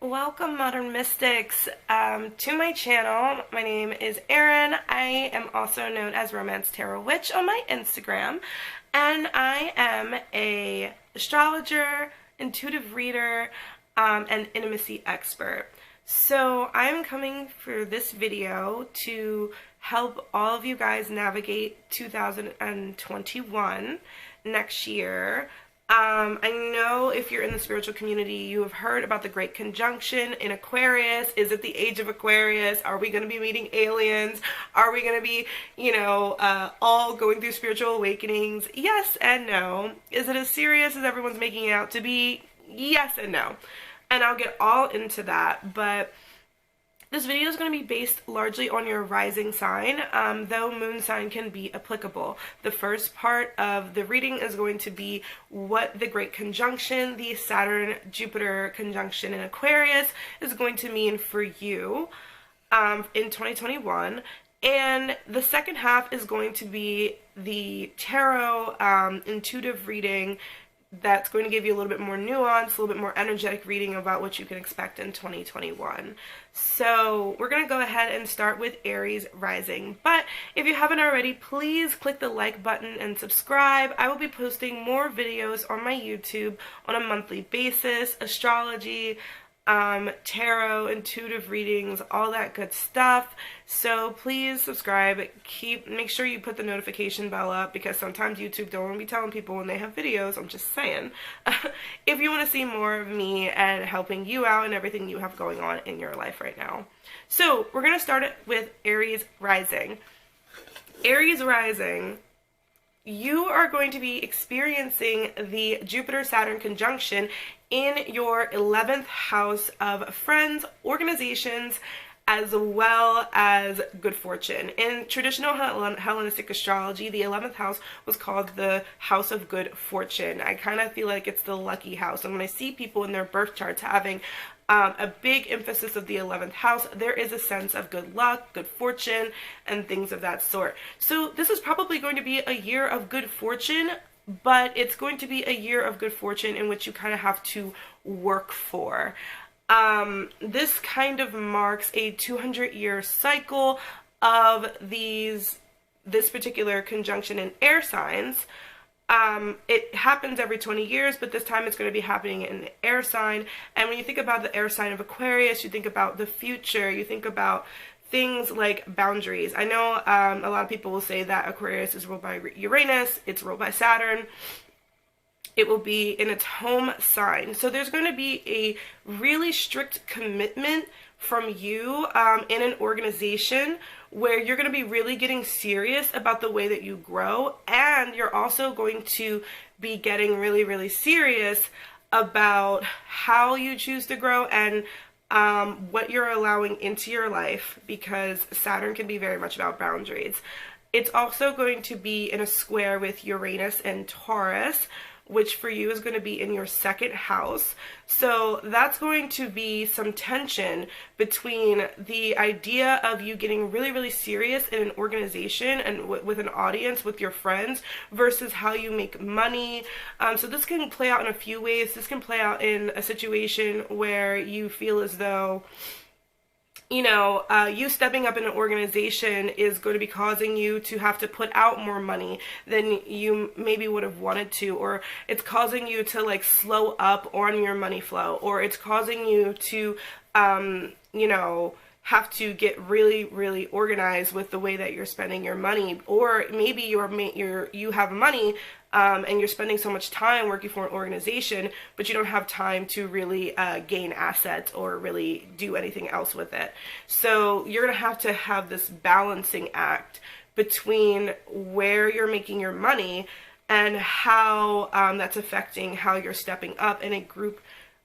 Welcome, Modern Mystics, to my channel. My name is Erin. I am also known as Romance Tarot Witch on my Instagram, and I am a astrologer, intuitive reader, and intimacy expert. So I'm coming for this video to help all of you guys navigate 2021 next year. I know if you're in the spiritual community, you have heard about the Great Conjunction in Aquarius. Is it the age of Aquarius? Are we going to be meeting aliens? Are we going to be, all going through spiritual awakenings? Yes and no. Is it as serious as everyone's making it out to be? Yes and no. And I'll get all into that, but this video is going to be based largely on your rising sign, though moon sign can be applicable. The first part of the reading is going to be what the Great Conjunction, the Saturn-Jupiter conjunction in Aquarius, is going to mean for you in 2021. And the second half is going to be the tarot intuitive reading that's going to give you a little bit more nuance, a little bit more energetic reading about what you can expect in 2021. So we're going to go ahead and start with Aries rising. But if you haven't already, please click the like button and subscribe. I will be posting more videos on my YouTube on a monthly basis, astrology, tarot, intuitive readings, all that good stuff. So please subscribe. Make sure you put the notification bell up, because sometimes YouTube don't want to be telling people when they have videos. I'm just saying. If you want to see more of me and helping you out and everything you have going on in your life right now. So we're going to start it with Aries rising. Aries rising, you are going to be experiencing the Jupiter-Saturn conjunction in your 11th house of friends, organizations, as well as good fortune. In traditional Hellenistic astrology, the 11th house was called the house of good fortune. I kind of feel like it's the lucky house. And when I see people in their birth charts having a big emphasis of the 11th house, there is a sense of good luck, good fortune, and things of that sort. So this is probably going to be a year of good fortune, but it's going to be a year of good fortune in which you kind of have to work for. This kind of marks a 200-year cycle of this particular conjunction in air signs. It happens every 20 years, but this time it's going to be happening in an air sign. And when you think about the air sign of Aquarius, you think about the future, you think about things like boundaries. I know a lot of people will say that Aquarius is ruled by Uranus, it's ruled by Saturn. It will be in its home sign. So there's going to be a really strict commitment from you in an organization where you're going to be really getting serious about the way that you grow, and you're also going to be getting really, really serious about how you choose to grow and what you're allowing into your life, because Saturn can be very much about boundaries. It's also going to be in a square with Uranus and Taurus, which for you is going to be in your second house. So that's going to be some tension between the idea of you getting really, really serious in an organization and with an audience, with your friends, versus how you make money. So this can play out in a few ways. This can play out in a situation where you feel as though you stepping up in an organization is going to be causing you to have to put out more money than you maybe would have wanted to, or it's causing you to like slow up on your money flow, or it's causing you to, have to get really, really organized with the way that you're spending your money. Or maybe you have money and you're spending so much time working for an organization, but you don't have time to really gain assets or really do anything else with it. So you're going to have this balancing act between where you're making your money and how that's affecting how you're stepping up in a group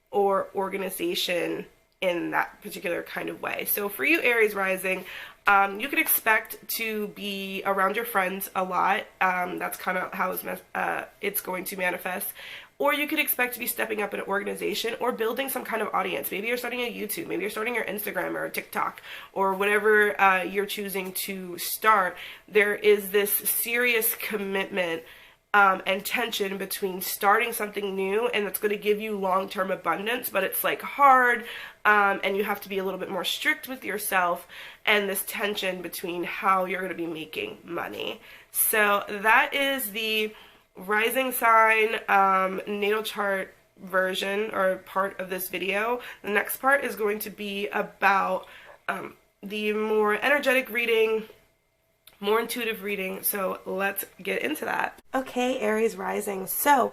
or organization in that particular kind of way. So for you, Aries rising, you can expect to be around your friends a lot. That's kind of how it's going to manifest. Or you could expect to be stepping up in an organization or building some kind of audience. Maybe you're starting a YouTube, maybe you're starting your Instagram or TikTok, or whatever you're choosing to start. There is this serious commitment and tension between starting something new and that's going to give you long-term abundance, but it's like hard, and you have to be a little bit more strict with yourself, and this tension between how you're going to be making money. So that is the rising sign natal chart version or part of this video. The next part is going to be about the more energetic reading, more intuitive reading, so let's get into that. Okay, Aries rising. So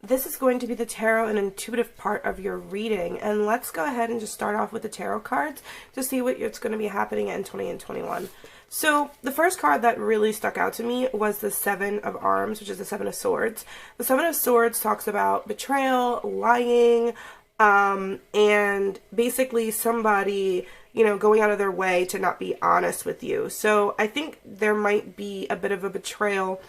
this is going to be the tarot and intuitive part of your reading, and let's go ahead and just start off with the tarot cards to see what's going to be happening in 20 and 21. So the first card that really stuck out to me was the Seven of Arms, which is the Seven of Swords. The Seven of Swords talks about betrayal, lying, and basically somebody, you know, going out of their way to not be honest with you. So I think there might be a bit of a betrayal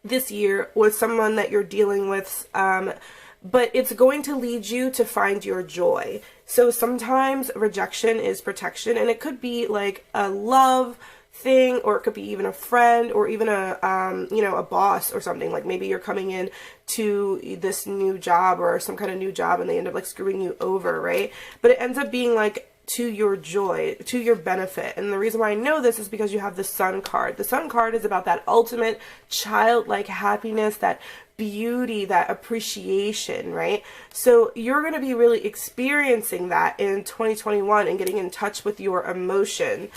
this year with someone that you're dealing with, but it's going to lead you to find your joy. So sometimes rejection is protection, and it could be like a love thing, or it could be even a friend, or even a you know, a boss or something. Like maybe you're coming in to this new job or some kind of new job and they end up like screwing you over, right? But it ends up being like to your joy, to your benefit. And the reason why I know this is because you have the Sun card. The Sun card is about that ultimate childlike happiness, that beauty, that appreciation, right? So you're going to be really experiencing that in 2021 and getting in touch with your emotion.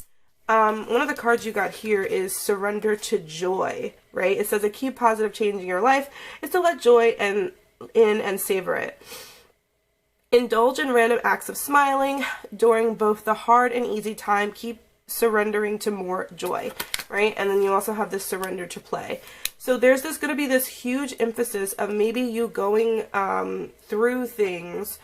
One of the cards you got here is surrender to joy, right? It says a key positive change in your life is to let joy in and savor it. Indulge in random acts of smiling during both the hard and easy time. Keep surrendering to more joy, right? And then you also have this surrender to play. So there's going to be this huge emphasis of maybe you going through things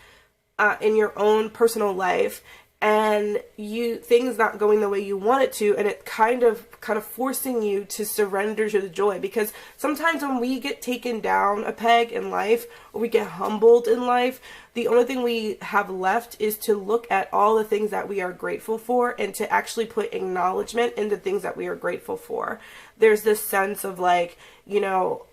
in your own personal life, and things not going the way you want it to, and it kind of forcing you to surrender to the joy. Because sometimes when we get taken down a peg in life, or we get humbled in life, the only thing we have left is to look at all the things that we are grateful for and to actually put acknowledgement into things that we are grateful for. There's this sense of like, you know,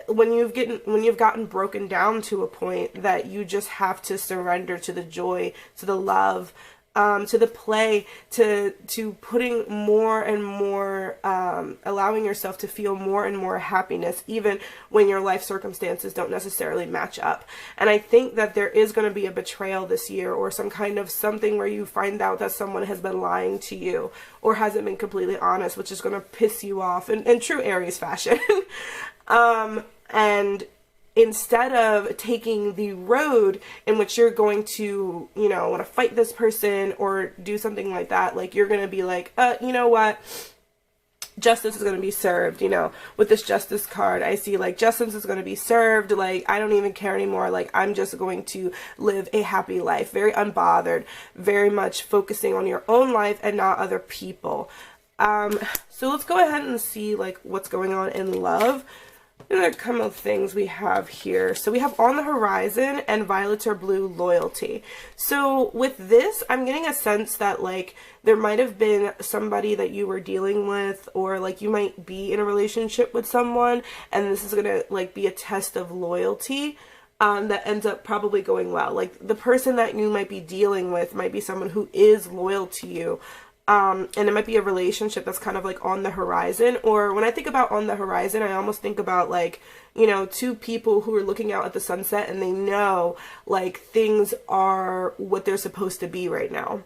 when you've gotten broken down to a point that you just have to surrender to the joy, to the love, to the play, to putting more and more, allowing yourself to feel more and more happiness, even when your life circumstances don't necessarily match up. And I think that there is going to be a betrayal this year, or some kind of something where you find out that someone has been lying to you or hasn't been completely honest, which is going to piss you off in true Aries fashion. And instead of taking the road in which you're going to, you know, want to fight this person or do something like that, like you're going to be like, you know what, justice is going to be served. You know, with this justice card, I see like justice is going to be served. Like, I don't even care anymore. Like, I'm just going to live a happy life, very unbothered, very much focusing on your own life and not other people. So let's go ahead and see like what's going on in love. And a couple of things we have here. So we have On the Horizon and Violets Are Blue, Loyalty. So with this, I'm getting a sense that like there might have been somebody that you were dealing with, or like you might be in a relationship with someone, and this is gonna like be a test of loyalty that ends up probably going well. Like the person that you might be dealing with might be someone who is loyal to you. And it might be a relationship that's kind of like on the horizon. Or when I think about on the horizon, I almost think about like, you know, two people who are looking out at the sunset and they know like things are what they're supposed to be right now.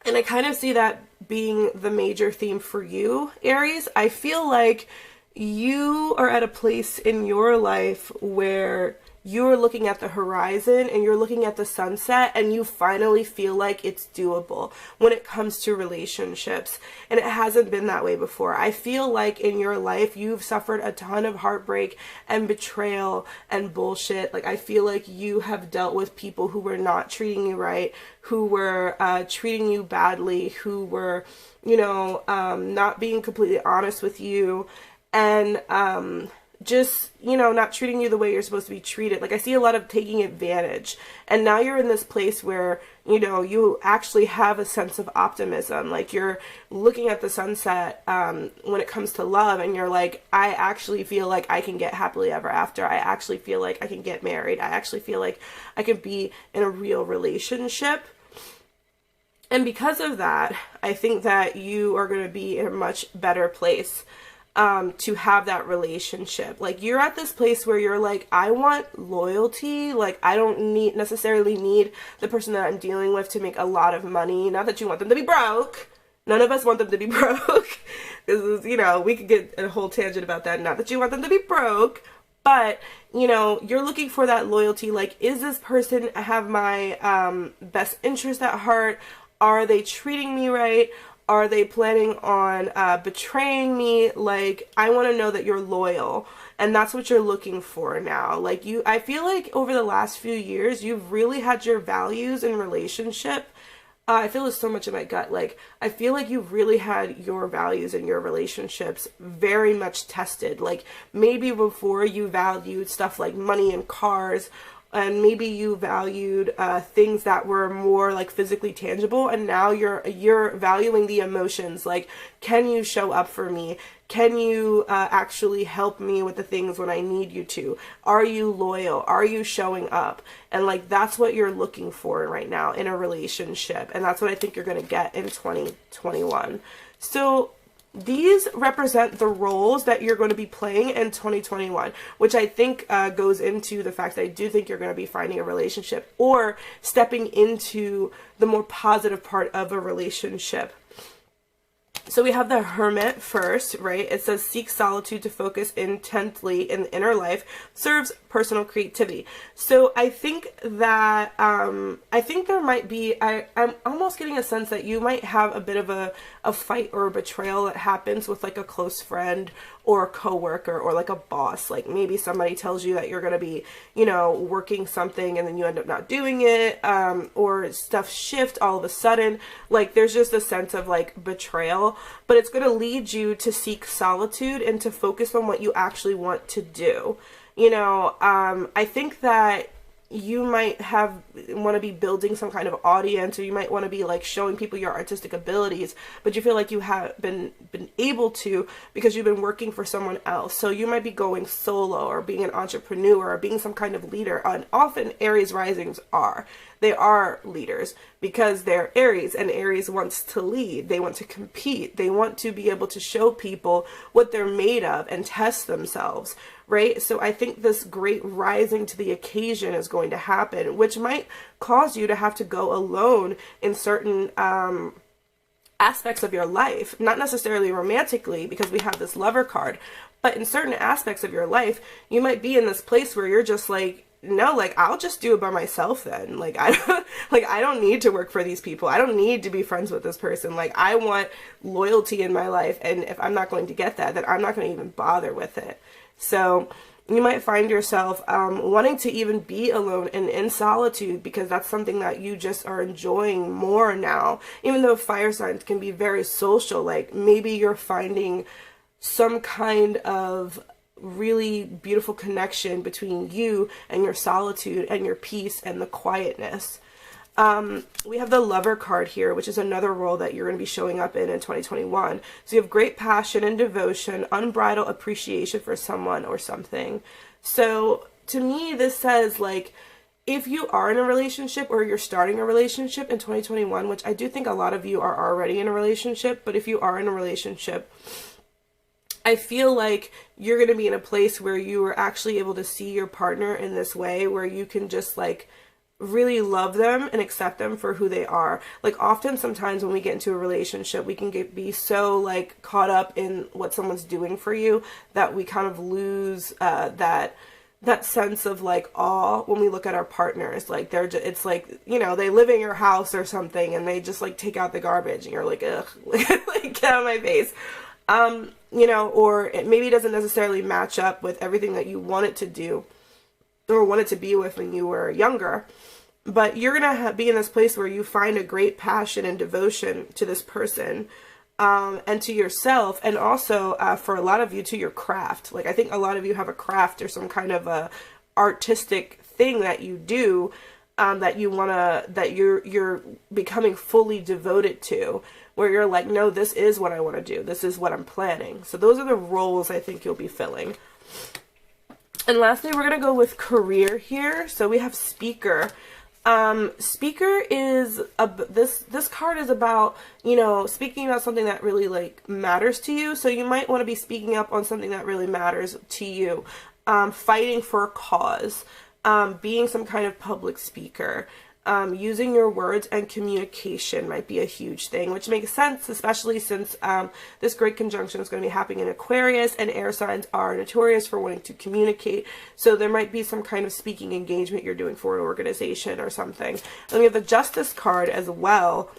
And I kind of see that being the major theme for you, Aries. I feel like you are at a place in your life where you're looking at the horizon and you're looking at the sunset, and you finally feel like it's doable when it comes to relationships. And it hasn't been that way before. I feel like in your life you've suffered a ton of heartbreak and betrayal and bullshit. Like I feel like you have dealt with people who were not treating you right, who were treating you badly, who were, you know, not being completely honest with you. And just, you know, not treating you the way you're supposed to be treated. Like, I see a lot of taking advantage. And now you're in this place where, you know, you actually have a sense of optimism. Like, you're looking at the sunset when it comes to love, and you're like, I actually feel like I can get happily ever after. I actually feel like I can get married. I actually feel like I could be in a real relationship. And because of that, I think that you are going to be in a much better place to have that relationship. Like, you're at this place where you're like, I want loyalty. Like, I don't necessarily need the person that I'm dealing with to make a lot of money. Not that you want them to be broke. None of us want them to be broke. Because, you know, we could get a whole tangent about that. Not that you want them to be broke, but, you know, you're looking for that loyalty. Like, is this person have my best interest at heart? Are they treating me right? Are they planning on betraying me? Like, I want to know that you're loyal, and that's what you're looking for now. Like, I feel like over the last few years, you've really had your values in relationship. I feel this so much in my gut. Like, I feel like you've really had your values in your relationships very much tested. Like, maybe before you valued stuff like money and cars, and maybe you valued things that were more like physically tangible, and now you're valuing the emotions. Like, can you show up for me? Can you actually help me with the things when I need you to? Are you loyal? Are you showing up? And like, that's what you're looking for right now in a relationship, and that's what I think you're going to get in 2021. So these represent the roles that you're going to be playing in 2021, which I think goes into the fact that I do think you're going to be finding a relationship or stepping into the more positive part of a relationship. So we have the Hermit first, right? It says, seek solitude to focus intently in the inner life, serves personal creativity. So I think that, I think there might be, I'm almost getting a sense that you might have a bit of a fight or a betrayal that happens with like a close friend or a coworker or like a boss. Like, maybe somebody tells you that you're going to be, you know, working something and then you end up not doing it, or stuff shift all of a sudden. Like, there's just a sense of like betrayal, but it's going to lead you to seek solitude and to focus on what you actually want to do. You know, I think that you might want to be building some kind of audience, or you might want to be like showing people your artistic abilities, but you feel like you have been able to because you've been working for someone else. So you might be going solo or being an entrepreneur or being some kind of leader. And often Aries risings they are leaders because they're Aries, and Aries wants to lead. They want to compete. They want to be able to show people what they're made of and test themselves, right? So I think this great rising to the occasion is going to happen, which might cause you to have to go alone in certain aspects of your life, not necessarily romantically because we have this Lover card, but in certain aspects of your life, you might be in this place where you're just like, no, like, I'll just do it by myself then. Like, I don't need to work for these people. I don't need to be friends with this person. Like, I want loyalty in my life, and if I'm not going to get that, then I'm not going to even bother with it. So you might find yourself wanting to even be alone and in solitude because that's something that you just are enjoying more now. Even though fire signs can be very social, like maybe you're finding some kind of really beautiful connection between you and your solitude and your peace and the quietness. We have the Lover card here, which is another role that you're going to be showing up in 2021. So you have great passion and devotion, unbridled appreciation for someone or something. So to me, this says, like, if you are in a relationship or you're starting a relationship in 2021, which I do think a lot of you are already in a relationship, but if you are in a relationship, I feel like you're going to be in a place where you are actually able to see your partner in this way, where you can just like really love them and accept them for who they are. Like, often sometimes when we get into a relationship, we can be so like caught up in what someone's doing for you that we kind of lose that sense of like awe when we look at our partners. Like, it's like, you know, they live in your house or something and they just like take out the garbage and you're like, ugh, like get out of my face. You know, or it maybe doesn't necessarily match up with everything that you want it to do or wanted to be with when you were younger. But you're going to be in this place where you find a great passion and devotion to this person. and to yourself, and also for a lot of you to your craft. Like I think a lot of you have a craft or some kind of a artistic thing that you do, that you're becoming fully devoted to, where you're like, no, this is what I want to do. This is what I'm planning. So those are the roles I think you'll be filling. And lastly, we're going to go with career here. So we have speaker. Speaker is, this card is about, you know, speaking about something that really like matters to you. So you might want to be speaking up on something that really matters to you. Fighting for a cause. Being some kind of public speaker. Using your words and communication might be a huge thing, which makes sense, especially since this great conjunction is going to be happening in Aquarius, and air signs are notorious for wanting to communicate. So there might be some kind of speaking engagement you're doing for an organization or something. And we have the Justice card as well.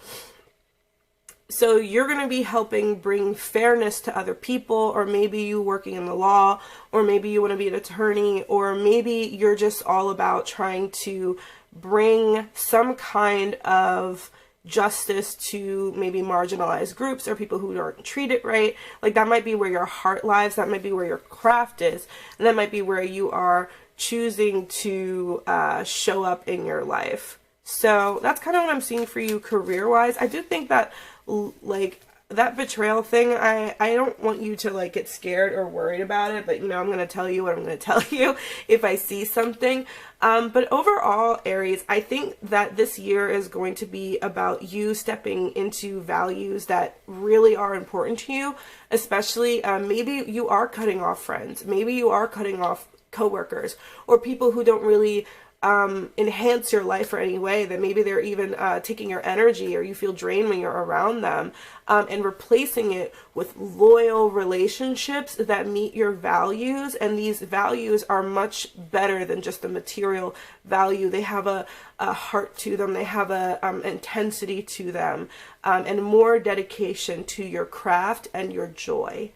So you're going to be helping bring fairness to other people, or maybe you working in the law, or maybe you want to be an attorney, or maybe you're just all about trying to bring some kind of justice to maybe marginalized groups or people who aren't treated right. Like that might be where your heart lies, that might be where your craft is, and that might be where you are choosing to show up in your life. So that's kind of what I'm seeing for you career-wise. I do think that like that betrayal thing, I don't want you to like get scared or worried about it, but you know, I'm going to tell you what I'm going to tell you if I see something. But overall, Aries, I think that this year is going to be about you stepping into values that really are important to you, especially maybe you are cutting off friends, maybe you are cutting off coworkers or people who don't really enhance your life in any way, that maybe they're even taking your energy or you feel drained when you're around them, and replacing it with loyal relationships that meet your values. And these values are much better than just the material value. They have a heart to them, they have a intensity to them, and more dedication to your craft and your joy.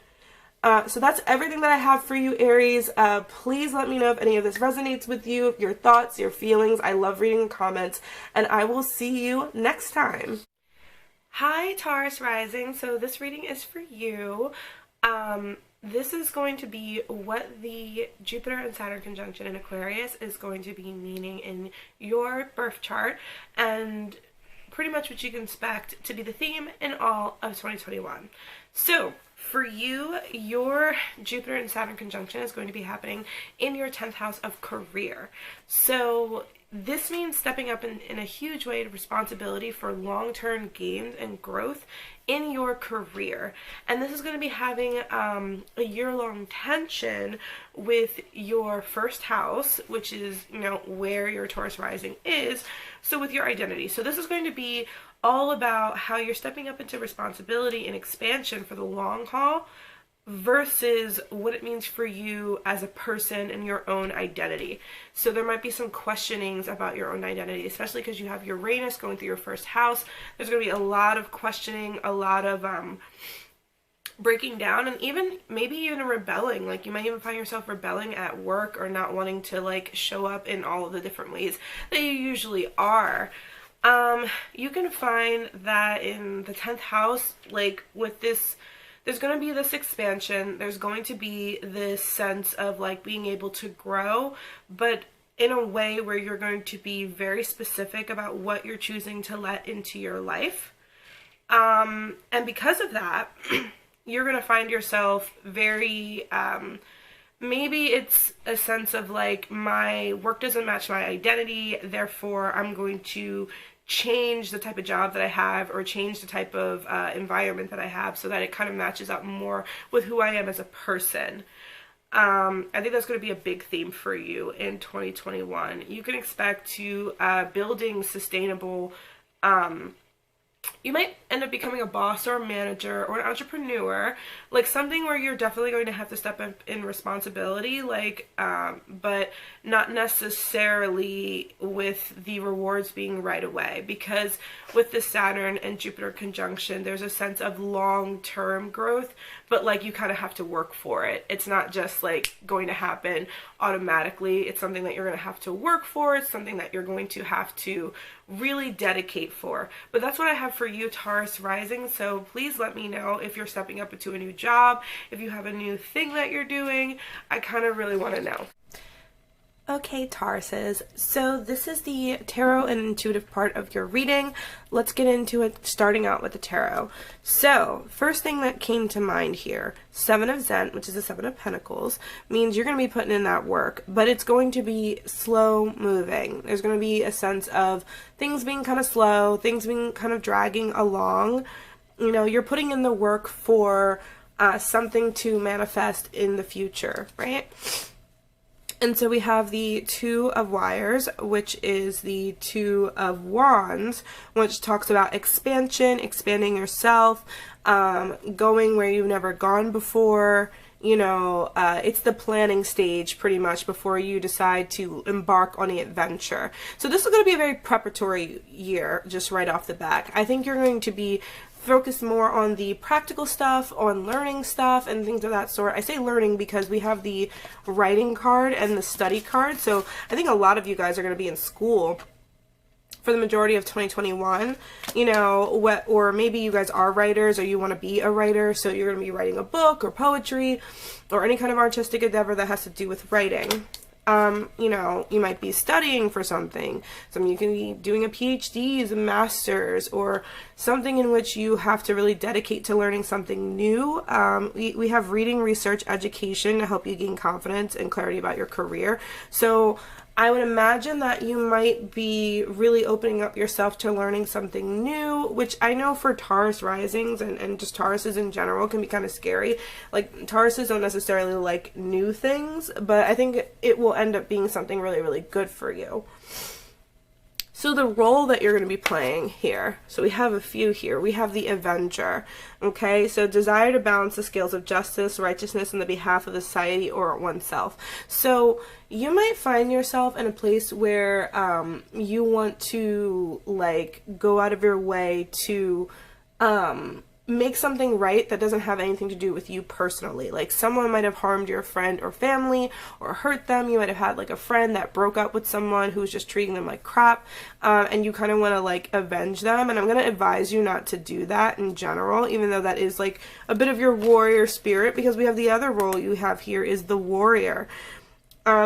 So that's everything that I have for you, Aries. Please let me know if any of this resonates with you, your thoughts, your feelings. I love reading the comments, and I will see you next time. Hi, Taurus rising. So this reading is for you. This is going to be what the Jupiter and Saturn conjunction in Aquarius is going to be meaning in your birth chart, and pretty much what you can expect to be the theme in all of 2021. So for you, your Jupiter and Saturn conjunction is going to be happening in your 10th house of career. So this means stepping up in a huge way to responsibility for long-term gains and growth in your career. And this is going to be having a year-long tension with your first house, which is, you know, where your Taurus rising is. So with your identity. So this is going to be all about how you're stepping up into responsibility and expansion for the long haul versus what it means for you as a person and your own identity. So there might be some questionings about your own identity, especially because you have Uranus going through your first house. There's going to be a lot of questioning, a lot of breaking down, and even maybe even rebelling. Like you might even find yourself rebelling at work or not wanting to like show up in all of the different ways that you usually are. You can find that in the 10th house, like with this, there's going to be this expansion, there's going to be this sense of like being able to grow, but in a way where you're going to be very specific about what you're choosing to let into your life. And because of that, you're going to find yourself very, maybe it's a sense of like, my work doesn't match my identity, therefore I'm going to change the type of job that I have, or change the type of environment that I have so that it kind of matches up more with who I am as a person. I think that's going to be a big theme for you in 2021. You can expect to building sustainable, you might end up becoming a boss or a manager or an entrepreneur, like something where you're definitely going to have to step up in responsibility, like, but not necessarily with the rewards being right away, because with the Saturn and Jupiter conjunction, there's a sense of long-term growth but like you kind of have to work for it. It's not just like going to happen automatically. It's something that you're going to have to work for. It's something that you're going to have to really dedicate for. But that's what I have for you, Taurus rising. So please let me know if you're stepping up into a new job, if you have a new thing that you're doing. I kind of really want to know. Okay, Tauruses, so this is the tarot and intuitive part of your reading. Let's get into it, starting out with the tarot. So, first thing that came to mind here, Seven of Zent, which is the Seven of Pentacles, means you're going to be putting in that work, but it's going to be slow moving. There's going to be a sense of things being kind of slow, things being kind of dragging along. You know, you're putting in the work for something to manifest in the future, right? And so we have the Two of Wires, which is the Two of Wands, which talks about expansion, expanding yourself, going where you've never gone before. You know, it's the planning stage pretty much before you decide to embark on the adventure. So this is going to be a very preparatory year just right off the bat. I think you're going to be focus more on the practical stuff, on learning stuff, and things of that sort. I say learning because we have the writing card and the study card, so I think a lot of you guys are going to be in school for the majority of 2021, you know, or maybe you guys are writers or you want to be a writer, so you're going to be writing a book or poetry or any kind of artistic endeavor that has to do with writing. You know, you might be studying for something. You can be doing a PhD, a master's, or something in which you have to really dedicate to learning something new. We have reading, research, education to help you gain confidence and clarity about your career. So I would imagine that you might be really opening up yourself to learning something new, which I know for Taurus risings and just Tauruses in general can be kind of scary. Like, Tauruses don't necessarily like new things, but I think it will end up being something really, really good for you. So the role that you're going to be playing here, so we have a few here. We have the Avenger, okay? So desire to balance the scales of justice, righteousness on the behalf of society or oneself. So you might find yourself in a place where you want to, like, go out of your way to make something right that doesn't have anything to do with you personally. Like, someone might have harmed your friend or family or hurt them. You might have had like a friend that broke up with someone who was just treating them like crap, and you kind of want to like avenge them. And I'm going to advise you not to do that in general, even though that is like a bit of your warrior spirit, because we have the other role you have here is the warrior.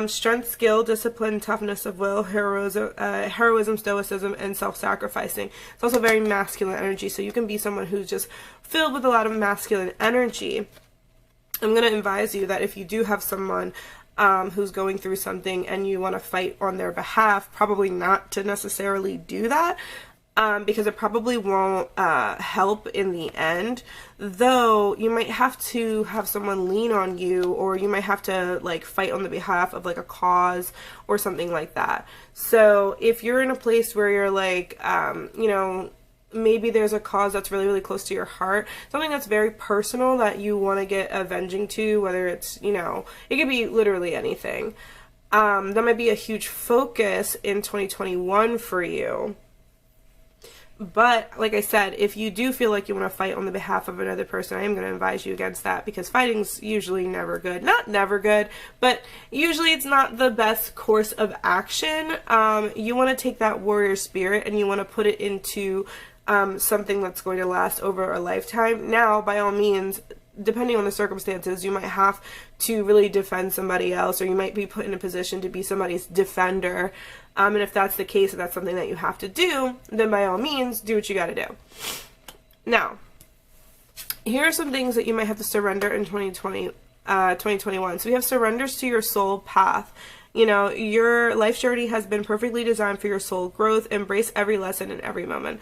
Strength, skill, discipline, toughness of will, heroism, stoicism, and self-sacrificing. It's also very masculine energy, so you can be someone who's just filled with a lot of masculine energy. I'm going to advise you that if you do have someone who's going through something and you want to fight on their behalf, probably not to necessarily do that. Because it probably won't help in the end, though you might have to have someone lean on you, or you might have to like fight on the behalf of like a cause or something like that. So if you're in a place where you're like, you know, maybe there's a cause that's really, really close to your heart, something that's very personal that you want to get avenging to, whether it's, you know, it could be literally anything. That might be a huge focus in 2021 for you. But like I said, if you do feel like you want to fight on the behalf of another person, I am going to advise you against that, because fighting's usually never good. Not never good, but usually it's not the best course of action. You want to take that warrior spirit and you want to put it into something that's going to last over a lifetime. Now, by all means, depending on the circumstances, you might have to really defend somebody else, or you might be put in a position to be somebody's defender. And if that's the case, if that's something that you have to do, then by all means, do what you got to do. Now, here are some things that you might have to surrender in 2021. So we have surrenders to your soul path. You know, your life journey has been perfectly designed for your soul growth. Embrace every lesson in every moment.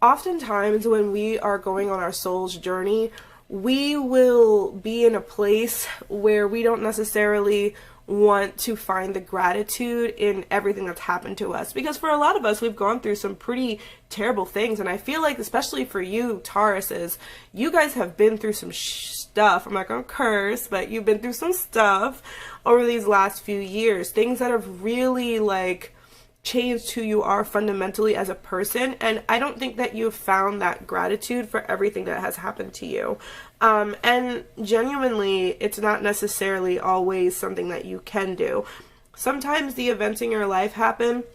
Oftentimes, when we are going on our soul's journey, we will be in a place where we don't necessarily want to find the gratitude in everything that's happened to us, because for a lot of us, we've gone through some pretty terrible things, and I feel like especially for you Tauruses, you guys have been through some stuff. I'm not gonna curse, but you've been through some stuff over these last few years, things that have really like changed who you are fundamentally as a person, and I don't think that you've found that gratitude for everything that has happened to you. And genuinely, it's not necessarily always something that you can do. Sometimes the events in your life happen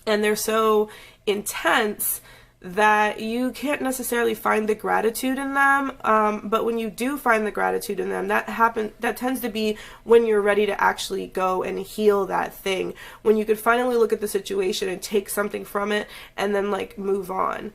and they're so intense that you can't necessarily find the gratitude in them, but when you do find the gratitude in them, that tends to be when you're ready to actually go and heal that thing, when you could finally look at the situation and take something from it and then like move on.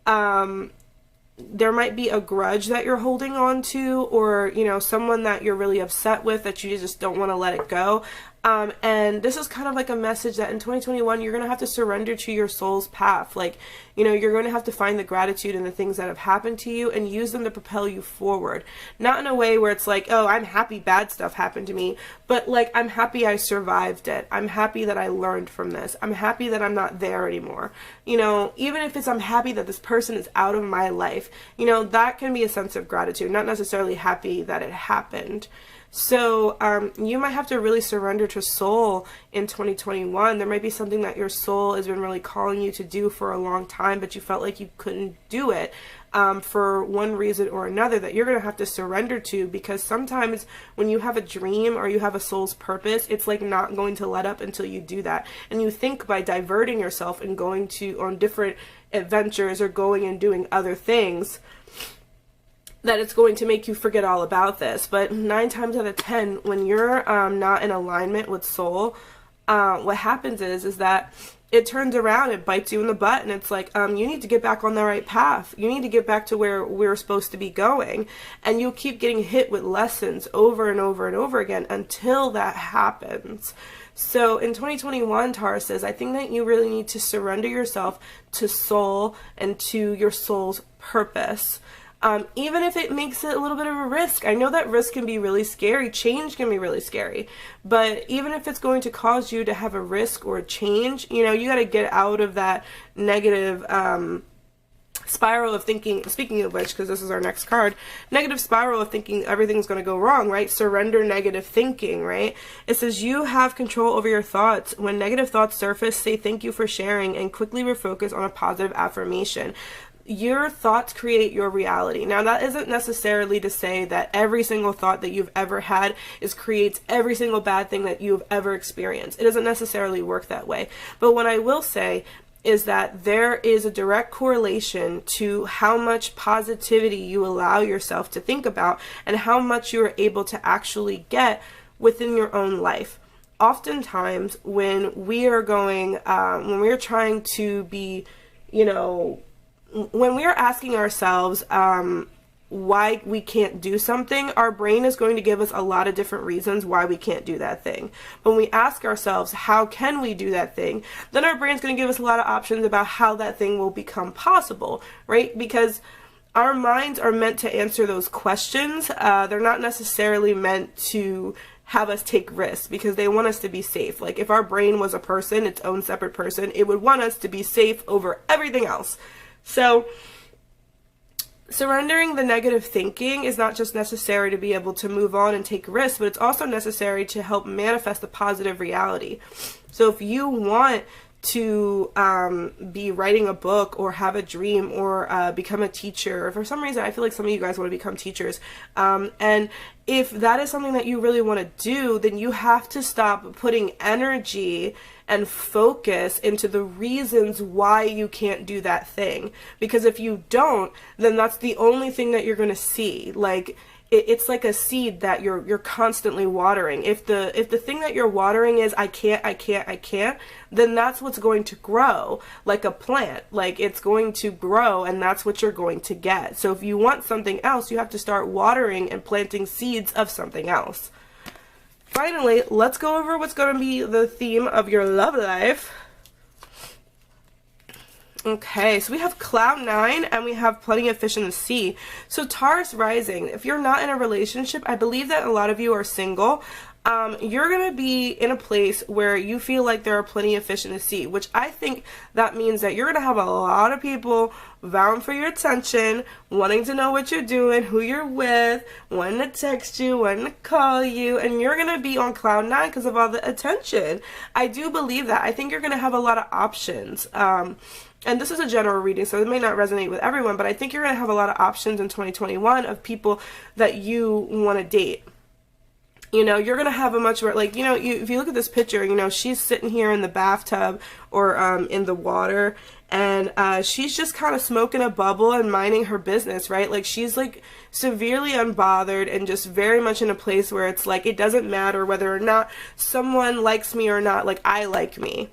There might be a grudge that you're holding on to, or, you know, someone that you're really upset with that you just don't want to let it go. And this is kind of like a message that in 2021, you're going to have to surrender to your soul's path. Like, you know, you're going to have to find the gratitude in the things that have happened to you and use them to propel you forward. Not in a way where it's like, oh, I'm happy bad stuff happened to me, but like, I'm happy I survived it. I'm happy that I learned from this. I'm happy that I'm not there anymore. You know, even if it's I'm happy that this person is out of my life, you know, that can be a sense of gratitude, not necessarily happy that it happened. So you might have to really surrender to soul in 2021. There might be something that your soul has been really calling you to do for a long time, but you felt like you couldn't do it for one reason or another, that you're going to have to surrender to, because sometimes when you have a dream or you have a soul's purpose, it's like not going to let up until you do that. And you think by diverting yourself and going on different adventures or going and doing other things, that it's going to make you forget all about this. But 9 times out of 10, when you're not in alignment with soul, what happens is that it turns around, it bites you in the butt, and it's like, you need to get back on the right path. You need to get back to where we're supposed to be going. And you'll keep getting hit with lessons over and over and over again until that happens. So in 2021, Tauruses, I think that you really need to surrender yourself to soul and to your soul's purpose. Even if it makes it a little bit of a risk. I know that risk can be really scary. Change can be really scary. But even if it's going to cause you to have a risk or a change, you know, you got to get out of that negative spiral of thinking. Speaking of which, because this is our next card, negative spiral of thinking everything's going to go wrong, right? Surrender negative thinking, right? It says you have control over your thoughts. When negative thoughts surface, say thank you for sharing and quickly refocus on a positive affirmation. Your thoughts create your reality. Now, that isn't necessarily to say that every single thought that you've ever had creates every single bad thing that you've ever experienced. It doesn't necessarily work that way. But what I will say is that there is a direct correlation to how much positivity you allow yourself to think about and how much you are able to actually get within your own life. Oftentimes, when we are when we're trying to be, you know, when we are asking ourselves why we can't do something, our brain is going to give us a lot of different reasons why we can't do that thing. When we ask ourselves, how can we do that thing? Then our brain's going to give us a lot of options about how that thing will become possible, right? Because our minds are meant to answer those questions. They're not necessarily meant to have us take risks, because they want us to be safe. Like if our brain was a person, its own separate person, it would want us to be safe over everything else. So surrendering the negative thinking is not just necessary to be able to move on and take risks, but it's also necessary to help manifest a positive reality. So if you want to be writing a book or have a dream or become a teacher, for some reason I feel like some of you guys want to become teachers, and if that is something that you really want to do, then you have to stop putting energy and focus into the reasons why you can't do that thing. Because if you don't, then that's the only thing that you're going to see. Like it's like a seed that you're constantly watering. If the thing that you're watering is I can't, then that's what's going to grow, like a plant. Like it's going to grow, and that's what you're going to get. So if you want something else, you have to start watering and planting seeds of something else. Finally, let's go over what's going to be the theme of your love life. Okay, so we have Cloud 9 and we have Plenty of Fish in the Sea. So Taurus rising, if you're not in a relationship, I believe that a lot of you are single. you're going to be in a place where you feel like there are plenty of fish in the sea, which I think that means that you're going to have a lot of people vying for your attention, wanting to know what you're doing, who you're with, wanting to text you, wanting to call you, and you're going to be on cloud nine because of all the attention. I do believe that. I think you're going to have a lot of options. And this is a general reading, so it may not resonate with everyone, but I think you're going to have a lot of options in 2021 of people that you want to date. You know, you're going to have a much more, like, you know, if you look at this picture, you know, she's sitting here in the bathtub or in the water, and she's just kind of smoking a bubble and minding her business, right? Like, she's, like, severely unbothered and just very much in a place where it's like, it doesn't matter whether or not someone likes me or not, like, I like me.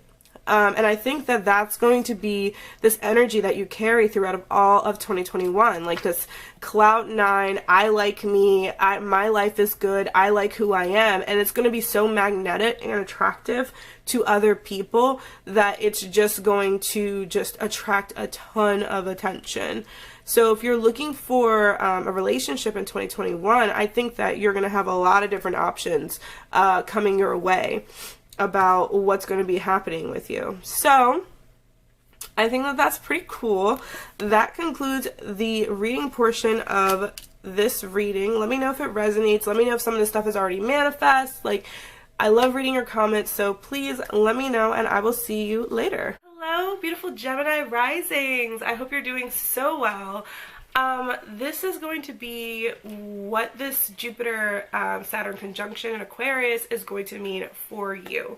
And I think that that's going to be this energy that you carry throughout of all of 2021, like this cloud nine, I like me, my life is good, I like who I am, and it's going to be so magnetic and attractive to other people that it's just going to just attract a ton of attention. So if you're looking for a relationship in 2021, I think that you're going to have a lot of different options coming your way about what's going to be happening with you. So I think that that's pretty cool. That concludes the reading portion of this reading. Let me know if it resonates. Let me know if some of this stuff is already manifest. Like, I love reading your comments, so please let me know, and I will see you later. Hello, beautiful Gemini risings. I hope you're doing so well. This is going to be what this Jupiter Saturn conjunction in Aquarius is going to mean for you.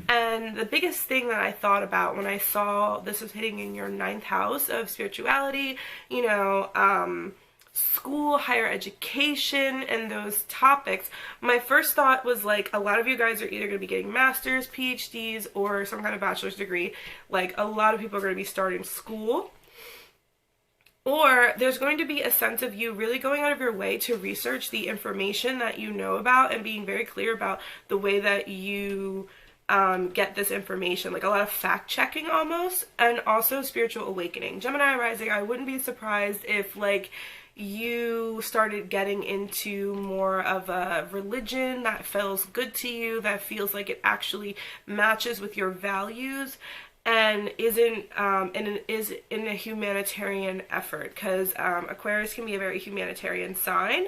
And the biggest thing that I thought about when I saw this was hitting in your 9th house of spirituality, you know, school, higher education, and those topics, my first thought was like, a lot of you guys are either going to be getting masters, PhDs, or some kind of bachelor's degree. Like, a lot of people are going to be starting school. Or there's going to be a sense of you really going out of your way to research the information that you know about and being very clear about the way that you get this information, like a lot of fact checking almost, and also spiritual awakening. Gemini rising, I wouldn't be surprised if like you started getting into more of a religion that feels good to you, that feels like it actually matches with your values, and isn't is in a humanitarian effort, because Aquarius can be a very humanitarian sign.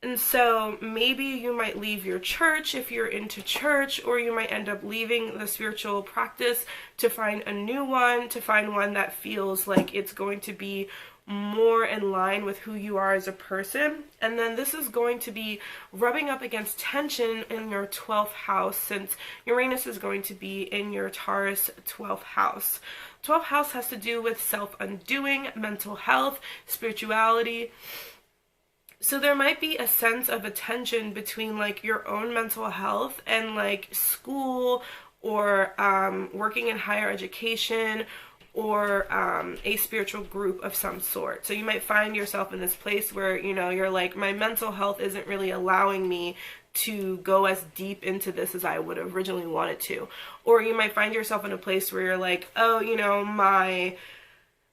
And so maybe you might leave your church if you're into church, or you might end up leaving the spiritual practice to find a new one, to find one that feels like it's going to be more in line with who you are as a person. And then this is going to be rubbing up against tension in your 12th house, since Uranus is going to be in your Taurus 12th house. 12th house has to do with self-undoing, mental health, spirituality. So there might be a sense of a tension between like your own mental health and like school, or working in higher education, or a spiritual group of some sort. So you might find yourself in this place where, you know, you're like, my mental health isn't really allowing me to go as deep into this as I would have originally wanted to. Or you might find yourself in a place where you're like, oh, you know, my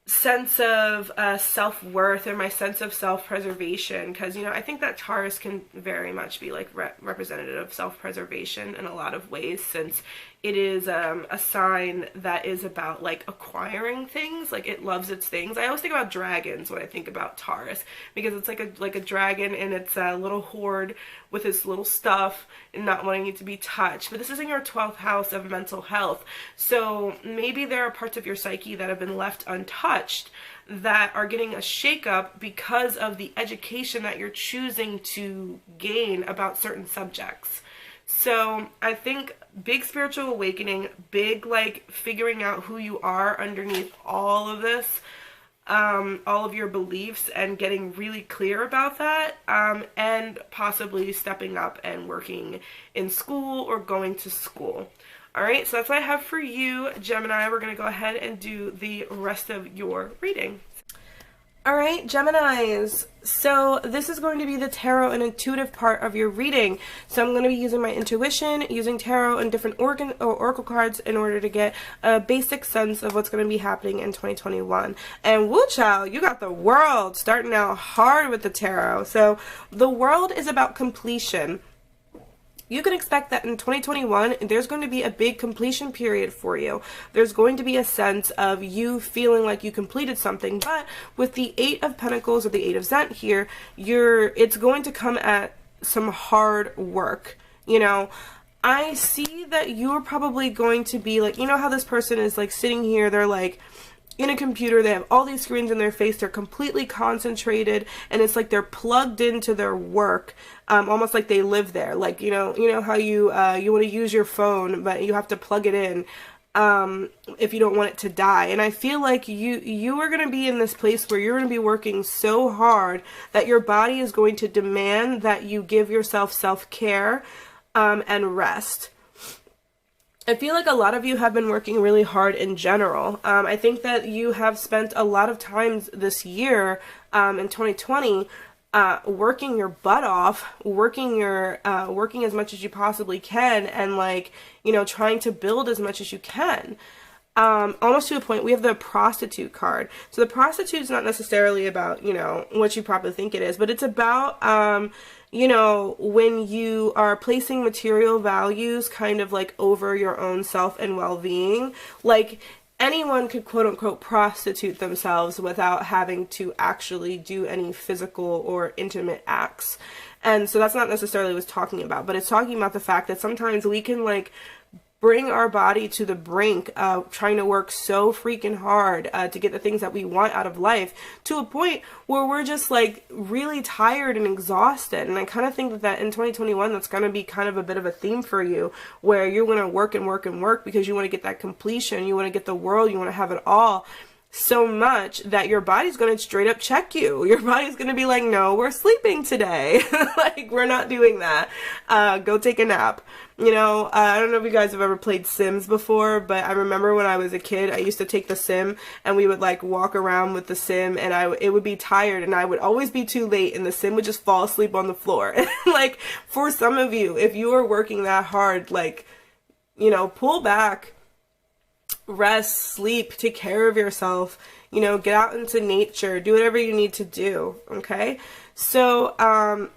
sense of self-worth or my sense of self-preservation, because, you know, I think that Taurus can very much be like representative of self-preservation in a lot of ways, since it is a sign that is about like acquiring things. Like, it loves its things. I always think about dragons when I think about Taurus, because it's like a dragon and it's a little hoard with its little stuff and not wanting it to be touched. But this is in your 12th house of mental health. So maybe there are parts of your psyche that have been left untouched that are getting a shakeup because of the education that you're choosing to gain about certain subjects. So I think big spiritual awakening, big like figuring out who you are underneath all of this, all of your beliefs, and getting really clear about that, and possibly stepping up and working in school or going to school. Alright, so that's what I have for you, Gemini. We're going to go ahead and do the rest of your reading. Alright, Geminis, so this is going to be the tarot and intuitive part of your reading. So I'm going to be using my intuition, using tarot and different oracle cards in order to get a basic sense of what's going to be happening in 2021. And woo child, you got the world starting out hard with the tarot. So the world is about completion. you can expect that in 2021, there's going to be a big completion period for you. There's going to be a sense of you feeling like you completed something, but with the Eight of Pentacles or the Eight of Zent here, it's going to come at some hard work. You know, I see that you're probably going to be like, you know how this person is like sitting here, they're like in a computer, they have all these screens in their face, they're completely concentrated, and it's like they're plugged into their work, almost like they live there. Like, you know how you want to use your phone, but you have to plug it in if you don't want it to die. And I feel like you are going to be in this place where you're going to be working so hard that your body is going to demand that you give yourself self-care and rest. I feel like a lot of you have been working really hard in general. I think that you have spent a lot of times this year, in 2020, working your butt off, working as much as you possibly can, and like, you know, trying to build as much as you can. Almost to a point. We have the prostitute card. So the prostitute is not necessarily about, you know, what you probably think it is, but it's about, you know, when you are placing material values kind of like over your own self and well-being. Like, anyone could quote unquote prostitute themselves without having to actually do any physical or intimate acts. And so that's not necessarily what it's talking about, but it's talking about the fact that sometimes we can like bring our body to the brink of trying to work so freaking hard to get the things that we want out of life, to a point where we're just like really tired and exhausted. And I kind of think that in 2021, that's going to be kind of a bit of a theme for you, where you're going to work and work and work because you want to get that completion, you want to get the world, you want to have it all, so much that your body's going to straight up check you. Your body's going to be like, no, we're sleeping today. Like, we're not doing that. Go take a nap. You know, I don't know if you guys have ever played Sims before, but I remember when I was a kid, I used to take the Sim and we would like walk around with the Sim, and it would be tired and I would always be too late and the Sim would just fall asleep on the floor. And like, for some of you, if you are working that hard, like, you know, pull back, rest, sleep, take care of yourself, you know, get out into nature, do whatever you need to do, okay? So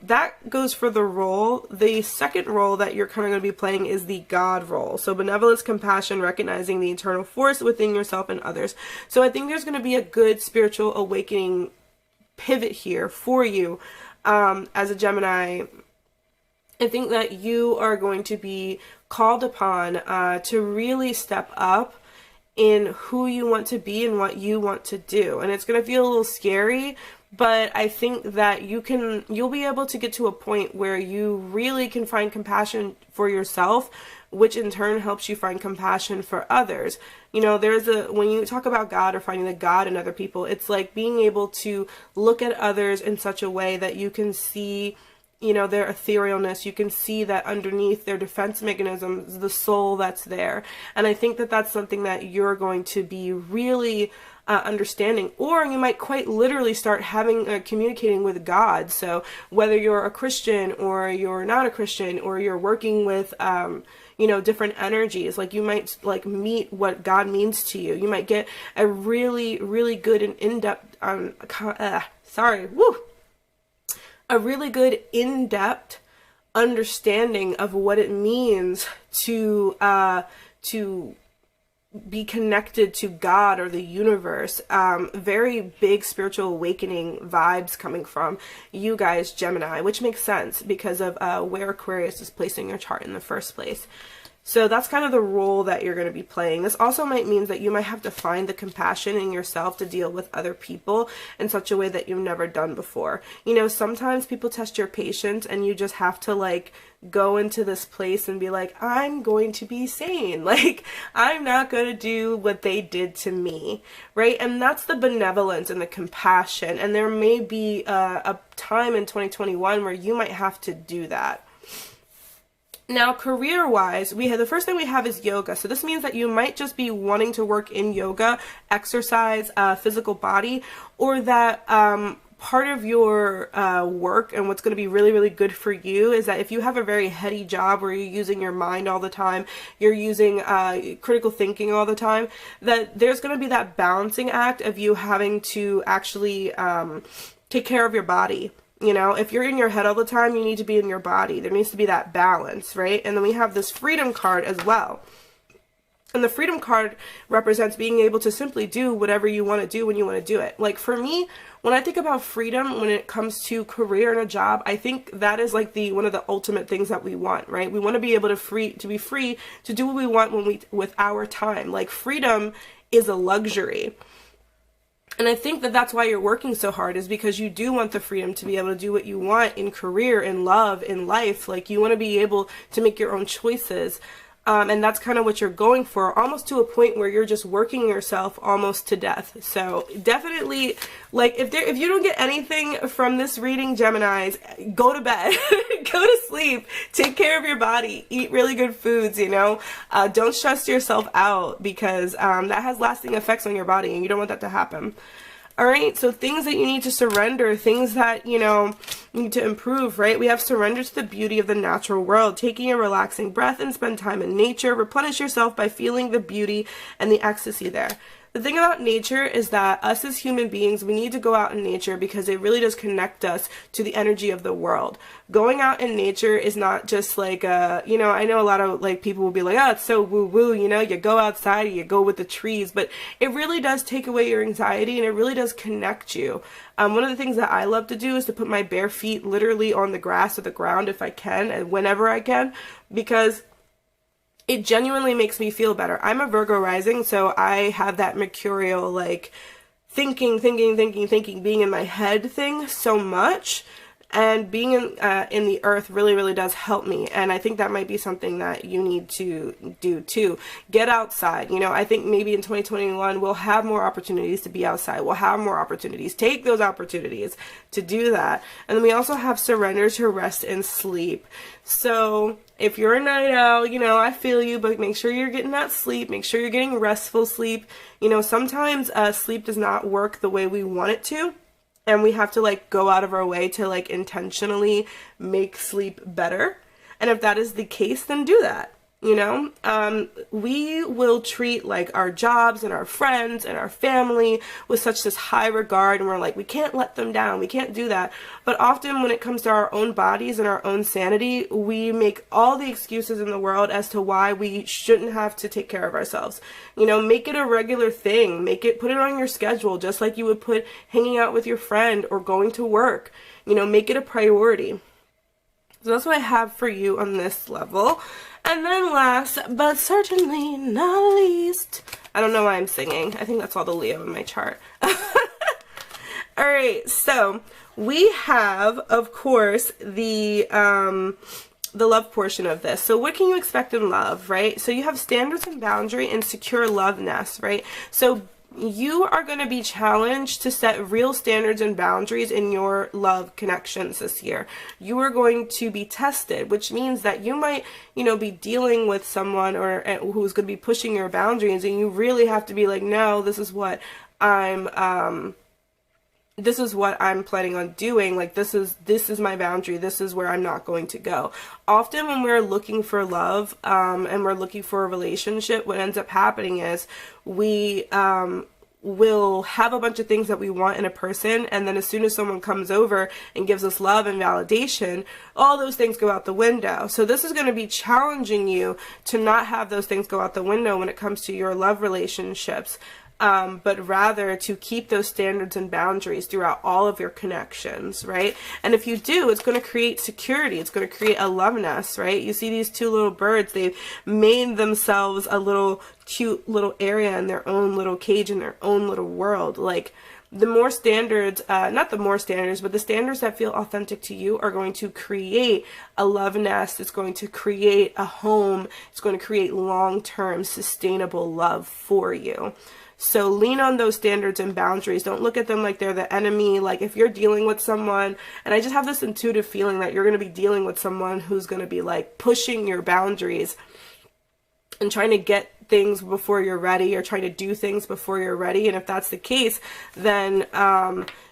that goes for the role. The second role that you're kind of going to be playing is the God role. So benevolence, compassion, recognizing the internal force within yourself and others. So I think there's going to be a good spiritual awakening pivot here for you as a Gemini. I think that you are going to be called upon to really step up in who you want to be and what you want to do. And it's going to feel a little scary, but I think that you'll be able to get to a point where you really can find compassion for yourself, which in turn helps you find compassion for others. You know, when you talk about God or finding the God in other people, it's like being able to look at others in such a way that you can see, you know, their etherealness. You can see that underneath their defense mechanisms, the soul that's there. And I think that that's something that you're going to be really understanding, or you might quite literally start having communicating with God. So whether you're a Christian or you're not a Christian, or you're working with you know, different energies, like you might like meet what God means to you. You might get a really, really good and in-depth a really good in-depth understanding of what it means to be connected to God or the universe. Very big spiritual awakening vibes coming from you guys, Gemini, which makes sense because of where Aquarius is placed in your chart in the first place. So that's kind of the role that you're going to be playing. This also might mean that you might have to find the compassion in yourself to deal with other people in such a way that you've never done before. You know, sometimes people test your patience and you just have to like go into this place and be like, I'm going to be sane. Like, I'm not going to do what they did to me, right? And that's the benevolence and the compassion. And there may be a time in 2021 where you might have to do that. Now, career-wise, the first thing we have is yoga. So this means that you might just be wanting to work in yoga, exercise, physical body, or that part of your work and what's going to be really, really good for you is that if you have a very heady job where you're using your mind all the time, you're using critical thinking all the time, that there's going to be that balancing act of you having to actually take care of your body. You know, if you're in your head all the time, you need to be in your body. There needs to be that balance, right? And then we have this freedom card as well. And the freedom card represents being able to simply do whatever you want to do when you want to do it. Like for me, when I think about freedom, when it comes to career and a job, I think that is like one of the ultimate things that we want, right? We want to be able to be free to do what we want with our time. Like freedom is a luxury. And I think that that's why you're working so hard, is because you do want the freedom to be able to do what you want in career, in love, in life. Like you want to be able to make your own choices. And that's kind of what you're going for, almost to a point where you're just working yourself almost to death. So definitely, like if you don't get anything from this reading, Geminis, go to bed, go to sleep, take care of your body, eat really good foods, you know, don't stress yourself out, because that has lasting effects on your body and you don't want that to happen. All right, so things that you need to surrender, things that, you know, need to improve, right? We have surrender to the beauty of the natural world, taking a relaxing breath and spend time in nature, replenish yourself by feeling the beauty and the ecstasy there. The thing about nature is that us as human beings, we need to go out in nature because it really does connect us to the energy of the world. Going out in nature is not just like, you know, I know a lot of like people will be like, oh, it's so woo-woo, you know, you go outside, you go with the trees, but it really does take away your anxiety and it really does connect you. One of the things that I love to do is to put my bare feet literally on the grass or the ground if I can and whenever I can, because it genuinely makes me feel better. I'm a Virgo rising, so I have that mercurial, like, thinking, being in my head thing so much. And being in the earth really does help me. And I think that might be something that you need to do too. Get outside. You know, I think maybe in 2021 we'll have more opportunities to be outside. We'll have more opportunities. Take those opportunities to do that. And then we also have surrender to rest and sleep. So if you're a night owl, you know, I feel you, but make sure you're getting that sleep. Make sure you're getting restful sleep. You know, sometimes sleep does not work the way we want it to. And we have to like go out of our way to like intentionally make sleep better. And if that is the case, then do that. You know, we will treat like our jobs and our friends and our family with such this high regard, and we're like, we can't let them down, we can't do that. But often when it comes to our own bodies and our own sanity, we make all the excuses in the world as to why we shouldn't have to take care of ourselves. You know, make it a regular thing, put it on your schedule, just like you would put hanging out with your friend or going to work. You know, make it a priority. So that's what I have for you on this level. And then last, but certainly not least, I don't know why I'm singing. I think that's all the Leo in my chart. Alright, so we have, of course, the love portion of this. So what can you expect in love, right? So you have standards and boundary and secure love nest, right? So you are going to be challenged to set real standards and boundaries in your love connections this year. You are going to be tested, which means that you might, you know, be dealing with someone or who's going to be pushing your boundaries, and you really have to be like, no, this is what I'm planning on doing. Like, this is my boundary. This is where I'm not going to go. Often when we're looking for love, and we're looking for a relationship, what ends up happening is we, will have a bunch of things that we want in a person, and then as soon as someone comes over and gives us love and validation, all those things go out the window. So this is going to be challenging you to not have those things go out the window when it comes to your love relationships. But rather to keep those standards and boundaries throughout all of your connections, right? And if you do, it's going to create security. It's going to create a love nest, right? You see these two little birds, they've made themselves a little cute little area in their own little cage, in their own little world. Like, the more standards, not the more standards, but the standards that feel authentic to you are going to create a love nest. It's going to create a home. It's going to create long-term sustainable love for you. So lean on those standards and boundaries. Don't look at them like they're the enemy. Like, if you're dealing with someone, and I just have this intuitive feeling that you're going to be dealing with someone who's going to be like pushing your boundaries and trying to get things before you're ready, or trying to do things before you're ready. And if that's the case, then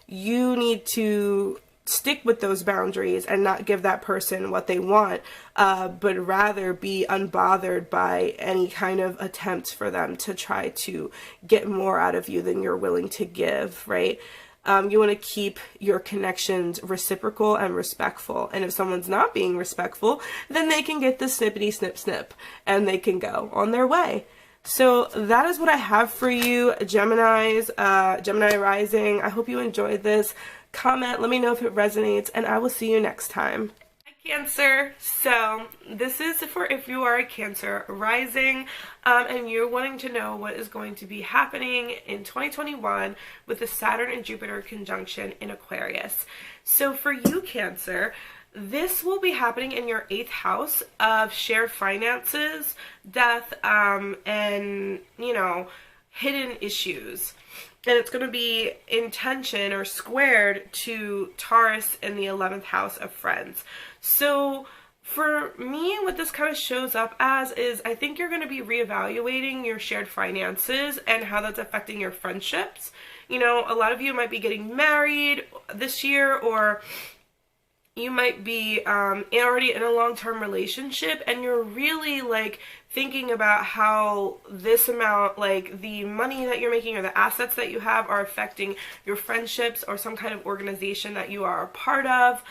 you need to stick with those boundaries and not give that person what they want, but rather be unbothered by any kind of attempts for them to try to get more out of you than you're willing to give, right? You want to keep your connections reciprocal and respectful. And if someone's not being respectful, then they can get the snippety snip snip and they can go on their way. So that is what I have for you, Geminis, Gemini rising. I hope you enjoyed this. Comment, let me know if it resonates, and I will see you next time. Cancer. So this is for if you are a Cancer rising and you're wanting to know what is going to be happening in 2021 with the Saturn and Jupiter conjunction in Aquarius. So for you, Cancer, this will be happening in your 8th house of shared finances, death, and, you know, hidden issues. And it's going to be in tension or squared to Taurus in the 11th house of friends. So for me, what this kind of shows up as is I think you're going to be reevaluating your shared finances and how that's affecting your friendships. You know, a lot of you might be getting married this year, or you might be already in a long-term relationship, and you're really like thinking about how this amount, like the money that you're making or the assets that you have, are affecting your friendships or some kind of organization that you are a part of.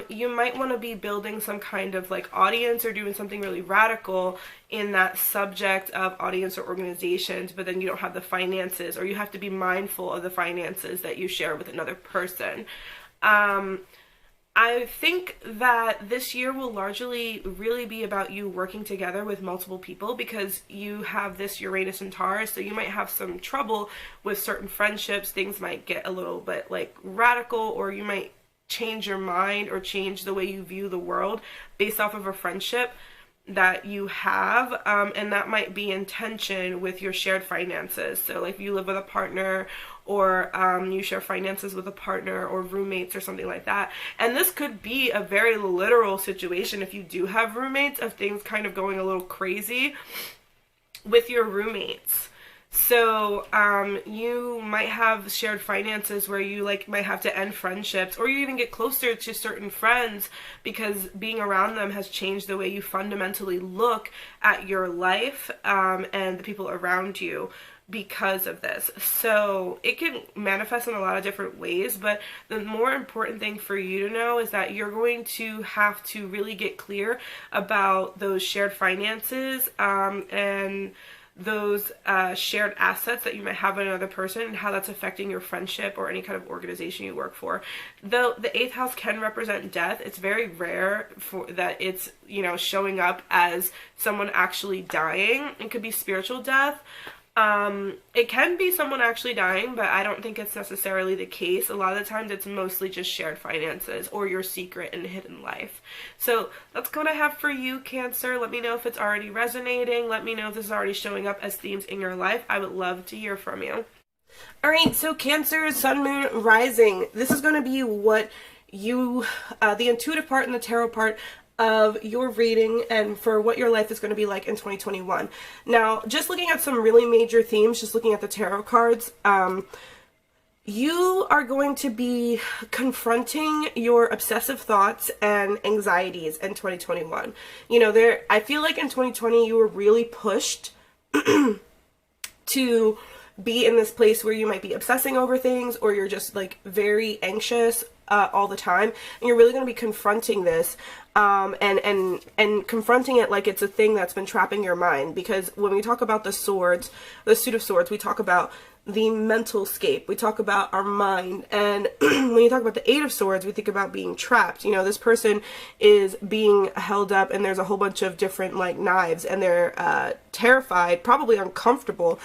You might want to be building some kind of like audience or doing something really radical in that subject of audience or organizations, but then you don't have the finances, or you have to be mindful of the finances that you share with another person. I think that this year will largely really be about you working together with multiple people, because you have this Uranus and Taurus, so you might have some trouble with certain friendships. Things might get a little bit like radical, or you might change your mind or change the way you view the world based off of a friendship that you have, and that might be in tension with your shared finances. So like if you live with a partner, or you share finances with a partner or roommates or something like that. And this could be a very literal situation if you do have roommates, of things kind of going a little crazy with your roommates. So you might have shared finances where you like might have to end friendships, or you even get closer to certain friends because being around them has changed the way you fundamentally look at your life and the people around you because of this. So it can manifest in a lot of different ways, but the more important thing for you to know is that you're going to have to really get clear about those shared finances and those shared assets that you might have with another person, and how that's affecting your friendship or any kind of organization you work for. Though the 8th house can represent death, it's very rare for that it's, you know, showing up as someone actually dying. It could be spiritual death. It can be someone actually dying, but I don't think it's necessarily the case. A lot of the times it's mostly just shared finances or your secret and hidden life. So that's what I have for you, Cancer. Let me know if it's already resonating. Let me know if this is already showing up as themes in your life. I would love to hear from you. Alright, so Cancer, Sun, Moon, Rising. This is going to be what you, the intuitive part and the tarot part of your reading, and for what your life is going to be like in 2021. Now, just looking at some really major themes, just looking at the tarot cards, you are going to be confronting your obsessive thoughts and anxieties in 2021. You know, I feel like in 2020 you were really pushed to be in this place where you might be obsessing over things, or you're just like very anxious all the time, and you're really going to be confronting this and confronting it like it's a thing that's been trapping your mind. Because when we talk about the swords, the suit of swords, we talk about the mental scape, we talk about our mind, and when you talk about the 8 of swords, we think about being trapped. You know, this person is being held up, and there's a whole bunch of different like knives, and they're terrified, probably uncomfortable,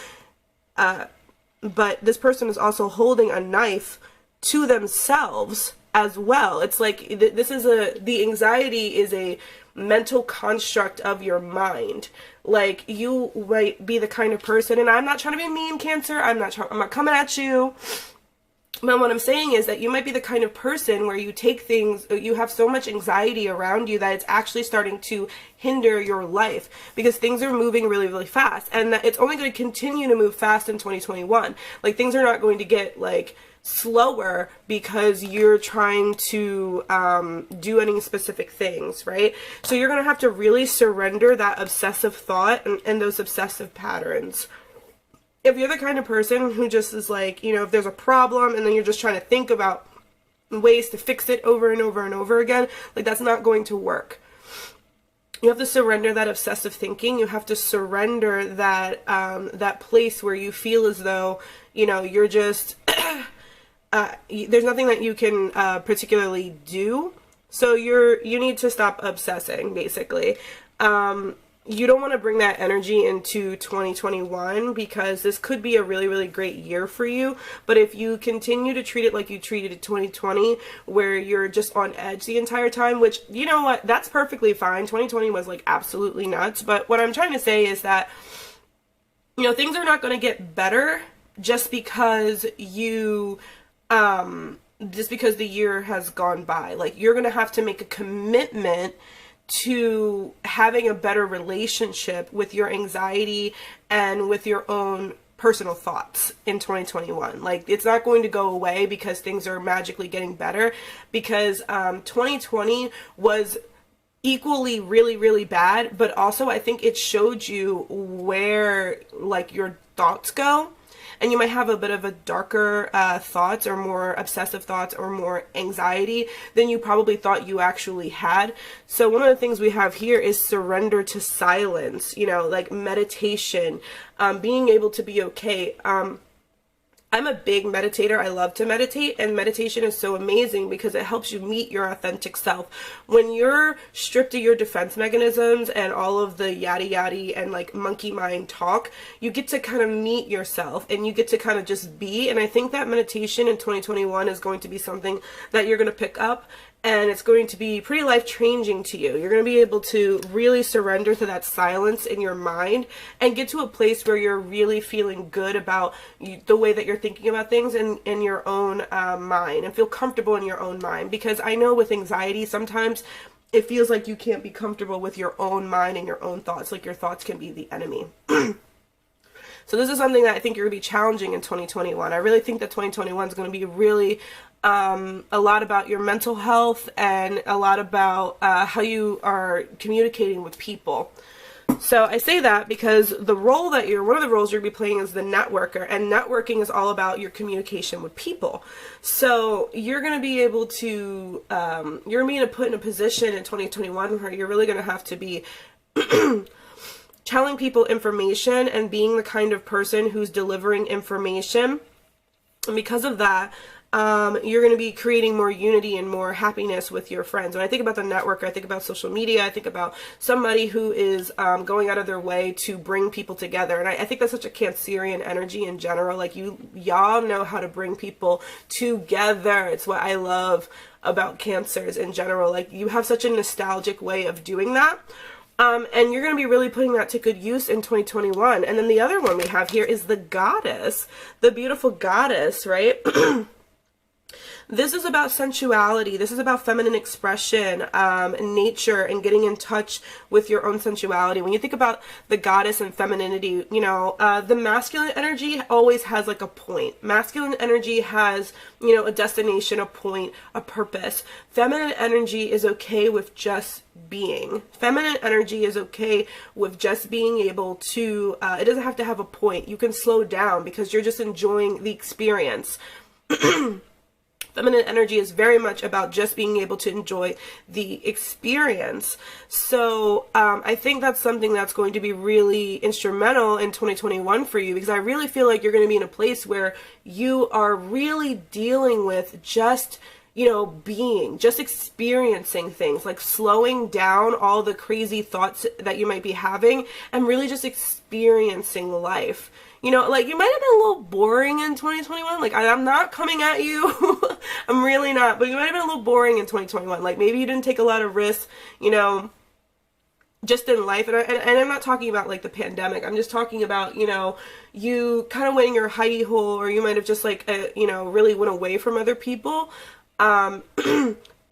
but this person is also holding a knife to themselves as well. It's like the anxiety is a mental construct of your mind. Like, you might be the kind of person, and I'm not trying to be mean, Cancer, I'm not coming at you, but what I'm saying is that you might be the kind of person where you take things, you have so much anxiety around you that it's actually starting to hinder your life, because things are moving really, really fast, and that it's only going to continue to move fast in 2021. Like, things are not going to get like slower because you're trying to do any specific things, right? So you're going to have to really surrender that obsessive thought and those obsessive patterns. if you're the kind of person who just is like, you know, if there's a problem and then you're just trying to think about ways to fix it over and over and over again, like that's not going to work. You have to surrender that obsessive thinking. You have to surrender that that place where you feel as though, you know, you're just there's nothing that you can particularly do. So you need to stop obsessing, basically. You don't want to bring that energy into 2021 because this could be a really, really great year for you. But if you continue to treat it like you treated it 2020, where you're just on edge the entire time, which, you know what, that's perfectly fine. 2020 was like absolutely nuts. But what I'm trying to say is that, you know, things are not going to get better just because just because the year has gone by. Like, you're going to have to make a commitment to having a better relationship with your anxiety and with your own personal thoughts in 2021. Like, it's not going to go away because things are magically getting better, because 2020 was equally really, really bad, but also I think it showed you where, like, your thoughts go. And you might have a bit of a darker thoughts, or more obsessive thoughts, or more anxiety than you probably thought you actually had. So one of the things we have here is surrender to silence, you know, like meditation, being able to be okay. I'm a big meditator. I love to meditate, and meditation is so amazing because it helps you meet your authentic self. When you're stripped of your defense mechanisms and all of the yada yada and like monkey mind talk, you get to kind of meet yourself and you get to kind of just be. And I think that meditation in 2021 is going to be something that you're going to pick up, and it's going to be pretty life-changing to you. You're going to be able to really surrender to that silence in your mind and get to a place where you're really feeling good about the way that you're thinking about things in your own mind, and feel comfortable in your own mind. Because I know with anxiety, sometimes it feels like you can't be comfortable with your own mind and your own thoughts. Like, your thoughts can be the enemy. So this is something that I think you're going to be challenging in 2021. I really think that 2021 is going to be really a lot about your mental health, and a lot about how you are communicating with people. So I say that because one of the roles you're going to be playing is the networker, and networking is all about your communication with people. So you're going to be able to, you're going to be put in a position in 2021 where you're really going to have to be telling people information and being the kind of person who's delivering information. And because of that, you're going to be creating more unity and more happiness with your friends. When I think about the networker, I think about social media. I think about somebody who is going out of their way to bring people together. And I think that's such a Cancerian energy in general. Like, y'all know how to bring people together. It's what I love about Cancers in general. Like, you have such a nostalgic way of doing that. And you're going to be really putting that to good use in 2021. And then the other one we have here is the goddess, the beautiful goddess, right? This is about sensuality. This is about feminine expression, nature, and getting in touch with your own sensuality. When you think about the goddess and femininity, you know, the masculine energy always has like a point. Masculine energy has, you know, a destination, a point, a purpose. Feminine energy is okay with just being. Feminine energy is okay with just being able to, it doesn't have to have a point. You can slow down because you're just enjoying the experience. Feminine energy is very much about just being able to enjoy the experience. So I think that's something that's going to be really instrumental in 2021 for you, because I really feel like you're going to be in a place where you are really dealing with just, you know, being, just experiencing things, like slowing down all the crazy thoughts that you might be having and really just experiencing life. You know, like, you might have been a little boring in 2021. Like, I'm not coming at you. I'm really not. But you might have been a little boring in 2021. Like, maybe you didn't take a lot of risks, you know, just in life. And I'm not talking about, like, the pandemic. I'm just talking about, you know, you kind of went in your hidey hole, or you might have just, like, you know, really went away from other people.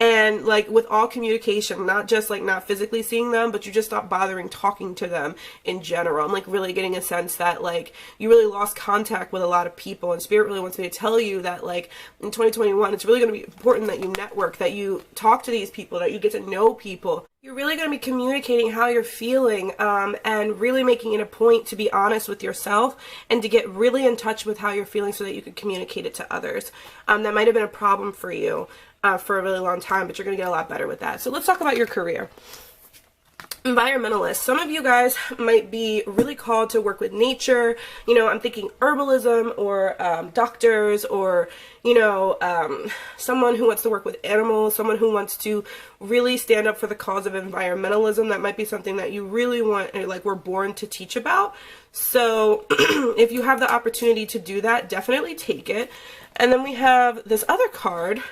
And like with all communication, not just like not physically seeing them, but you just stop bothering talking to them in general. I'm like really getting a sense that like you really lost contact with a lot of people, and Spirit really wants me to tell you that like in 2021 it's really going to be important that you network, that you talk to these people, that you get to know people. You're really going to be communicating how you're feeling, and really making it a point to be honest with yourself and to get really in touch with how you're feeling so that you can communicate it to others. That might have been a problem for you for a really long time, but you're going to get a lot better with that. So let's talk about your career. Environmentalists. Some of you guys might be really called to work with nature. You know, I'm thinking herbalism, or doctors, or, you know, someone who wants to work with animals, someone who wants to really stand up for the cause of environmentalism. That might be something that you really want, or like were born to teach about. So if you have the opportunity to do that, definitely take it. And then we have this other card,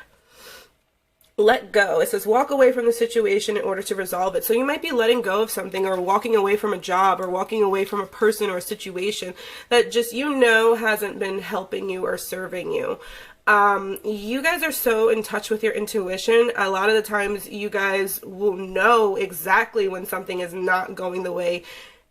let go. It says walk away from the situation in order to resolve it. So you might be letting go of something, or walking away from a job, or walking away from a person or a situation that just, you know, hasn't been helping you or serving you. You guys are so in touch with your intuition. A lot of the times you guys will know exactly when something is not going the way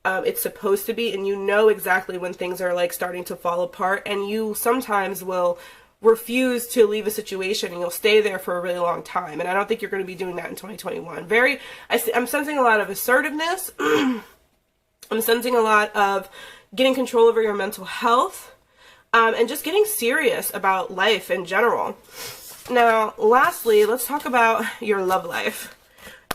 it's supposed to be, and you know exactly when things are like starting to fall apart, and you sometimes will refuse to leave a situation, and you'll stay there for a really long time. And I don't think you're going to be doing that in 2021. I'm sensing a lot of assertiveness. I'm sensing a lot of getting control over your mental health, and just getting serious about life in general. Now, lastly, let's talk about your love life.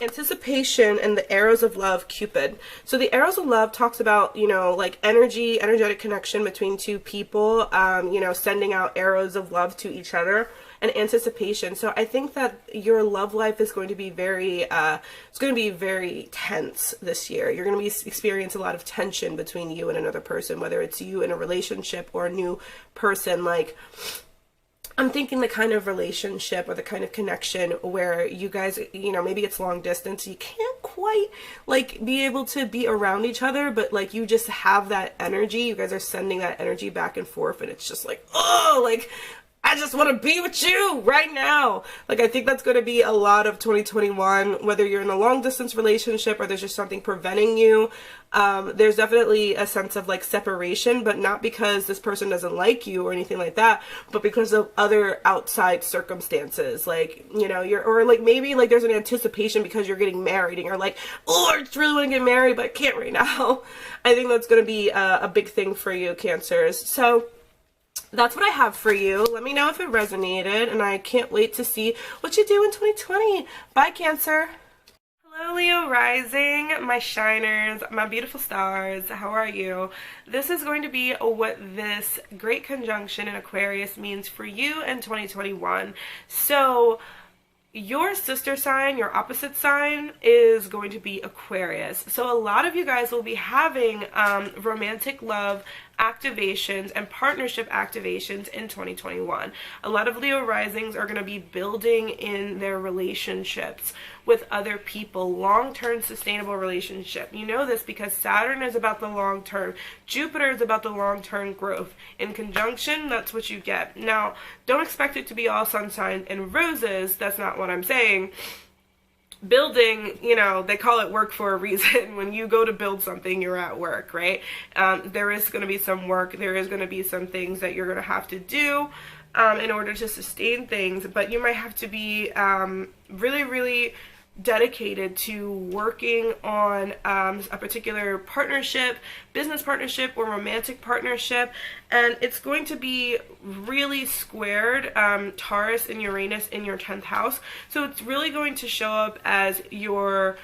Anticipation and the arrows of love, Cupid. So the arrows of love talks about, you know, like energetic connection between two people, you know, sending out arrows of love to each other, and anticipation. So I think that your love life is going to be very, it's going to be very tense this year. You're going to experience a lot of tension between you and another person, whether it's you in a relationship or a new person. Like, I'm thinking the kind of relationship or the kind of connection where you guys, you know, maybe it's long distance. You can't quite like be able to be around each other, but like you just have that energy. You guys are sending that energy back and forth, and it's just like, oh, like I just want to be with you right now. Like, I think that's going to be a lot of 2021, whether you're in a long distance relationship or there's just something preventing you. There's definitely a sense of like separation, but not because this person doesn't like you or anything like that, but because of other outside circumstances. Like, you know, or like maybe like there's an anticipation because you're getting married and you're like, oh, I just really want to get married, but I can't right now. I think that's going to be a big thing for you, Cancers. So that's what I have for you. Let me know if it resonated, and I can't wait to see what you do in 2020. Bye, Cancer. Hello, Leo rising, my shiners, my beautiful stars. How are you? This is going to be what this great conjunction in Aquarius means for you in 2021. So your sister sign, your opposite sign, is going to be Aquarius. So a lot of you guys will be having romantic love activations and partnership activations in 2021. A lot of Leo risings are going to be building in their relationships with other people, long-term sustainable relationship. You know this because Saturn is about the long term, Jupiter is about the long-term growth. In conjunction, that's what you get. Now, don't expect it to be all sunshine and roses. That's not what I'm saying. Building, you know, they call it work for a reason. When you go to build something, you're at work, right? There is going to be some work. There is going to be some things that you're going to have to do in order to sustain things. But you might have to be really, really dedicated to working on a particular partnership, business partnership, or romantic partnership, and it's going to be really squared Taurus and Uranus in your 10th house. So it's really going to show up as your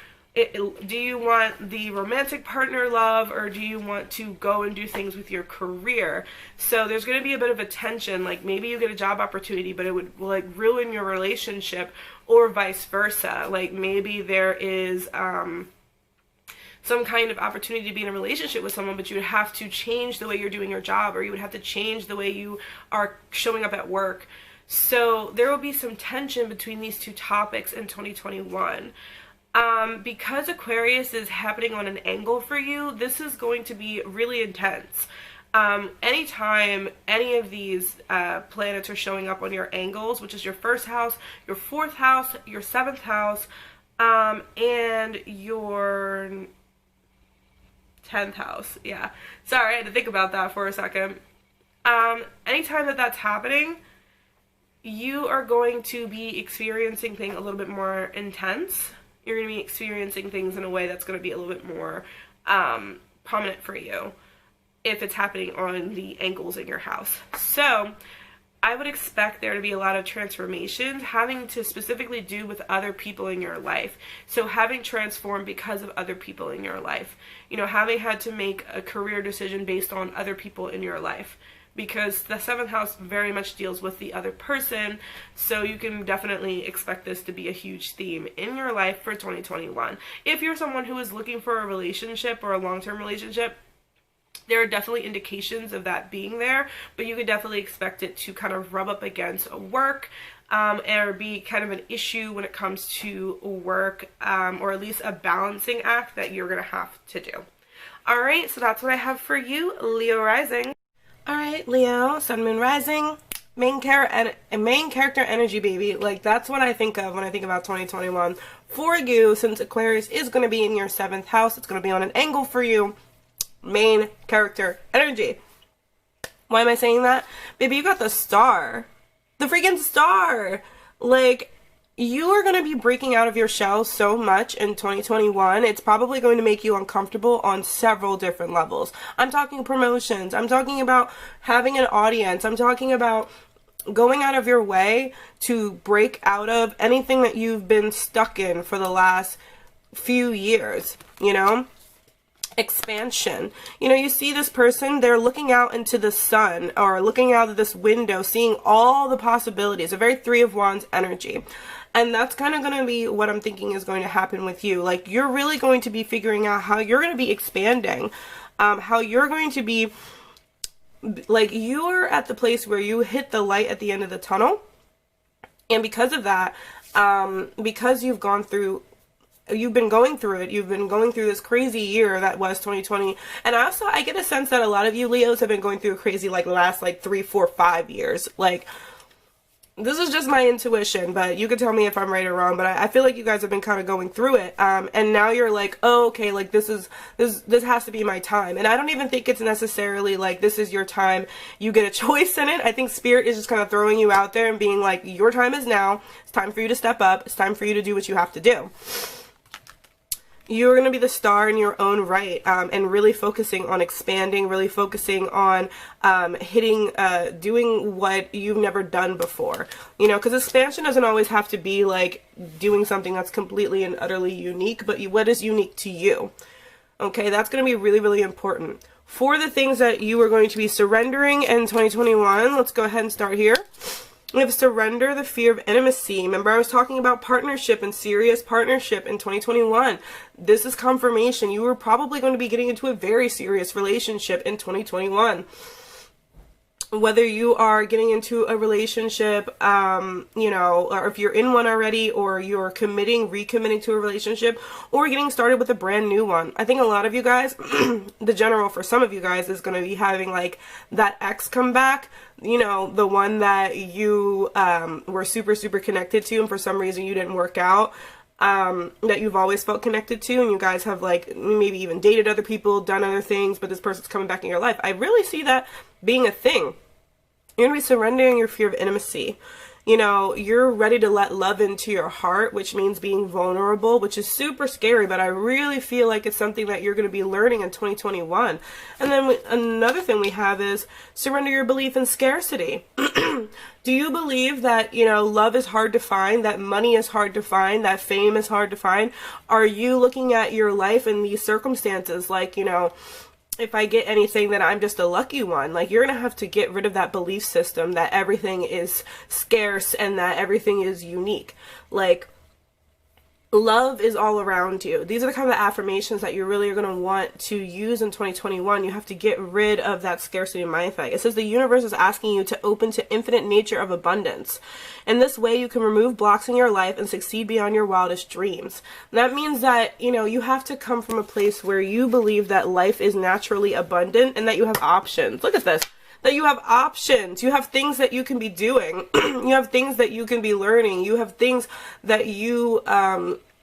do you want the romantic partner love, or do you want to go and do things with your career? So there's going to be a bit of a tension, like maybe you get a job opportunity, but it would like ruin your relationship, or vice versa. Like maybe there is some kind of opportunity to be in a relationship with someone, but you would have to change the way you're doing your job, or you would have to change the way you are showing up at work. So there will be some tension between these two topics in 2021. Because Aquarius is happening on an angle for you, this is going to be really intense. Anytime any of these planets are showing up on your angles, which is your first house, your fourth house, your seventh house, and your 10th house. Yeah. Sorry, I had to think about that for a second. Anytime that that's happening, you are going to be experiencing things a little bit more intense. You're going to be experiencing things in a way that's going to be a little bit more prominent for you if it's happening on the angles in your house. So I would expect there to be a lot of transformations having to specifically do with other people in your life. So having transformed because of other people in your life. You know, having had to make a career decision based on other people in your life. Because the 7th house very much deals with the other person, so you can definitely expect this to be a huge theme in your life for 2021. If you're someone who is looking for a relationship or a long-term relationship, there are definitely indications of that being there, but you could definitely expect it to kind of rub up against work, or be kind of an issue when it comes to work, or at least a balancing act that you're going to have to do. Alright, so that's what I have for you, Leo rising. Alright, Leo, Sun, Moon, Rising, main character energy, baby. Like, that's what I think of when I think about 2021 for you, since Aquarius is going to be in your 7th house. It's going to be on an angle for you. Main character energy. Why am I saying that? Baby, you got the star. The freaking star. Like, you are going to be breaking out of your shell so much in 2021. It's probably going to make you uncomfortable on several different levels. I'm talking promotions. I'm talking about having an audience. I'm talking about going out of your way to break out of anything that you've been stuck in for the last few years, you know? Expansion. You know, you see this person, they're looking out into the sun or looking out of this window, seeing all the possibilities. A very 3 of Wands energy. And that's kind of going to be what I'm thinking is going to happen with you. Like, you're really going to be figuring out how you're going to be expanding, how you're going to be, like, you're at the place where you hit the light at the end of the tunnel. And because of that, because you've been going through it, you've been going through this crazy year that was 2020. And also, I get a sense that a lot of you Leos have been going through a crazy, like, last, like, 3, 4, 5 years. Like, this is just my intuition, but you can tell me if I'm right or wrong, but I feel like you guys have been kind of going through it, and now you're like, oh, okay, like, this has to be my time. And I don't even think it's necessarily like this is your time, you get a choice in it. I think Spirit is just kind of throwing you out there and being like, your time is now, it's time for you to step up, it's time for you to do what you have to do. You're going to be the star in your own right, and really focusing on expanding, really focusing on doing what you've never done before. You know, because expansion doesn't always have to be like doing something that's completely and utterly unique, but what is unique to you. Okay, that's going to be really, really important. For the things that you are going to be surrendering in 2021, let's go ahead and start here. We have surrender the fear of intimacy. Remember, I was talking about partnership and serious partnership in 2021. This is confirmation. You were probably going to be getting into a very serious relationship in 2021. Whether you are getting into a relationship, you know, or if you're in one already, or you're recommitting to a relationship, or getting started with a brand new one. I think a lot of you guys, the general for some of you guys is going to be having like that ex come back, you know, the one that you were super, super connected to, and for some reason you didn't work out. That you've always felt connected to, and you guys have like maybe even dated other people, done other things, but this person's coming back in your life. I really see that being a thing. You're going to be surrendering your fear of intimacy. You know, you're ready to let love into your heart, which means being vulnerable, which is super scary, but I really feel like it's something that you're going to be learning in 2021. And then another thing we have is surrender your belief in scarcity. Do you believe that, you know, love is hard to find, that money is hard to find, that fame is hard to find? Are you looking at your life in these circumstances like, you know, if I get anything, then I'm just a lucky one? Like, you're going to have to get rid of that belief system that everything is scarce and that everything is unique. Like, love is all around you. These are the kind of affirmations that you really are going to want to use in 2021. You have to get rid of that scarcity mindset. It says the universe is asking you to open to infinite nature of abundance. In this way, you can remove blocks in your life and succeed beyond your wildest dreams. And that means that, you know, you have to come from a place where you believe that life is naturally abundant and that you have options. Look at this. That you have options, you have things that you can be doing, you have things that you can be learning, you have things that you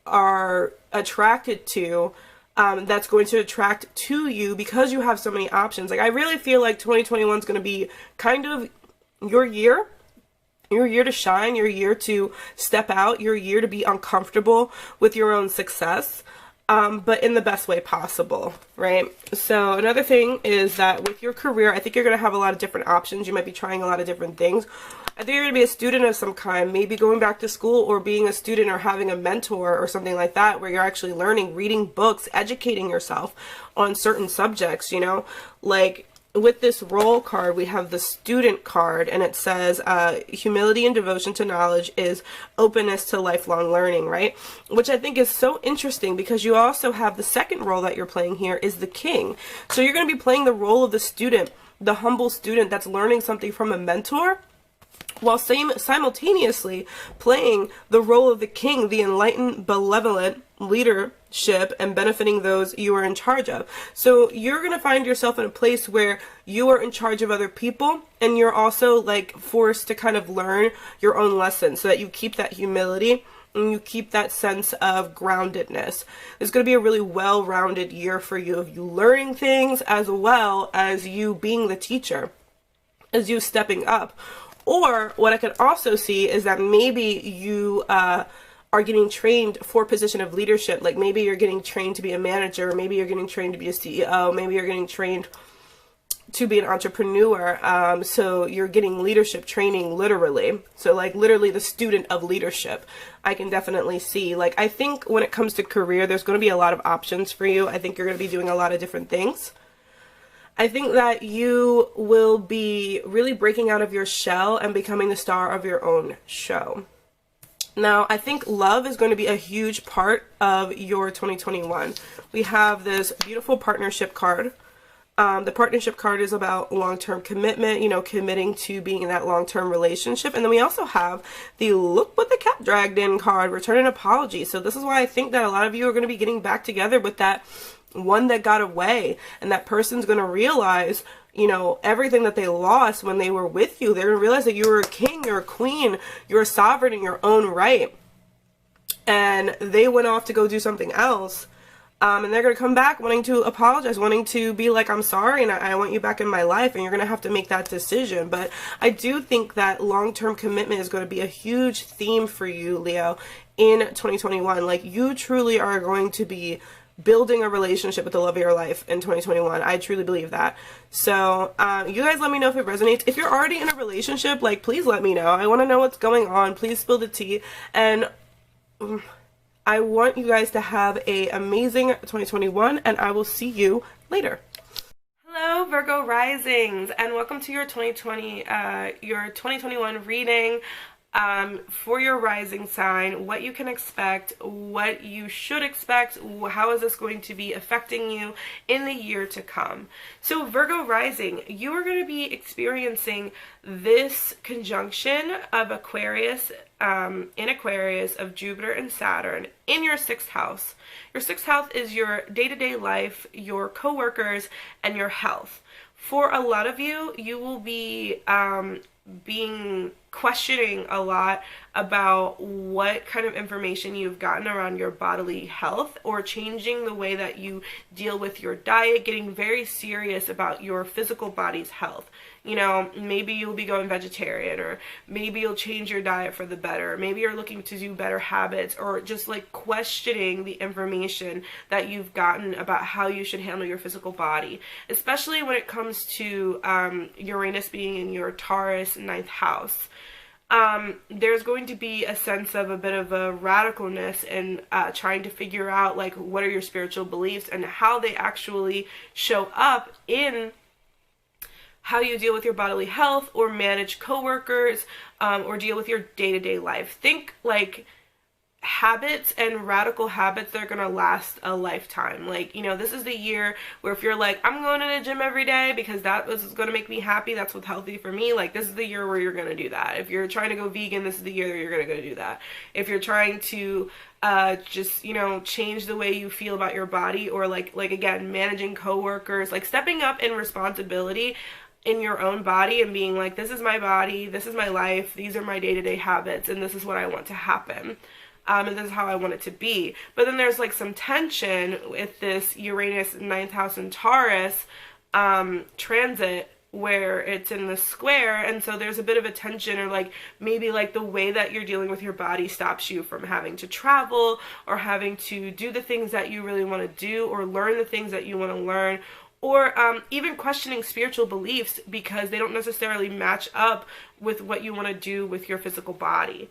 are attracted to, that's going to attract to you because you have so many options. Like, I really feel like 2021 is going to be kind of your year to shine, your year to step out, your year to be uncomfortable with your own success. But in the best way possible, right? So another thing is that with your career, I think you're going to have a lot of different options. You might be trying a lot of different things. I think you're going to be a student of some kind, maybe going back to school or being a student or having a mentor or something like that, where you're actually learning, reading books, educating yourself on certain subjects, you know, like with this role card, we have the student card, and it says humility and devotion to knowledge is openness to lifelong learning, right? Which I think is so interesting because you also have the second role that you're playing here is the king. So you're going to be playing the role of the student, the humble student that's learning something from a mentor, while simultaneously playing the role of the king, the enlightened, benevolent leadership and benefiting those you are in charge of. So you're going to find yourself in a place where you are in charge of other people, and you're also like forced to kind of learn your own lessons so that you keep that humility and you keep that sense of groundedness. It's going to be a really well-rounded year for you of you learning things as well as you being the teacher, as you stepping up. Or what I could also see is that maybe you are getting trained for a position of leadership. Like maybe you're getting trained to be a manager, maybe you're getting trained to be a CEO, maybe you're getting trained to be an entrepreneur. So you're getting leadership training literally. So like literally the student of leadership. I can definitely see, like, I think when it comes to career, there's going to be a lot of options for you. I think you're going to be doing a lot of different things. I think that you will be really breaking out of your shell and becoming the star of your own show. Now, I think love is going to be a huge part of your 2021. We have this beautiful partnership card. The partnership card is about long-term commitment, you know, committing to being in that long-term relationship. And then we also have the look what the cat dragged in card, return an apology. So this is why I think that a lot of you are going to be getting back together with that one that got away, and that person's going to realize, you know, everything that they lost when they were with you. They're going to realize that you were a king, you're a queen, you're a sovereign in your own right. And they went off to go do something else. And they're going to come back wanting to apologize, wanting to be like, I'm sorry, and I want you back in my life, and you're going to have to make that decision. But I do think that long-term commitment is going to be a huge theme for you, Leo, in 2021. Like, you truly are going to be building a relationship with the love of your life in 2021. I truly believe that. So you guys let me know if it resonates. If you're already in a relationship, like, please let me know. I want to know what's going on. Please spill the tea. And I want you guys to have an amazing 2021, and I will see you later. Hello, Virgo risings, and welcome to your 2021 reading. For your rising sign, what you can expect, what you should expect, how is this going to be affecting you in the year to come. So Virgo rising, you are going to be experiencing this conjunction of Aquarius, in Aquarius, of Jupiter and Saturn in your 6th house. Your 6th house is your day-to-day life, your co-workers, and your health. For a lot of you, you will be questioning a lot about what kind of information you've gotten around your bodily health, or changing the way that you deal with your diet, getting very serious about your physical body's health. You know, maybe you'll be going vegetarian, or maybe you'll change your diet for the better. Maybe you're looking to do better habits, or just like questioning the information that you've gotten about how you should handle your physical body, especially when it comes to Uranus being in your Taurus 9th house. There's going to be a sense of a bit of a radicalness in trying to figure out, like, what are your spiritual beliefs and how they actually show up in how you deal with your bodily health, or manage coworkers, or deal with your day-to-day life. Think like habits and radical habits that are going to last a lifetime. Like, you know, this is the year where if you're like, I'm going to the gym every day because that was going to make me happy, that's what's healthy for me, like, this is the year where you're going to do that. If you're trying to go vegan, this is the year that you're going to go do that. If you're trying to just, you know, change the way you feel about your body, or like again, managing coworkers, like stepping up in responsibility in your own body and being like, this is my body, this is my life, these are my day-to-day habits, and this is what I want to happen. And this is how I want it to be. But then there's like some tension with this Uranus 9th house in Taurus transit, where it's in the square, and so there's a bit of a tension, or like maybe like the way that you're dealing with your body stops you from having to travel, or having to do the things that you really want to do, or learn the things that you want to learn, or even questioning spiritual beliefs because they don't necessarily match up with what you want to do with your physical body.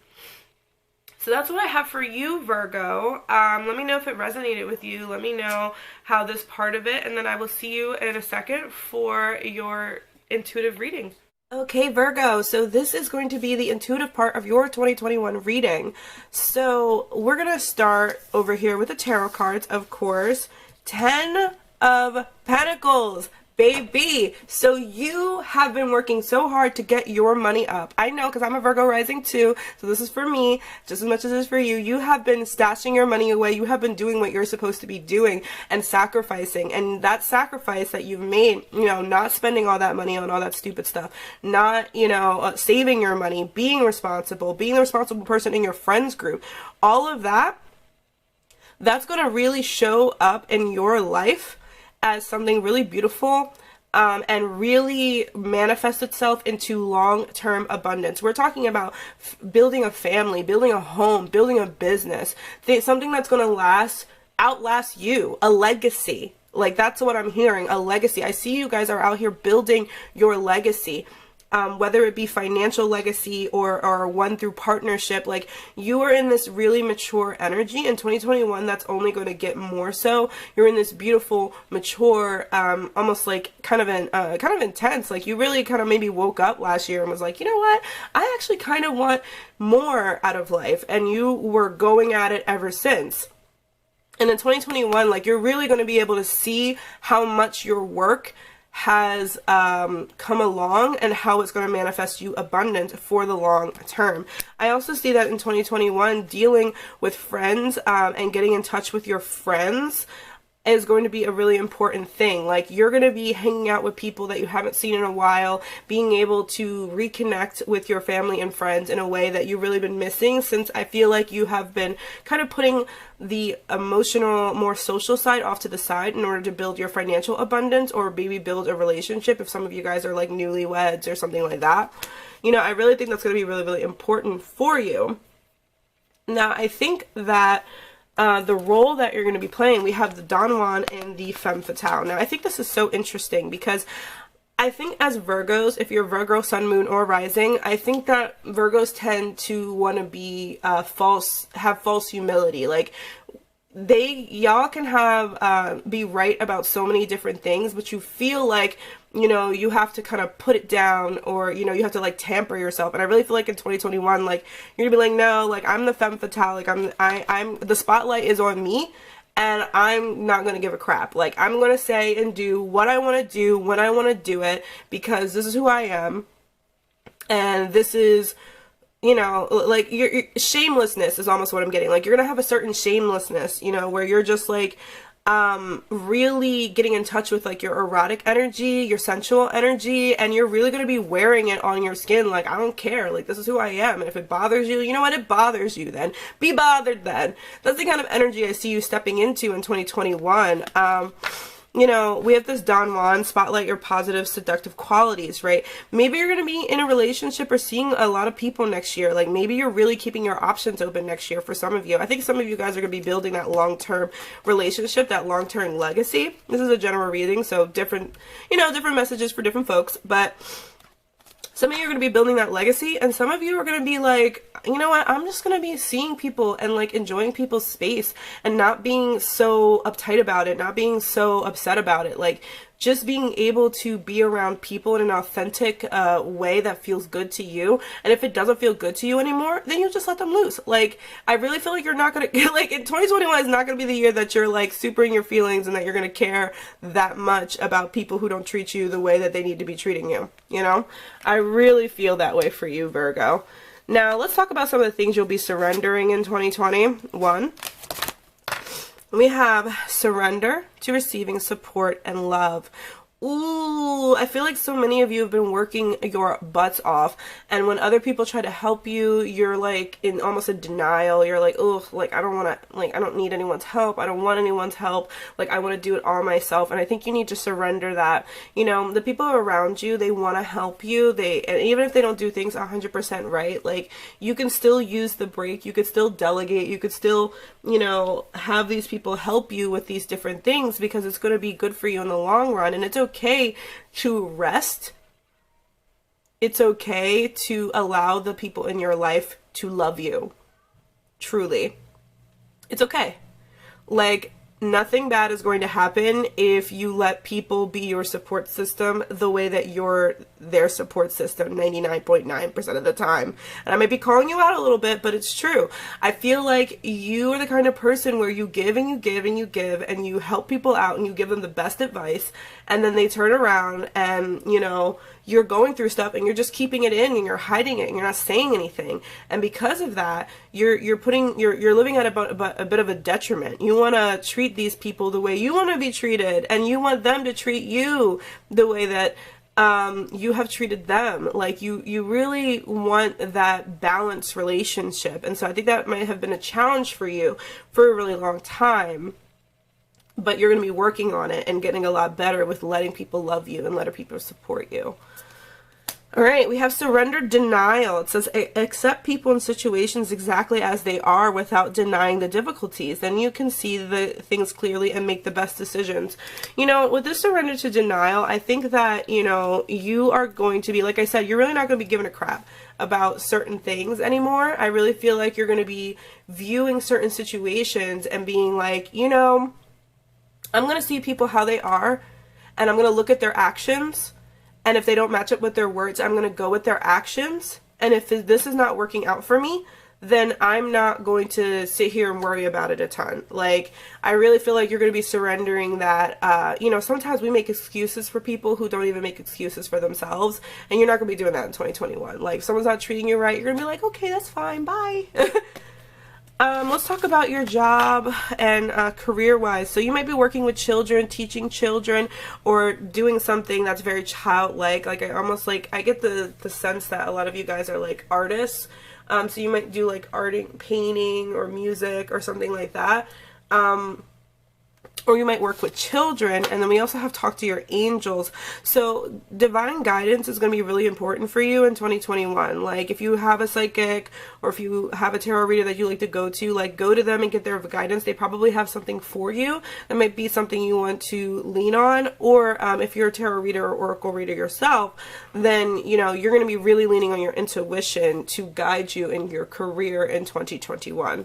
So that's what I have for you, Virgo. Let me know if it resonated with you. Let me know how this part of it, and then I will see you in a second for your intuitive reading. Okay, Virgo, so this is going to be the intuitive part of your 2021 reading. So we're going to start over here with the tarot cards, of course. 10 of Pentacles. Baby, so you have been working so hard to get your money up. I know, because I'm a Virgo rising too, so this is for me just as much as it is for you. You have been stashing your money away. You have been doing what you're supposed to be doing and sacrificing. And that sacrifice that you've made, you know, not spending all that money on all that stupid stuff, not, you know, saving your money, being responsible, being the responsible person in your friends group, all of that, that's going to really show up in your life as something really beautiful, and really manifest itself into long-term abundance. We're talking about building a family, building a home, building a business, something that's going to outlast you, a legacy. Like, that's what I'm hearing, a legacy. I see you guys are out here building your legacy. Whether it be financial legacy or one through partnership, like, you are in this really mature energy in 2021 that's only going to get more so. You're in this beautiful, mature, almost like kind of intense, like you really kind of maybe woke up last year and was like, you know what, I actually kind of want more out of life, and you were going at it ever since. And in 2021, like, you're really going to be able to see how much your work has come along and how it's going to manifest you abundant for the long term. I also see that in 2021, dealing with friends and getting in touch with your friends is going to be a really important thing. Like, you're going to be hanging out with people that you haven't seen in a while, being able to reconnect with your family and friends in a way that you've really been missing, since I feel like you have been kind of putting the emotional, more social side off to the side in order to build your financial abundance, or maybe build a relationship if some of you guys are like newlyweds or something like that. You know, I really think that's going to be really, really important for you. Now, I think that the role that you're going to be playing, we have the Don Juan and the Femme Fatale. Now, I think this is so interesting because I think as Virgos, if you're Virgo, Sun, Moon, or Rising, I think that Virgos tend to want to be have false humility. Like, y'all can have be right about so many different things, but you feel like, you know, you have to kind of put it down, or, you know, you have to like tamper yourself. And I really feel like in 2021, like, you're gonna be like, no, like, I'm the femme fatale, like, I'm the spotlight is on me, and I'm not gonna give a crap. Like, I'm gonna say and do what I want to do when I want to do it, because this is who I am, and this is, you know, like, your shamelessness is almost what I'm getting. Like, you're gonna have a certain shamelessness, you know, where you're just like really getting in touch with like your erotic energy, your sensual energy, and you're really going to be wearing it on your skin. Like, I don't care, like, this is who I am, and if it bothers you, you know what, it bothers you, then be bothered then. That's the kind of energy I see you stepping into in 2021. You know, we have this Don Juan, spotlight your positive, seductive qualities, right? Maybe you're going to be in a relationship or seeing a lot of people next year. Like, maybe you're really keeping your options open next year for some of you. I think some of you guys are going to be building that long-term relationship, that long-term legacy. This is a general reading, so different, you know, different messages for different folks, but some of you are going to be building that legacy, and some of you are going to be like, you know what, I'm just going to be seeing people and like enjoying people's space and not being so uptight about it, not being so upset about it. Like, just being able to be around people in an authentic way that feels good to you. And if it doesn't feel good to you anymore, then you just let them loose. Like, I really feel like you're not gonna like, in 2021 is not gonna be the year that you're like super in your feelings and that you're gonna care that much about people who don't treat you the way that they need to be treating you, you know? I really feel that way for you, Virgo. Now, let's talk about some of the things you'll be surrendering in 2021. We have surrender to receiving support and love. Ooh, I feel like so many of you have been working your butts off, and when other people try to help you, you're like in almost a denial. You're like, oh, like I don't need anyone's help. I don't want anyone's help. Like, I want to do it all myself. And I think you need to surrender that. You know, the people around you, they want to help you. And even if they don't do things 100% right, like, you can still use the break. You could still delegate. You could still, you know, have these people help you with these different things, because it's going to be good for you in the long run. And it's okay to rest. It's okay to allow the people in your life to love you. Truly. It's okay. Like, nothing bad is going to happen if you let people be your support system the way that you're their support system 99.9% of the time. And I might be calling you out a little bit, but it's true. I feel like you are the kind of person where you give and you give and you give and you help people out and you give them the best advice, and then they turn around and, you know, you're going through stuff and you're just keeping it in and you're hiding it and you're not saying anything. And because of that, you're living at a bit of a detriment. You want to treat these people the way you want to be treated, and you want them to treat you the way that you have treated them. Like, you really want that balanced relationship. And so I think that might have been a challenge for you for a really long time. But you're going to be working on it and getting a lot better with letting people love you and letting people support you. All right, we have surrender denial. It says, accept people and situations exactly as they are without denying the difficulties. Then you can see the things clearly and make the best decisions. You know, with this surrender to denial, I think that, you know, you are going to be, like I said, you're really not going to be giving a crap about certain things anymore. I really feel like you're going to be viewing certain situations and being like, you know, I'm going to see people how they are, and I'm going to look at their actions, and if they don't match up with their words, I'm going to go with their actions. And if this is not working out for me, then I'm not going to sit here and worry about it a ton. Like, I really feel like you're going to be surrendering that, you know, sometimes we make excuses for people who don't even make excuses for themselves, and you're not going to be doing that in 2021. Like, if someone's not treating you right, you're going to be like, okay, that's fine, bye. Let's talk about your job and career-wise. So you might be working with children, teaching children, or doing something that's very childlike. Like, I get the sense that a lot of you guys are like artists. So you might do like art, painting, or music, or something like that. Or you might work with children. And then we also have talk to your angels. So divine guidance is going to be really important for you in 2021. Like, if you have a psychic or if you have a tarot reader that you like to go to, like, go to them and get their guidance. They probably have something for you. That might be something you want to lean on. Or if you're a tarot reader or oracle reader yourself, then, you know, you're going to be really leaning on your intuition to guide you in your career in 2021.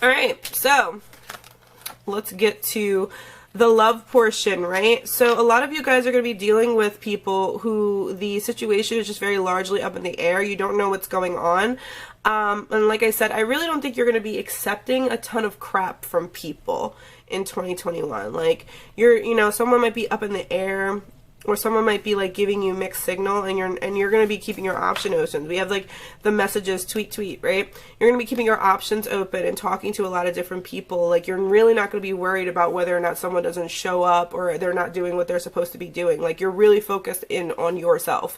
All right, so let's get to the love portion, right? So a lot of you guys are going to be dealing with people who the situation is just very largely up in the air. You don't know what's going on. And like I said, I really don't think you're going to be accepting a ton of crap from people in 2021. Like, you know, someone might be up in the air, or someone might be like giving you mixed signal, and you're going to be keeping your option open. We have like the messages tweet, right? You're going to be keeping your options open and talking to a lot of different people. Like, you're really not going to be worried about whether or not someone doesn't show up or they're not doing what they're supposed to be doing. Like, you're really focused in on yourself.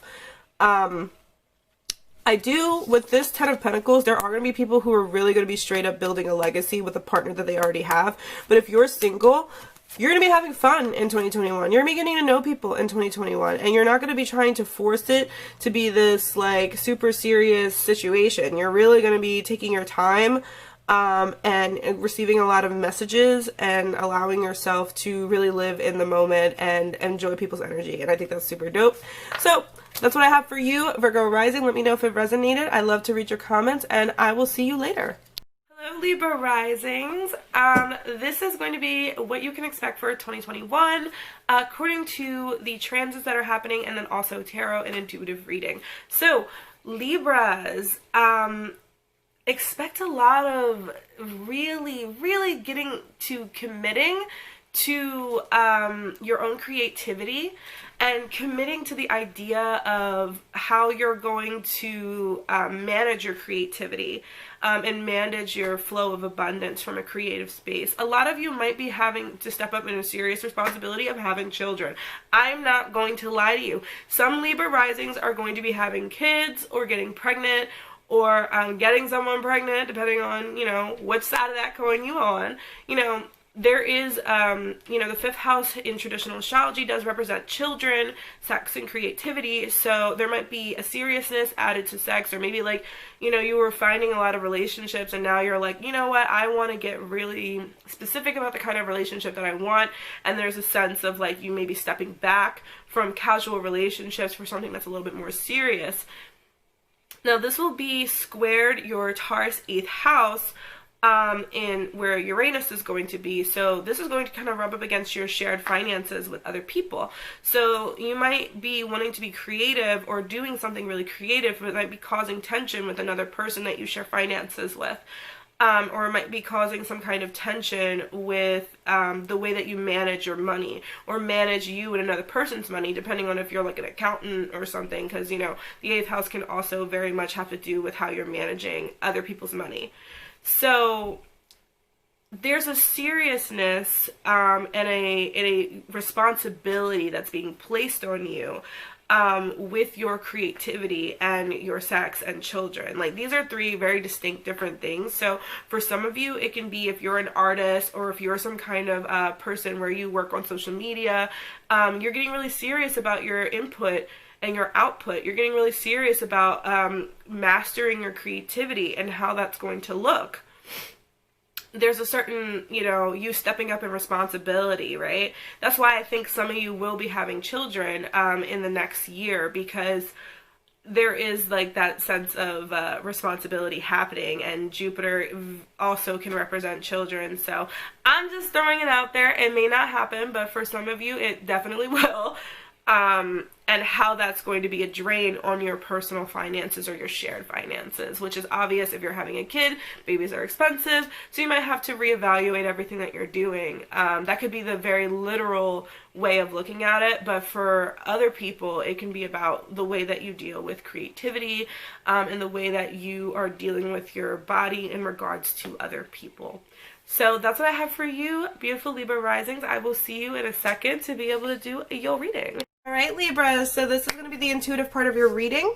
I do, with this 10 of Pentacles, there are going to be people who are really going to be straight up building a legacy with a partner that they already have. But if you're single, you're going to be having fun in 2021. You're going to be getting to know people in 2021. And you're not going to be trying to force it to be this, like, super serious situation. You're really going to be taking your time and receiving a lot of messages and allowing yourself to really live in the moment and enjoy people's energy. And I think that's super dope. So that's what I have for you, Virgo rising. Let me know if it resonated. I love to read your comments, and I will see you later. Hello Libra risings. This is going to be what you can expect for 2021 according to the transits that are happening, and then also tarot and intuitive reading. So Libras, expect a lot of really getting to committing to your own creativity and committing to the idea of how you're going to manage your creativity and manage your flow of abundance from a creative space. A lot of you might be having to step up in a serious responsibility of having children. I'm not going to lie to you. Some Libra risings are going to be having kids or getting pregnant or getting someone pregnant, depending on, you know, which side of that coin you on. You know, there is, you know, the fifth house in traditional astrology does represent children, sex, and creativity. So there might be a seriousness added to sex, or maybe like, you know, you were finding a lot of relationships and now you're like, you know what, I want to get really specific about the kind of relationship that I want. And there's a sense of like you may be stepping back from casual relationships for something that's a little bit more serious. Now this will be squared your Taurus 8th house, in where Uranus is going to be. So this is going to kind of rub up against your shared finances with other people. So you might be wanting to be creative or doing something really creative, but it might be causing tension with another person that you share finances with. Or it might be causing some kind of tension with the way that you manage your money, or manage you and another person's money, depending on if you're like an accountant or something, because, you know, the 8th house can also very much have to do with how you're managing other people's money. So there's a seriousness and a responsibility that's being placed on you with your creativity and your sex and children. Like, these are three very distinct different things. So for some of you, it can be if you're an artist or if you're some kind of person where you work on social media, you're getting really serious about your input and your output. You're getting really serious about mastering your creativity and how that's going to look. There's a certain, you know, you stepping up in responsibility, right? That's why I think some of you will be having children in the next year, because there is like that sense of responsibility happening, and Jupiter also can represent children. So I'm just throwing it out there. It may not happen, but for some of you it definitely will. And how that's going to be a drain on your personal finances or your shared finances, which is obvious if you're having a kid. Babies are expensive, so you might have to reevaluate everything that you're doing. That could be the very literal way of looking at it, but for other people, it can be about the way that you deal with creativity and the way that you are dealing with your body in regards to other people. So that's what I have for you, beautiful Libra risings. I will see you in a second to be able to do your reading. All right, Libra, so this is going to be the intuitive part of your reading.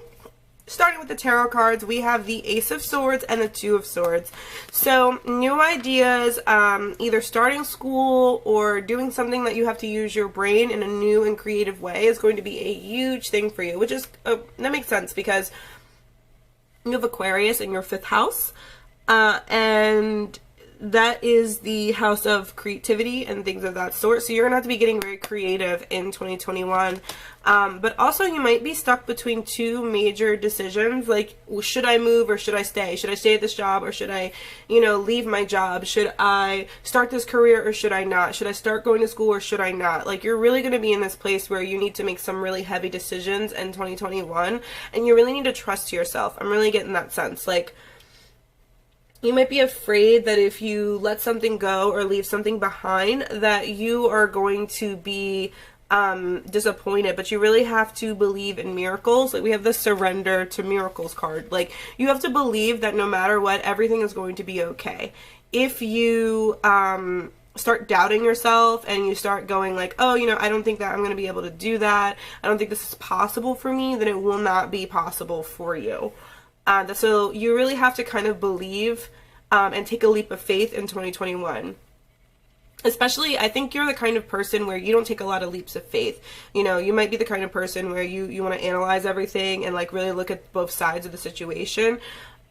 Starting with the tarot cards, we have the Ace of Swords and the Two of Swords. So new ideas, either starting school or doing something that you have to use your brain in a new and creative way is going to be a huge thing for you, which is, that makes sense because you have Aquarius in your 5th house, and that is the house of creativity and things of that sort. So you're gonna have to be getting very creative in 2021. But also you might be stuck between two major decisions, like, should I move or should I stay? Should I stay at this job or should I, you know, leave my job? Should I start this career or should I not? Should I start going to school or should I not? Like, you're really gonna be in this place where you need to make some really heavy decisions in 2021, and you really need to trust yourself. I'm really getting that sense. Like, you might be afraid that if you let something go or leave something behind, that you are going to be disappointed, but you really have to believe in miracles. Like, we have the surrender to miracles card. Like, you have to believe that no matter what, everything is going to be okay. If you start doubting yourself and you start going like, oh, you know, I don't think that I'm going to be able to do that, I don't think this is possible for me, then it will not be possible for you. So you really have to kind of believe and take a leap of faith in 2021. Especially, I think you're the kind of person where you don't take a lot of leaps of faith. You know, you might be the kind of person where you want to analyze everything and like really look at both sides of the situation.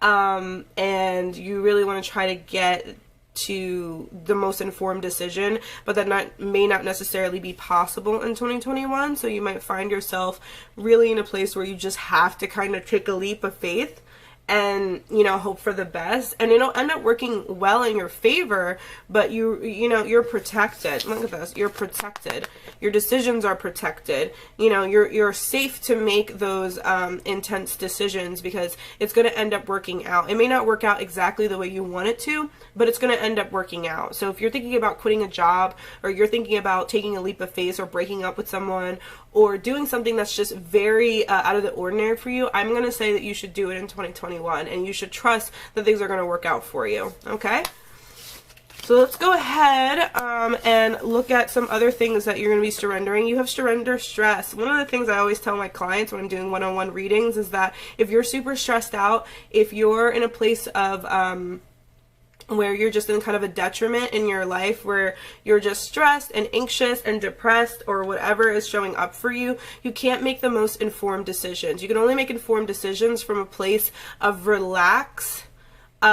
And you really want to try to get to the most informed decision, but that may not necessarily be possible in 2021. So you might find yourself really in a place where you just have to kind of take a leap of faith and, you know, hope for the best, and it'll end up working well in your favor, but you know, you're protected. Look at this. You're protected. Your decisions are protected. You know, you're safe to make those intense decisions because it's going to end up working out. It may not work out exactly the way you want it to, but it's going to end up working out. So if you're thinking about quitting a job, or you're thinking about taking a leap of faith, or breaking up with someone, or doing something that's just very out of the ordinary for you, I'm going to say that you should do it in 2021, and you should trust that things are going to work out for you. Okay? So let's go ahead and look at some other things that you're going to be surrendering. You have surrender stress. One of the things I always tell my clients when I'm doing one-on-one readings is that if you're super stressed out, if you're in a place of where you're just in kind of a detriment in your life, where you're just stressed and anxious and depressed, or whatever is showing up for you, you can't make the most informed decisions. You can only make informed decisions from a place of relaxed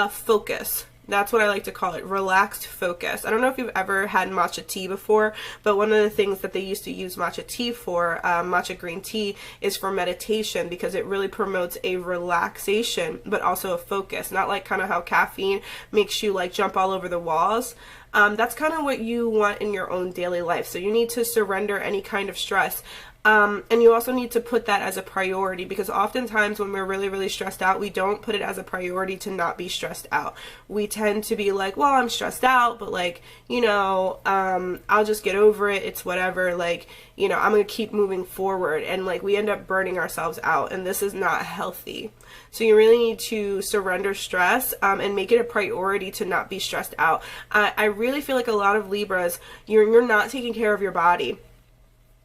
focus. That's what I like to call it, relaxed focus. I don't know if you've ever had matcha tea before, but one of the things that they used to use matcha tea for, matcha green tea, is for meditation, because it really promotes a relaxation, but also a focus. Not like kind of how caffeine makes you like jump all over the walls. That's kind of what you want in your own daily life. So you need to surrender any kind of stress. And you also need to put that as a priority, because oftentimes when we're really, really stressed out, we don't put it as a priority to not be stressed out. We tend to be like, well, I'm stressed out, but like, you know, I'll just get over it. It's whatever. Like, you know, I'm going to keep moving forward. And like, we end up burning ourselves out, and this is not healthy. So you really need to surrender stress and make it a priority to not be stressed out. I really feel like a lot of Libras, you're not taking care of your body.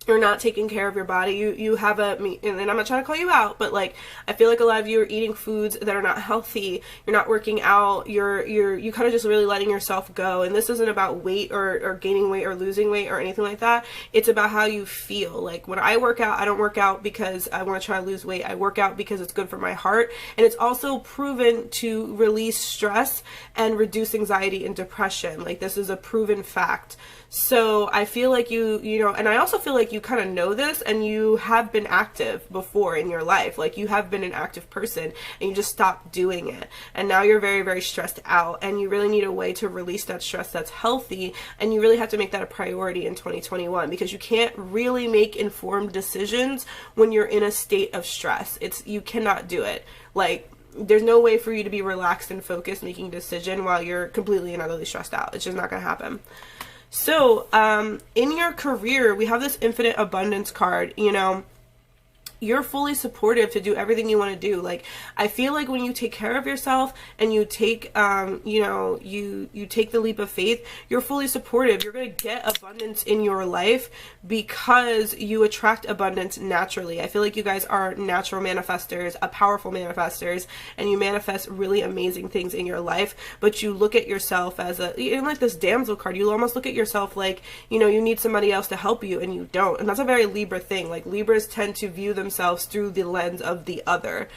You're not taking care of your body. You have and I'm not trying to call you out, but like, I feel like a lot of you are eating foods that are not healthy. You're not working out. You kind of just really letting yourself go. And this isn't about weight or gaining weight or losing weight or anything like that. It's about how you feel. Like when I work out, I don't work out because I want to try to lose weight. I work out because it's good for my heart. And it's also proven to release stress and reduce anxiety and depression. Like, this is a proven fact. So I feel like you know, and I also feel like you kind of know this, and you have been active before in your life. Like, you have been an active person, and you just stopped doing it. And now you're very, very stressed out, and you really need a way to release that stress that's healthy. And you really have to make that a priority in 2021, because you can't really make informed decisions when you're in a state of stress. You cannot do it. Like, there's no way for you to be relaxed and focused making a decision while you're completely and utterly stressed out. It's just not going to happen. So, in your career, we have this infinite abundance card. You know, you're fully supportive to do everything you want to do. Like, I feel like when you take care of yourself and you take, you know, you take the leap of faith, you're fully supportive. You're going to get abundance in your life because you attract abundance naturally. I feel like you guys are natural manifestors, powerful manifestors, and you manifest really amazing things in your life, but you look at yourself as even like this damsel card, you almost look at yourself like, you know, you need somebody else to help you, and you don't. And that's a very Libra thing. Like, Libras tend to view themselves through the lens of the other.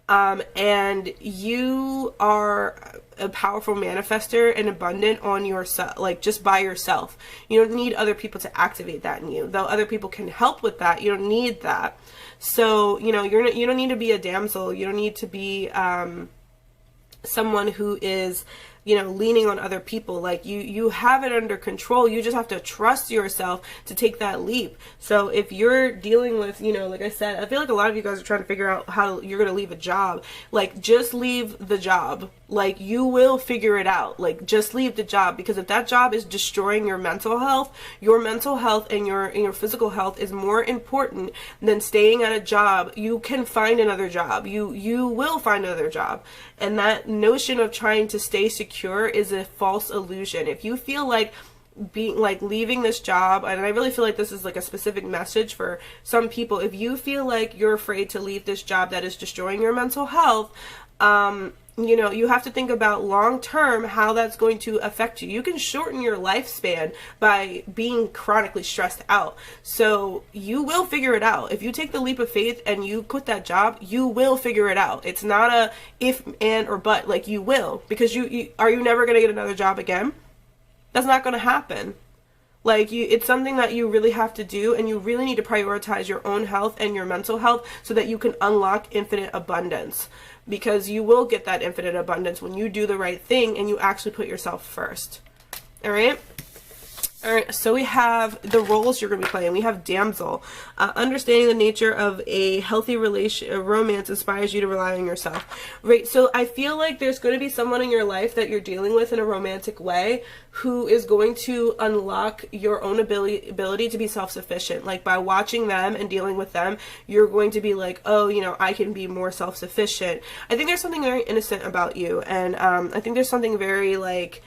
And you are a powerful manifester and abundant on yourself, like just by yourself. You don't need other people to activate that in you. Though other people can help with that, you don't need that. So, you know, you don't need to be a damsel. You don't need to be someone who is, you know, leaning on other people. Like, you have it under control. You just have to trust yourself to take that leap. So if you're dealing with, you know, like I said, I feel like a lot of you guys are trying to figure out how you're going to leave a job. Like, just leave the job. Like, you will figure it out. Like, just leave the job, because if that job is destroying your mental health and your physical health is more important than staying at a job. You can find another job. You will find another job. And that notion of trying to stay secure is a false illusion. If you feel like leaving this job, and I really feel like this is like a specific message for some people, if you feel like you're afraid to leave this job that is destroying your mental health, you know, you have to think about long term how that's going to affect you. You can shorten your lifespan by being chronically stressed out. So you will figure it out. If you take the leap of faith and you quit that job, you will figure it out. It's not a if, and, or but. Like, you will, because are you never going to get another job again? That's not going to happen. Like, it's something that you really have to do, and you really need to prioritize your own health and your mental health so that you can unlock infinite abundance. because you will get that infinite abundance when you do the right thing and you actually put yourself first. All right? All right, so we have the roles you're going to be playing. We have damsel. Understanding the nature of a healthy romance inspires you to rely on yourself. Right, so I feel like there's going to be someone in your life that you're dealing with in a romantic way who is going to unlock your own ability to be self-sufficient. Like, by watching them and dealing with them, you're going to be like, oh, you know, I can be more self-sufficient. I think there's something very innocent about you, and I think there's something very, like,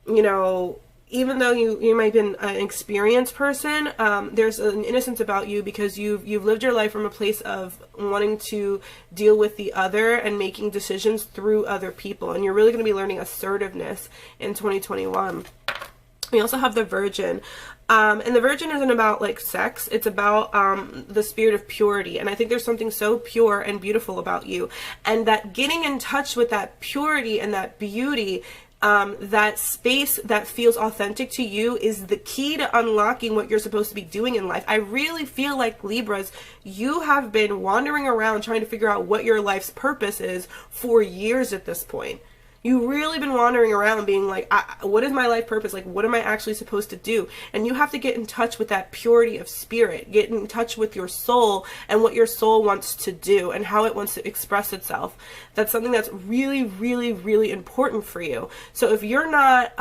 you know, even though you might have been an experienced person, there's an innocence about you because you've lived your life from a place of wanting to deal with the other and making decisions through other people. And you're really going to be learning assertiveness in 2021. We also have the Virgin. And the Virgin isn't about like sex. It's about the spirit of purity. And I think there's something so pure and beautiful about you. And that getting in touch with that purity and that beauty, that space that feels authentic to you, is the key to unlocking what you're supposed to be doing in life. I really feel like, Libras, you have been wandering around trying to figure out what your life's purpose is for years at this point. You've really been wandering around being like, what is my life purpose? Like, what am I actually supposed to do? And you have to get in touch with that purity of spirit, get in touch with your soul and what your soul wants to do and how it wants to express itself. That's something that's really, really, really important for you. So if you're not,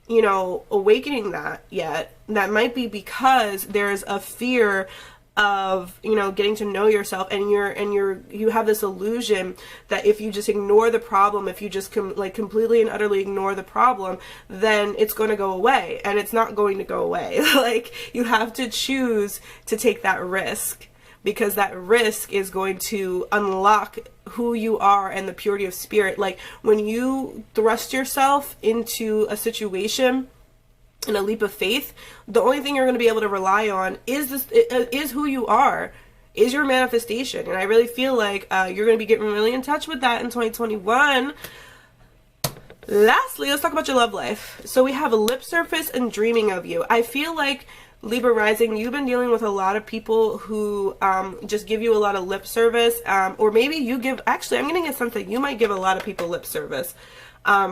you know, awakening that yet, that might be because there's a fear of, you know, getting to know yourself, and you have this illusion that if you just ignore the problem, if you just completely and utterly ignore the problem, then it's going to go away, and it's not going to go away. Like, you have to choose to take that risk, because that risk is going to unlock who you are and the purity of spirit. Like, when you thrust yourself into a situation in a leap of faith, the only thing you're going to be able to rely on is who you are, is your manifestation. And I really feel like you're going to be getting really in touch with that in 2021. Lastly, let's talk about your love life. So we have a lip service and dreaming of you. I feel like, Libra rising, you've been dealing with a lot of people who just give you a lot of lip service, or maybe you give, actually, I'm getting at something, you might give a lot of people lip service.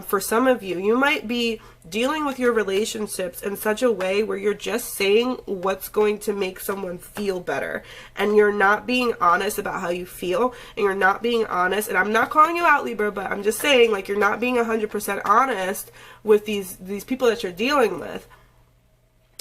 For some of you, you might be dealing with your relationships in such a way where you're just saying what's going to make someone feel better, and you're not being honest about how you feel, and you're not being honest, and I'm not calling you out, Libra, but I'm just saying, like, you're not being 100% honest with these people that you're dealing with.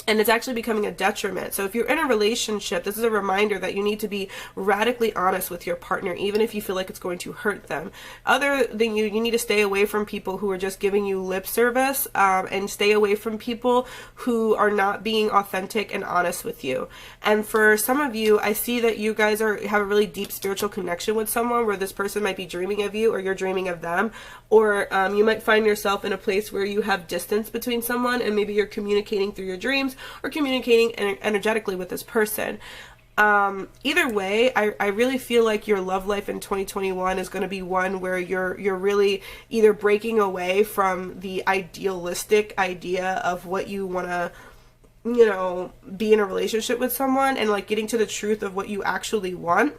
And it's actually becoming a detriment. So if you're in a relationship, this is a reminder that you need to be radically honest with your partner, even if you feel like it's going to hurt them. Other than you need to stay away from people who are just giving you lip service, and stay away from people who are not being authentic and honest with you. And for some of you, I see that you guys have a really deep spiritual connection with someone, where this person might be dreaming of you, or you're dreaming of them. Or you might find yourself in a place where you have distance between someone, and maybe you're communicating through your dreams or communicating energetically with this person. Either way, I really feel like your love life in 2021 is going to be one where you're really either breaking away from the idealistic idea of what you want to, you know, be in a relationship with someone, and like getting to the truth of what you actually want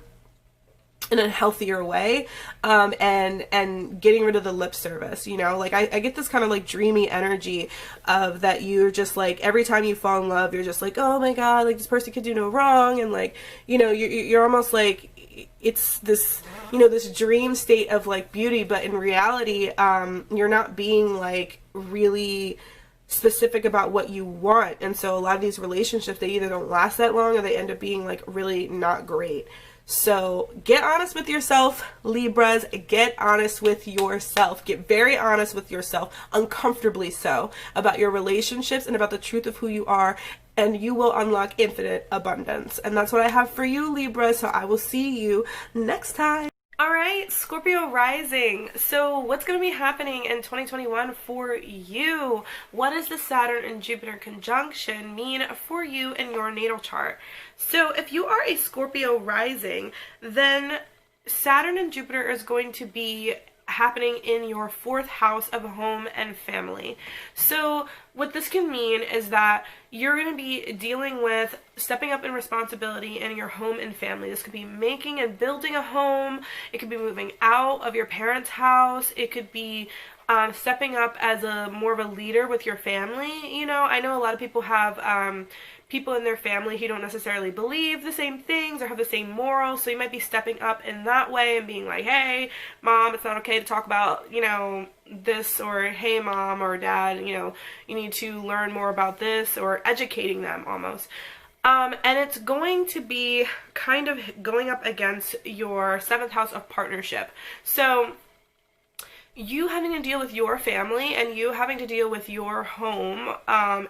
in a healthier way, and getting rid of the lip service, you know. Like, I get this kind of like dreamy energy of that you're just like, every time you fall in love, you're just like, oh my god, like, this person could do no wrong, and like, you know, you're almost like, it's this, you know, this dream state of like beauty, but in reality, you're not being like really specific about what you want. And so a lot of these relationships, they either don't last that long, or they end up being like really not great. So get honest with yourself, Libras. Get honest with yourself. Get very honest with yourself, uncomfortably so, about your relationships and about the truth of who you are, and you will unlock infinite abundance. And that's what I have for you, Libra. So I will see you next time. All right, Scorpio rising. So what's going to be happening in 2021 for you? What does the Saturn and Jupiter conjunction mean for you in your natal chart? So if you are a Scorpio rising, then Saturn and Jupiter is going to be happening in your 4th house of home and family. So what this can mean is that you're going to be dealing with stepping up in responsibility in your home and family. This could be making and building a home. It could be moving out of your parents' house. It could be stepping up as more of a leader with your family. You know, I know a lot of people have people in their family who don't necessarily believe the same things or have the same morals, so you might be stepping up in that way and being like, hey, mom, it's not okay to talk about, you know, this, or hey, mom or dad, you know, you need to learn more about this, or educating them almost. And it's going to be kind of going up against your 7th house of partnership. So you having to deal with your family and you having to deal with your home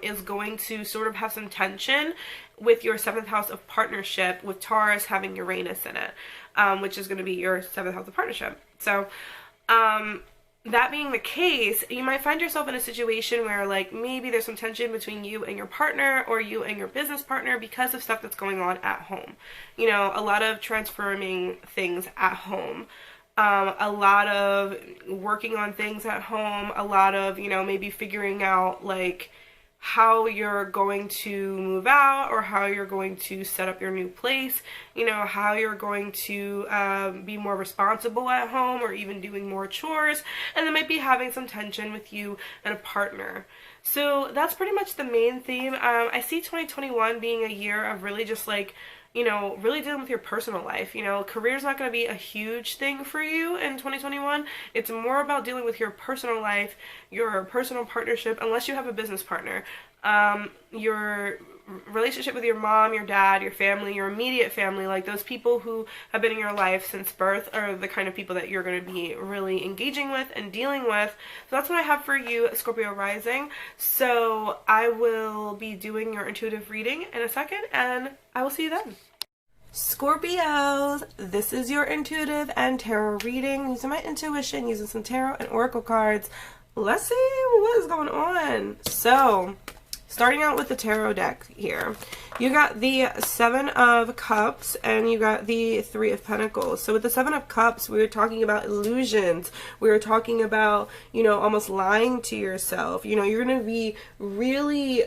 is going to sort of have some tension with your 7th house of partnership, with Taurus having Uranus in it, which is going to be your 7th house of partnership. So that being the case, you might find yourself in a situation where, like, maybe there's some tension between you and your partner, or you and your business partner, because of stuff that's going on at home. You know, a lot of transforming things at home. A lot of working on things at home, a lot of, you know, maybe figuring out, like, how you're going to move out, or how you're going to set up your new place, you know, how you're going to be more responsible at home, or even doing more chores, and then might be having some tension with you and a partner. So that's pretty much the main theme. I see 2021 being a year of really just, like, you know, really dealing with your personal life. You know, career's not going to be a huge thing for you in 2021. It's more about dealing with your personal life, your personal partnership, unless you have a business partner. Your relationship with your mom, your dad, your family, your immediate family, like those people who have been in your life since birth, are the kind of people that you're going to be really engaging with and dealing with. So that's what I have for you, Scorpio rising. So I will be doing your intuitive reading in a second, and I will see you then. Scorpios, this is your intuitive and tarot reading using my intuition, using some tarot and oracle cards. Let's see what is going on. So, starting out with the tarot deck here, you got the 7 of Cups and you got the 3 of Pentacles. So with the 7 of Cups, we were talking about illusions. We were talking about, you know, almost lying to yourself. You know, you're going to be really,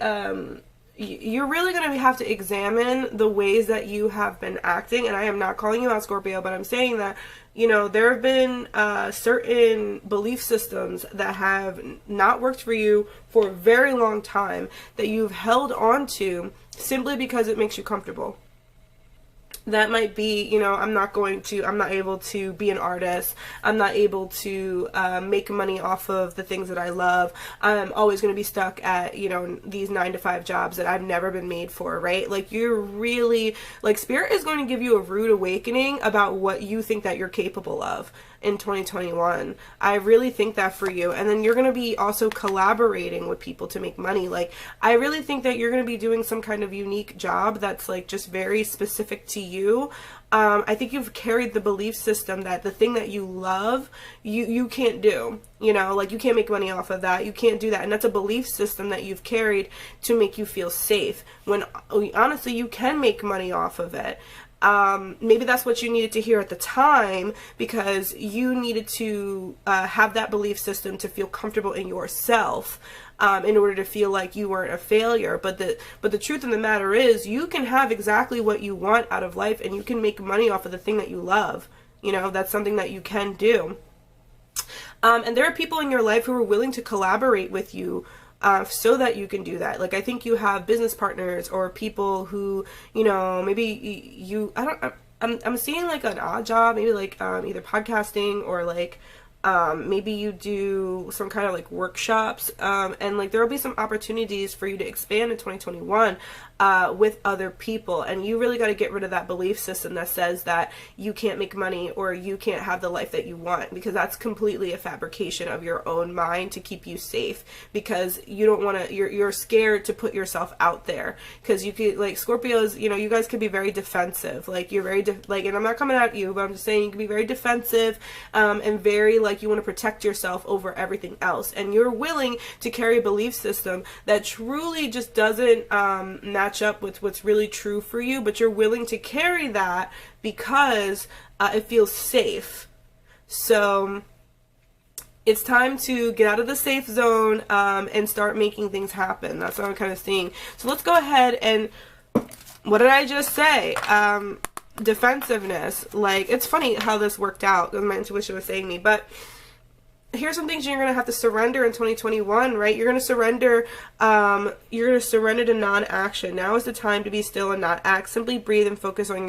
you're really going to have to examine the ways that you have been acting. And I am not calling you out, Scorpio, but I'm saying that, you know, there have been certain belief systems that have not worked for you for a very long time, that you've held on to simply because it makes you comfortable. That might be, you know, I'm not able to be an artist. I'm not able to make money off of the things that I love. I'm always going to be stuck at, you know, these 9-to-5 jobs that I've never been made for, right? Like, you're really, like, Spirit is going to give you a rude awakening about what you think that you're capable of in 2021. I really think that for you. And then you're going to be also collaborating with people to make money. Like, I really think that you're going to be doing some kind of unique job that's, like, just very specific to you. I think you've carried the belief system that the thing that you love, you can't do. You know, like, you can't make money off of that. You can't do that. And that's a belief system that you've carried to make you feel safe, when honestly you can make money off of it. Maybe that's what you needed to hear at the time, because you needed to have that belief system to feel comfortable in yourself, in order to feel like you weren't a failure. But the truth of the matter is, you can have exactly what you want out of life, and you can make money off of the thing that you love. You know, that's something that you can do. And there are people in your life who are willing to collaborate with you so that you can do that. Like, I think you have business partners or people who, you know, maybe you, I'm seeing like an odd job, maybe like either podcasting or like maybe you do some kind of like workshops, and like there will be some opportunities for you to expand in 2021 with other people. And you really got to get rid of that belief system that says that you can't make money or you can't have the life that you want, because that's completely a fabrication of your own mind to keep you safe, because you don't want to, you're scared to put yourself out there, because you could, like, Scorpios, you know, you guys could be very defensive. Like, you're very like, and I'm not coming at you, but I'm just saying you can be very defensive, and very like, you want to protect yourself over everything else, and you're willing to carry a belief system that truly just doesn't match up with what's really true for you, but you're willing to carry that because it feels safe. So it's time to get out of the safe zone and start making things happen. That's what I'm kind of seeing. So let's go ahead and, what did I just say? Defensiveness. Like, it's funny how this worked out, my intuition was saying me, but here's some things you're going to have to surrender in 2021, right? You're going to surrender to non-action. Now is the time to be still and not act. Simply breathe and focus on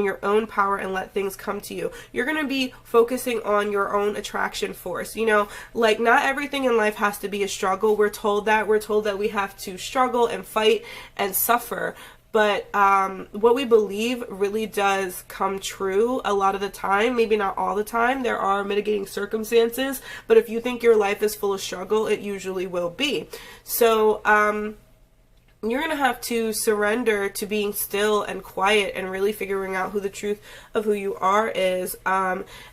your own power and let things come to you. You're going to be focusing on your own attraction force. You know, like, not everything in life has to be a struggle. We're told that we have to struggle and fight and suffer. But what we believe really does come true a lot of the time. Maybe not all the time. There are mitigating circumstances. But if you think your life is full of struggle, it usually will be. So you're going to have to surrender to being still and quiet and really figuring out who the truth of who you are is.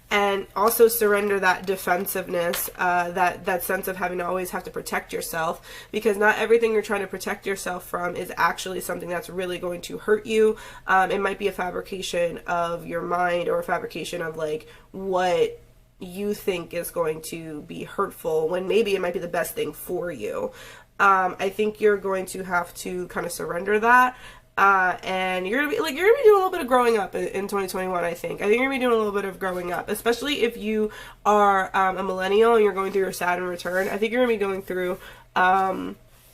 And also surrender that defensiveness, that sense of having to always have to protect yourself, because not everything you're trying to protect yourself from is actually something that's really going to hurt you. It might be a fabrication of your mind, or a fabrication of like what you think is going to be hurtful, when maybe it might be the best thing for you. I think you're going to have to kind of surrender that. And you're gonna be doing a little bit of growing up in 2021. I think you're gonna be doing a little bit of growing up, especially if you are a millennial and you're going through your Saturn return. I think you're gonna be going through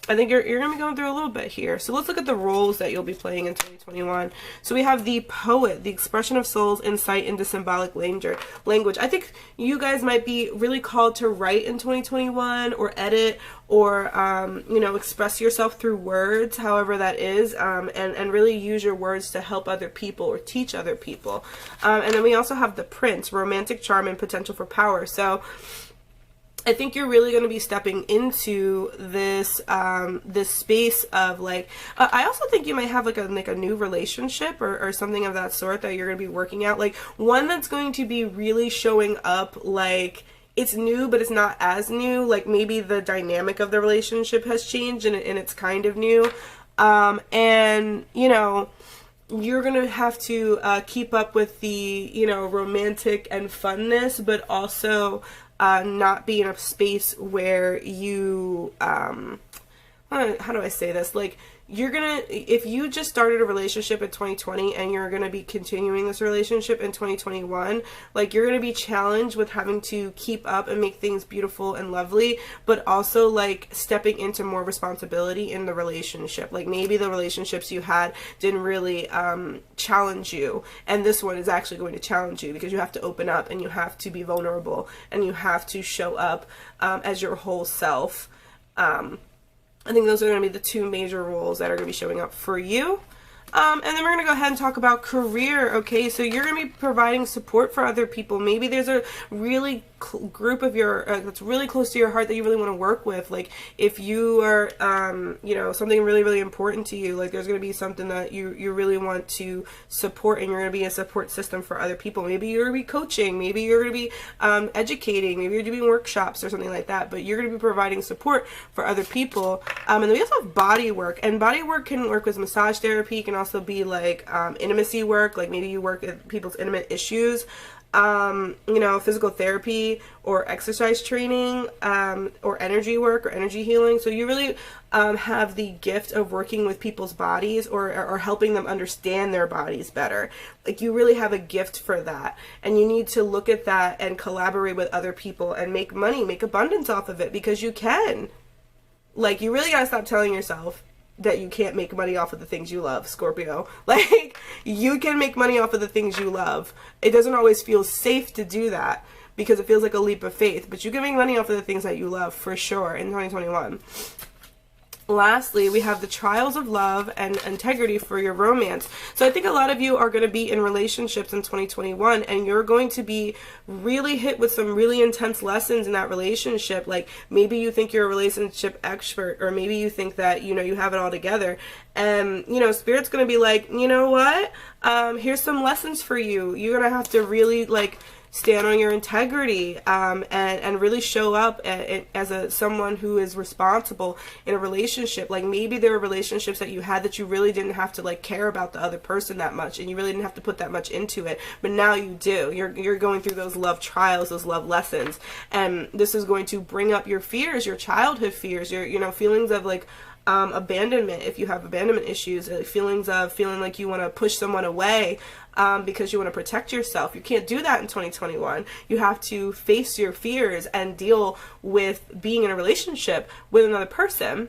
I think you're going to be going through a little bit here. So let's look at the roles that you'll be playing in 2021. So we have the poet, the expression of soul's insight into symbolic language. I think you guys might be really called to write in 2021, or edit, or, you know, express yourself through words, however that is, and really use your words to help other people or teach other people. And then we also have the prince, romantic charm and potential for power. So I think you're really going to be stepping into this this space of like, I also think you might have like a new relationship or something of that sort that you're going to be working out, like one that's going to be really showing up like it's new, but it's not as new. Like maybe the dynamic of the relationship has changed and it's kind of new. And you know, you're going to have to keep up with the, you know, romantic and funness, but also not be in a space where you, how do I say this? Like, you're gonna, if you just started a relationship in 2020 and you're gonna be continuing this relationship in 2021, like you're gonna be challenged with having to keep up and make things beautiful and lovely, but also like stepping into more responsibility in the relationship. Like maybe the relationships you had didn't really challenge you, and this one is actually going to challenge you, because you have to open up and you have to be vulnerable and you have to show up as your whole self. I think those are going to be the two major roles that are going to be showing up for you. And then we're going to go ahead and talk about career. Okay, so you're going to be providing support for other people. Maybe there's a really group of your that's really close to your heart that you really want to work with. Like if you are, you know, something really, really important to you, like there's going to be something that you really want to support, and you're going to be a support system for other people. Maybe you're going to be coaching, maybe you're going to be educating, maybe you're doing workshops or something like that, but you're going to be providing support for other people. And then we also have body work, and body work can work with massage therapy, can also be like intimacy work, like maybe you work with people's intimate issues, you know, physical therapy or exercise training, or energy work or energy healing. So you really have the gift of working with people's bodies, or helping them understand their bodies better. Like you really have a gift for that, and you need to look at that and collaborate with other people and make money, make abundance off of it, because you can. Like you really gotta stop telling yourself that you can't make money off of the things you love, Scorpio. Like, you can make money off of the things you love. It doesn't always feel safe to do that, because it feels like a leap of faith, but you can make money off of the things that you love for sure in 2021. Lastly, we have the trials of love and integrity for your romance. So I think a lot of you are going to be in relationships in 2021, and you're going to be really hit with some really intense lessons in that relationship. Like maybe you think you're a relationship expert, or maybe you think that, you know, you have it all together. And, you know, Spirit's going to be like, you know what? Here's some lessons for you. You're going to have to really like stand on your integrity, and really show up as someone who is responsible in a relationship. Like, maybe there were relationships that you had that you really didn't have to like care about the other person that much, and you really didn't have to put that much into it, but now you do. You're going through those love trials, those love lessons, and this is going to bring up your fears, your childhood fears, your, you know, feelings of like abandonment, if you have abandonment issues, feelings of feeling like you want to push someone away because you want to protect yourself. You can't do that in 2021. You have to face your fears and deal with being in a relationship with another person.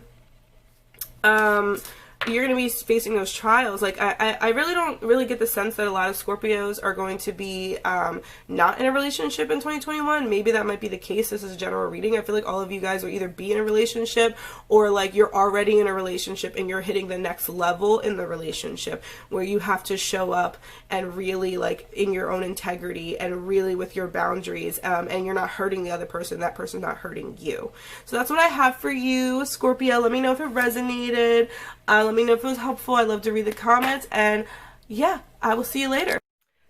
You're going to be facing those trials. Like, I really don't really get the sense that a lot of Scorpios are going to be not in a relationship in 2021. Maybe that might be the case. This is a general reading. I feel like all of you guys will either be in a relationship, or like you're already in a relationship and you're hitting the next level in the relationship where you have to show up and really like in your own integrity and really with your boundaries, and you're not hurting the other person. That person's not hurting you. So that's what I have for you, Scorpio. Let me know if it resonated. Let me know if it was helpful. I love to read the comments, and yeah, I will see you later.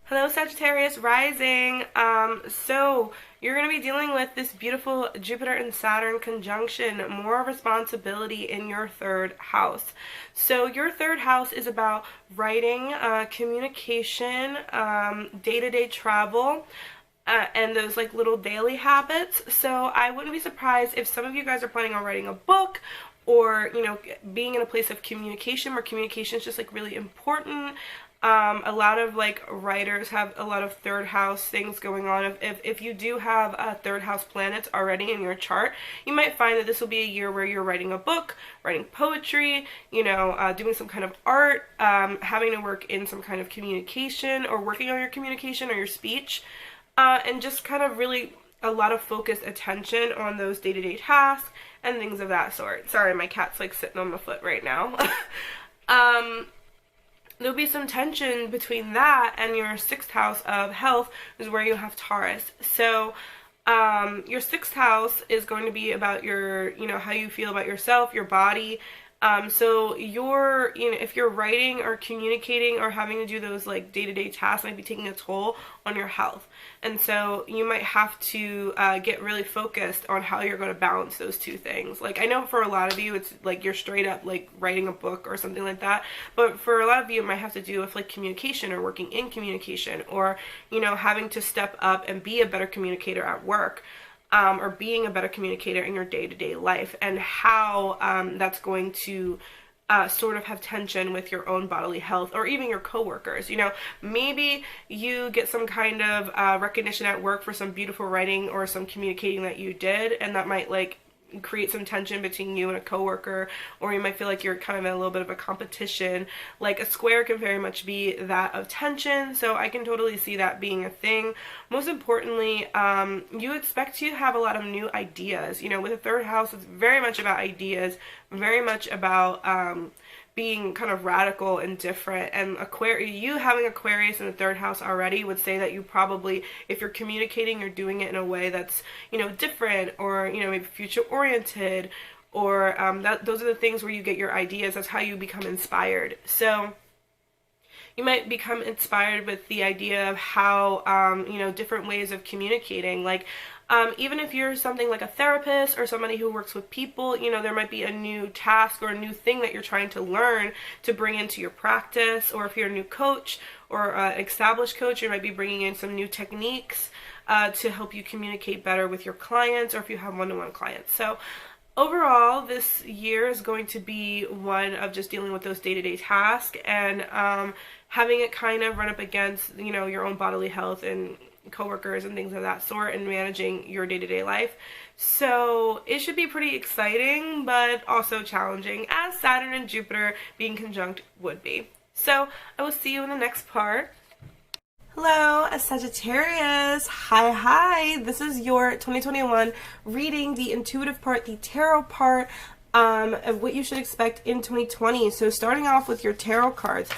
Hello, Sagittarius rising. So you're going to be dealing with this beautiful Jupiter and Saturn conjunction, more responsibility in your third house. So your third house is about writing, communication, day-to-day travel, and those like little daily habits. So I wouldn't be surprised if some of you guys are planning on writing a book, or, you know, being in a place of communication where communication is just like really important. A lot of like writers have a lot of third house things going on. If you do have third house planets already in your chart, you might find that this will be a year where you're writing a book, writing poetry, you know, doing some kind of art, having to work in some kind of communication, or working on your communication or your speech, and just kind of really a lot of focused attention on those day-to-day tasks and things of that sort. Sorry, my cat's like sitting on my foot right now. There'll be some tension between that and your sixth house of health, is where you have Taurus. So your sixth house is going to be about your, you know, how you feel about yourself, your body. So you're, you know, if you're writing or communicating or having to do those like day-to-day tasks, might be taking a toll on your health. And so you might have to get really focused on how you're going to balance those two things. Like, I know for a lot of you, it's like you're straight up like writing a book or something like that. But for a lot of you, it might have to do with like communication, or working in communication, or, you know, having to step up and be a better communicator at work. Or being a better communicator in your day-to-day life, and how that's going to sort of have tension with your own bodily health, or even your coworkers. You know, maybe you get some kind of recognition at work for some beautiful writing or some communicating that you did, and that might like create some tension between you and a coworker, or you might feel like you're kind of in a little bit of a competition. Like, a square can very much be that of tension, so I can totally see that being a thing. Most importantly, you expect to have a lot of new ideas. You know, with a third house, it's very much about ideas, very much about being kind of radical and different. And you having Aquarius in the third house already would say that you probably, if you're communicating, you're doing it in a way that's, you know, different, or, you know, maybe future oriented, or those are the things where you get your ideas. That's how you become inspired. So you might become inspired with the idea of how, you know, different ways of communicating. Like, even if you're something like a therapist or somebody who works with people, you know, there might be a new task or a new thing that you're trying to learn to bring into your practice. Or if you're a new coach or an established coach, you might be bringing in some new techniques to help you communicate better with your clients, or if you have one-to-one clients. So overall, this year is going to be one of just dealing with those day-to-day tasks, and having it kind of run up against, you know, your own bodily health and coworkers and things of that sort, and managing your day-to-day life. So it should be pretty exciting, but also challenging, as Saturn and Jupiter being conjunct would be. So I will see you in the next part. Hello, Sagittarius. Hi. This is your 2021 reading, the intuitive part, the tarot part, of what you should expect in 2020. So starting off with your tarot cards.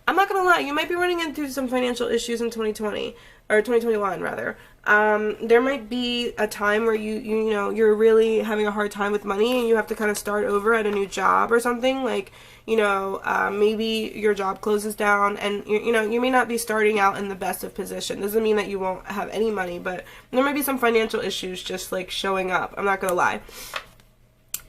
I'm not gonna lie, you might be running into some financial issues in 2020. or 2021 rather, there might be a time where you know, you're really having a hard time with money and you have to kind of start over at a new job or something. Like, you know, maybe your job closes down and you know, you may not be starting out in the best of position. Doesn't mean that you won't have any money, but there might be some financial issues just like showing up. I'm not gonna lie.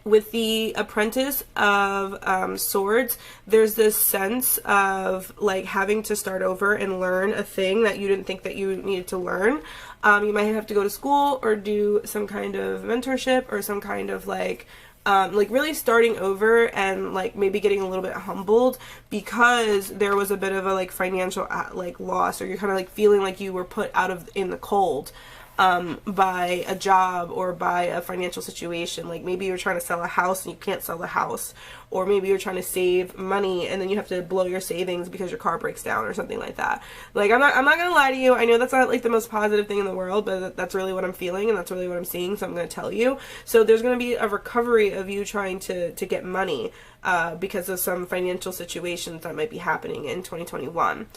With the Apprentice of Swords, there's this sense of like having to start over and learn a thing that you didn't think that you needed to learn. You might have to go to school or do some kind of mentorship or some kind of like really starting over and like maybe getting a little bit humbled because there was a bit of a like financial like loss, or you're kind of like feeling like you were put out of in the cold by a job or by a financial situation. Like maybe you're trying to sell a house and you can't sell the house, or maybe you're trying to save money and then you have to blow your savings because your car breaks down or something like that. Like I'm not gonna lie to you, I know that's not like the most positive thing in the world, but that's really what I'm feeling and that's really what I'm seeing, so I'm gonna tell you. So there's gonna be a recovery of you trying to get money because of some financial situations that might be happening in 2021.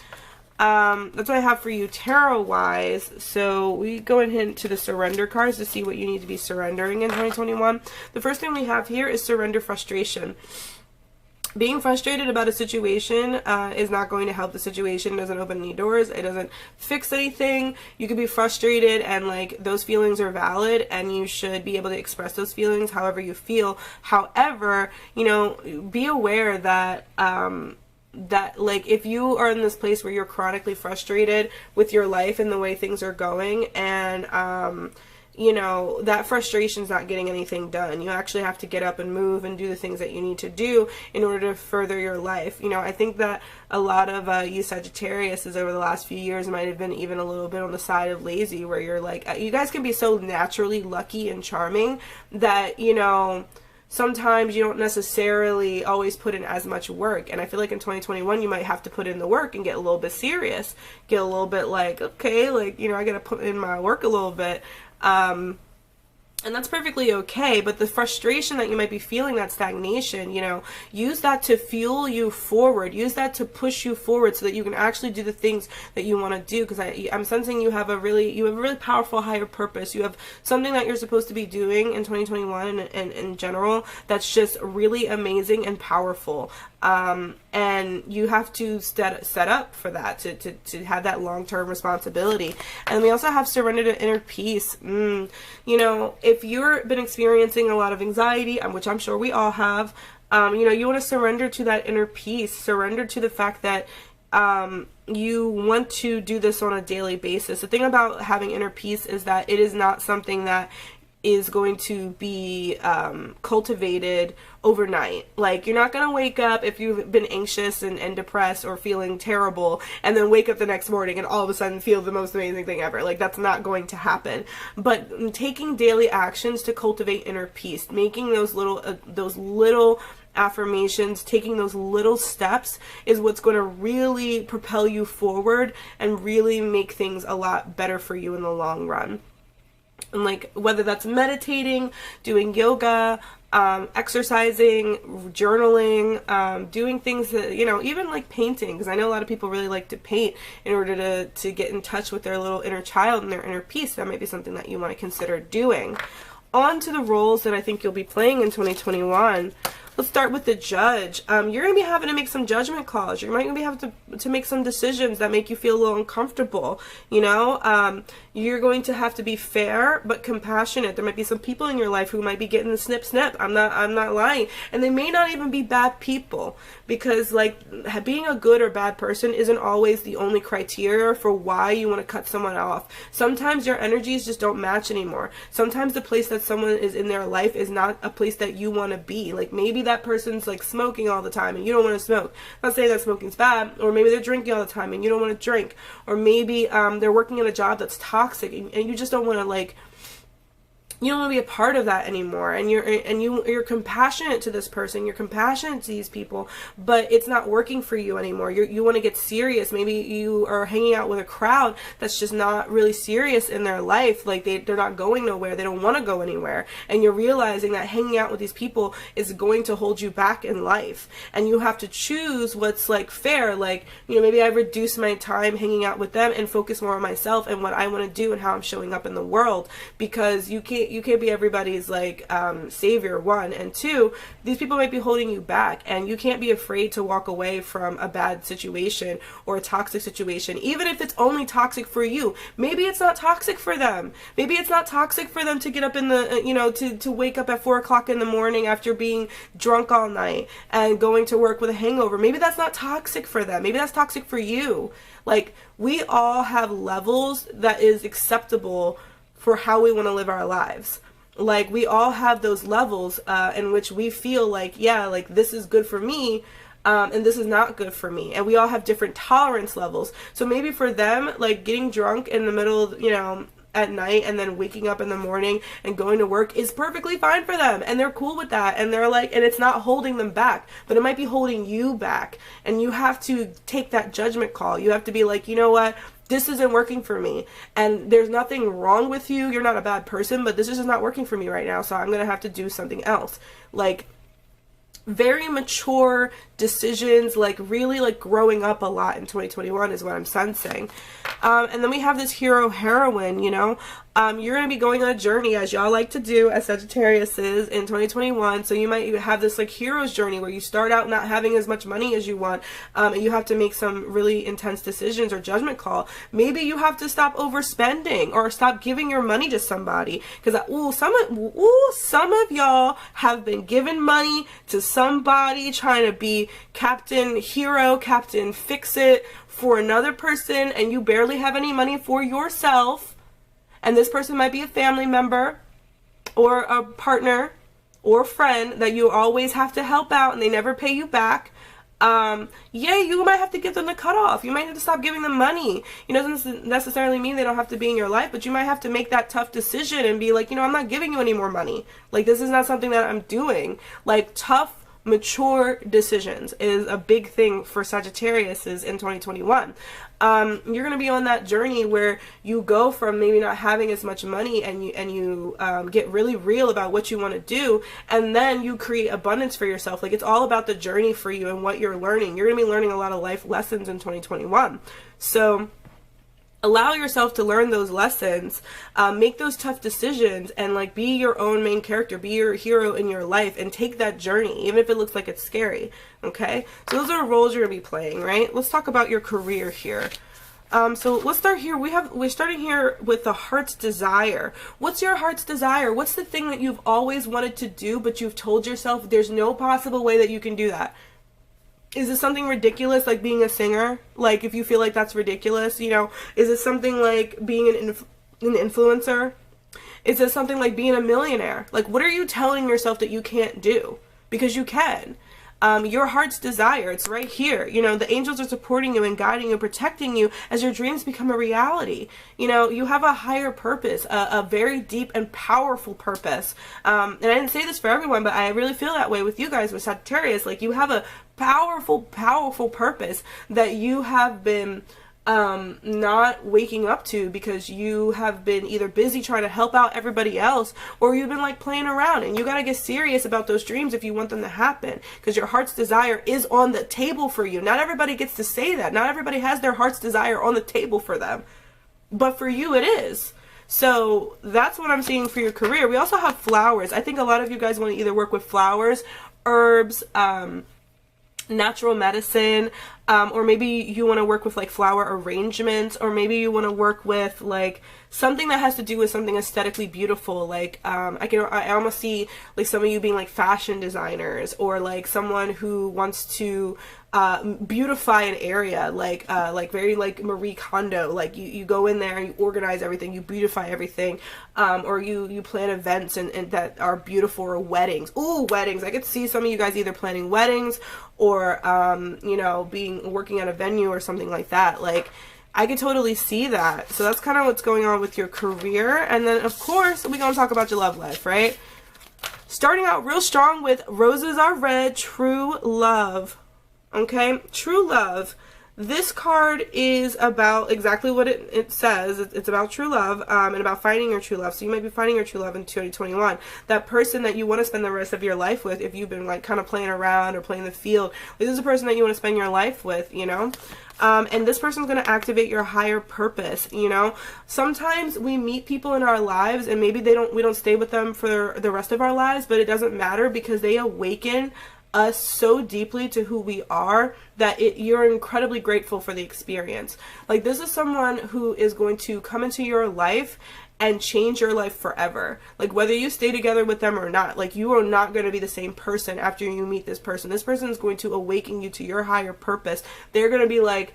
That's what I have for you tarot wise. So we go into the surrender cards to see what you need to be surrendering in 2021. The first thing we have here is surrender frustration. Being frustrated about a situation is not going to help the situation. It doesn't open any doors. It doesn't fix anything. You could be frustrated and like those feelings are valid and you should be able to express those feelings however you feel. However, you know, be aware that that like if you are in this place where you're chronically frustrated with your life and the way things are going, and you know, that frustration's not getting anything done. You actually have to get up and move and do the things that you need to do in order to further your life. You know, I think that a lot of you Sagittarius over the last few years might have been even a little bit on the side of lazy, where you're like, you guys can be so naturally lucky and charming that, you know, sometimes you don't necessarily always put in as much work. And I feel like in 2021 you might have to put in the work and get a little bit serious, get a little bit like, okay, like, you know, I gotta put in my work a little bit. And that's perfectly okay, but the frustration that you might be feeling, that stagnation, you know, use that to fuel you forward. Use that to push you forward so that you can actually do the things that you want to do, because I'm sensing you have a really powerful higher purpose. You have something that you're supposed to be doing in 2021 and in general that's just really amazing and powerful. And you have to set up for that, to have that long-term responsibility. And we also have surrender to inner peace. You know, if you've been experiencing a lot of anxiety, which I'm sure we all have, you know, you want to surrender to that inner peace, surrender to the fact that you want to do this on a daily basis. The thing about having inner peace is that it is not something that is going to be cultivated overnight. Like, you're not gonna wake up if you've been anxious and depressed or feeling terrible and then wake up the next morning and all of a sudden feel the most amazing thing ever. Like, that's not going to happen. But taking daily actions to cultivate inner peace, making those little affirmations, taking those little steps is what's going to really propel you forward and really make things a lot better for you in the long run. And like, whether that's meditating, doing yoga, exercising, journaling, doing things that, you know, even like painting, because I know a lot of people really like to paint in order to get in touch with their little inner child and their inner peace. That might be something that you want to consider doing. On to the roles that I think you'll be playing in 2021. Let's start with the Judge. You're going to be having to make some judgment calls. You're going to be having to make some decisions that make you feel a little uncomfortable. You know, you're going to have to be fair but compassionate. There might be some people in your life who might be getting the snip snip. I'm not lying. And they may not even be bad people, because like, being a good or bad person isn't always the only criteria for why you want to cut someone off. Sometimes your energies just don't match anymore. Sometimes the place that someone is in their life is not a place that you want to be. Like, maybe that person's like smoking all the time and you don't want to smoke. I'm not saying that smoking's bad. Or maybe they're drinking all the time and you don't want to drink. Or maybe they're working in a job that's toxic and you just don't want to like you don't want to be a part of that anymore, and you're compassionate to this person, you're compassionate to these people, but it's not working for you anymore. You want to get serious. Maybe you are hanging out with a crowd that's just not really serious in their life, like they're not going nowhere, they don't want to go anywhere, and you're realizing that hanging out with these people is going to hold you back in life, and you have to choose what's like fair. Like, you know, maybe I reduce my time hanging out with them and focus more on myself and what I want to do and how I'm showing up in the world, because you can't be everybody's like savior, one, and two, these people might be holding you back, and you can't be afraid to walk away from a bad situation or a toxic situation, even if it's only toxic for you. Maybe it's not toxic for them. Maybe it's not toxic for them to get up in the you know, to wake up at 4 o'clock in the morning after being drunk all night and going to work with a hangover. Maybe that's not toxic for them. Maybe that's toxic for you. Like, we all have levels that is acceptable for how we want to live our lives. Like, we all have those levels in which we feel like, yeah, like this is good for me, and this is not good for me. And we all have different tolerance levels. So maybe for them, like getting drunk in the middle of, you know, at night and then waking up in the morning and going to work is perfectly fine for them, and they're cool with that, and they're like, and it's not holding them back, but it might be holding you back, and you have to take that judgment call. You have to be like, you know what, this isn't working for me, and there's nothing wrong with you, you're not a bad person, but this is just not working for me right now, so I'm gonna have to do something else. Like, very mature decisions, like really like growing up a lot in 2021 is what I'm sensing. And then we have this hero heroine, you know. You're going to be going on a journey, as y'all like to do as Sagittariuses in 2021. So you might have this like hero's journey where you start out not having as much money as you want, and you have to make some really intense decisions or judgment call. Maybe you have to stop overspending or stop giving your money to somebody, because some of y'all have been giving money to somebody, trying to be Captain Hero, Captain Fix-It for another person, and you barely have any money for yourself. And this person might be a family member or a partner or friend that you always have to help out, and they never pay you back. Yeah, you might have to give them the cutoff. You might have to stop giving them money. It doesn't necessarily mean they don't have to be in your life, but you might have to make that tough decision and be like, you know, I'm not giving you any more money. Like, this is not something that I'm doing. Like, tough, mature decisions is a big thing for Sagittarius in 2021. You're going to be on that journey where you go from maybe not having as much money, and you get really real about what you want to do, and then you create abundance for yourself. Like, it's all about the journey for you and what you're learning. You're going to be learning a lot of life lessons in 2021. So allow yourself to learn those lessons, make those tough decisions, and like be your own main character, be your hero in your life, and take that journey, even if it looks like it's scary. Okay, so those are the roles you're gonna be playing, right? Let's talk about your career here. So let's start here. We're starting here with the heart's desire. What's your heart's desire? What's the thing that you've always wanted to do, but you've told yourself there's no possible way that you can do that? Is it something ridiculous like being a singer? Like, if you feel like that's ridiculous, you know, is it something like being an influencer? Is it something like being a millionaire? Like, what are you telling yourself that you can't do? Because you can. Your heart's desire, it's right here. You know, the angels are supporting you and guiding you and protecting you as your dreams become a reality. You know, you have a higher purpose, a very deep and powerful purpose. And I didn't say this for everyone, but I really feel that way with you guys, with Sagittarius. Like, you have a powerful, powerful purpose that you have been not waking up to, because you have been either busy trying to help out everybody else, or you've been like playing around. And you got to get serious about those dreams if you want them to happen, because your heart's desire is on the table for you. Not everybody gets to say that. Not everybody has their heart's desire on the table for them, but for you it is. So that's what I'm seeing for your career. We also have flowers. I think a lot of you guys want to either work with flowers, herbs, natural medicine, or maybe you want to work with like flower arrangements, or maybe you want to work with like something that has to do with something aesthetically beautiful. Like I almost see like some of you being like fashion designers, or like someone who wants to beautify an area, like very like Marie Kondo. Like you go in there and you organize everything, you beautify everything, or you plan events and that are beautiful, or weddings. Ooh, weddings. I could see some of you guys either planning weddings or you know, working at a venue or something like that. Like I could totally see that. So that's kind of what's going on with your career. And then, of course, we're going to talk about your love life, right? Starting out real strong with Roses Are Red, True Love. Okay? True Love. This card is about exactly what it says. It's about true love, and about finding your true love. So you might be finding your true love in 2021. That person that you want to spend the rest of your life with, if you've been like kind of playing around or playing the field, this is a person that you want to spend your life with, you know? And this person's going to activate your higher purpose, you know? Sometimes we meet people in our lives and maybe we don't stay with them for the rest of our lives, but it doesn't matter because they awaken us so deeply to who we are that you're incredibly grateful for the experience. Like, this is someone who is going to come into your life and change your life forever. Like, whether you stay together with them or not, like, you are not going to be the same person after you meet this person. This person is going to awaken you to your higher purpose. They're going to be like,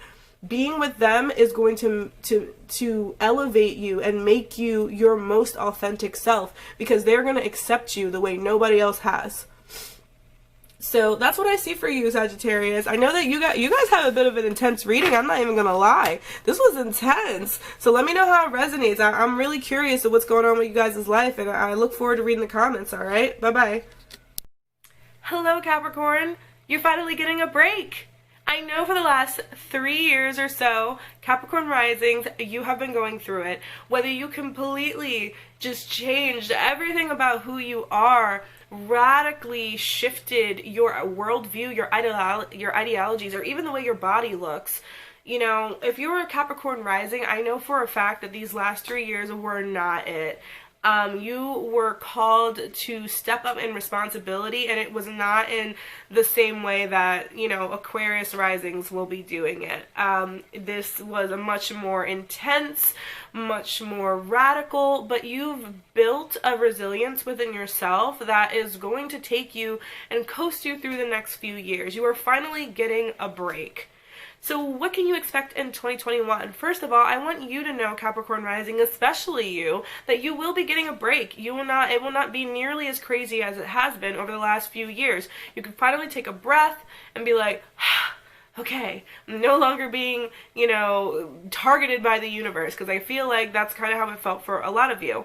being with them is going to elevate you and make you your most authentic self, because they're going to accept you the way nobody else has. So that's what I see for you, Sagittarius. I know that you guys have a bit of an intense reading. I'm not even going to lie. This was intense. So let me know how it resonates. I'm really curious of what's going on with you guys' life, and I look forward to reading the comments, all right? Bye-bye. Hello, Capricorn. You're finally getting a break. I know for the last 3 years or so, Capricorn risings, you have been going through it. Whether you completely just changed everything about who you are, radically shifted your worldview, your ideologies, or even the way your body looks. You know, if you were a Capricorn rising, I know for a fact that these last 3 years were not it. You were called to step up in responsibility, and it was not in the same way that, you know, Aquarius risings will be doing it. This was a much more intense, much more radical, but you've built a resilience within yourself that is going to take you and coast you through the next few years. You are finally getting a break. So what can you expect in 2021? First of all, I want you to know, Capricorn rising, especially you, that you will be getting a break. It will not be nearly as crazy as it has been over the last few years. You can finally take a breath and be like, okay, I'm no longer being, you know, targeted by the universe, because I feel like that's kind of how it felt for a lot of you.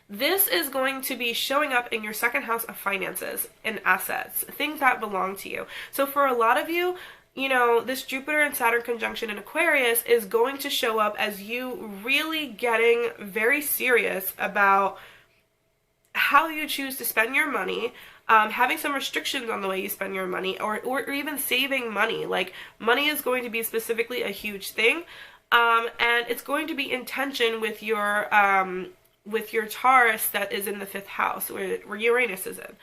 This is going to be showing up in your second house of finances and assets, things that belong to you. So for a lot of you, you know, this Jupiter and Saturn conjunction in Aquarius is going to show up as you really getting very serious about how you choose to spend your money, having some restrictions on the way you spend your money, or even saving money. Like, money is going to be specifically a huge thing, and it's going to be in tension with your Taurus that is in the 5th house, where Uranus is in.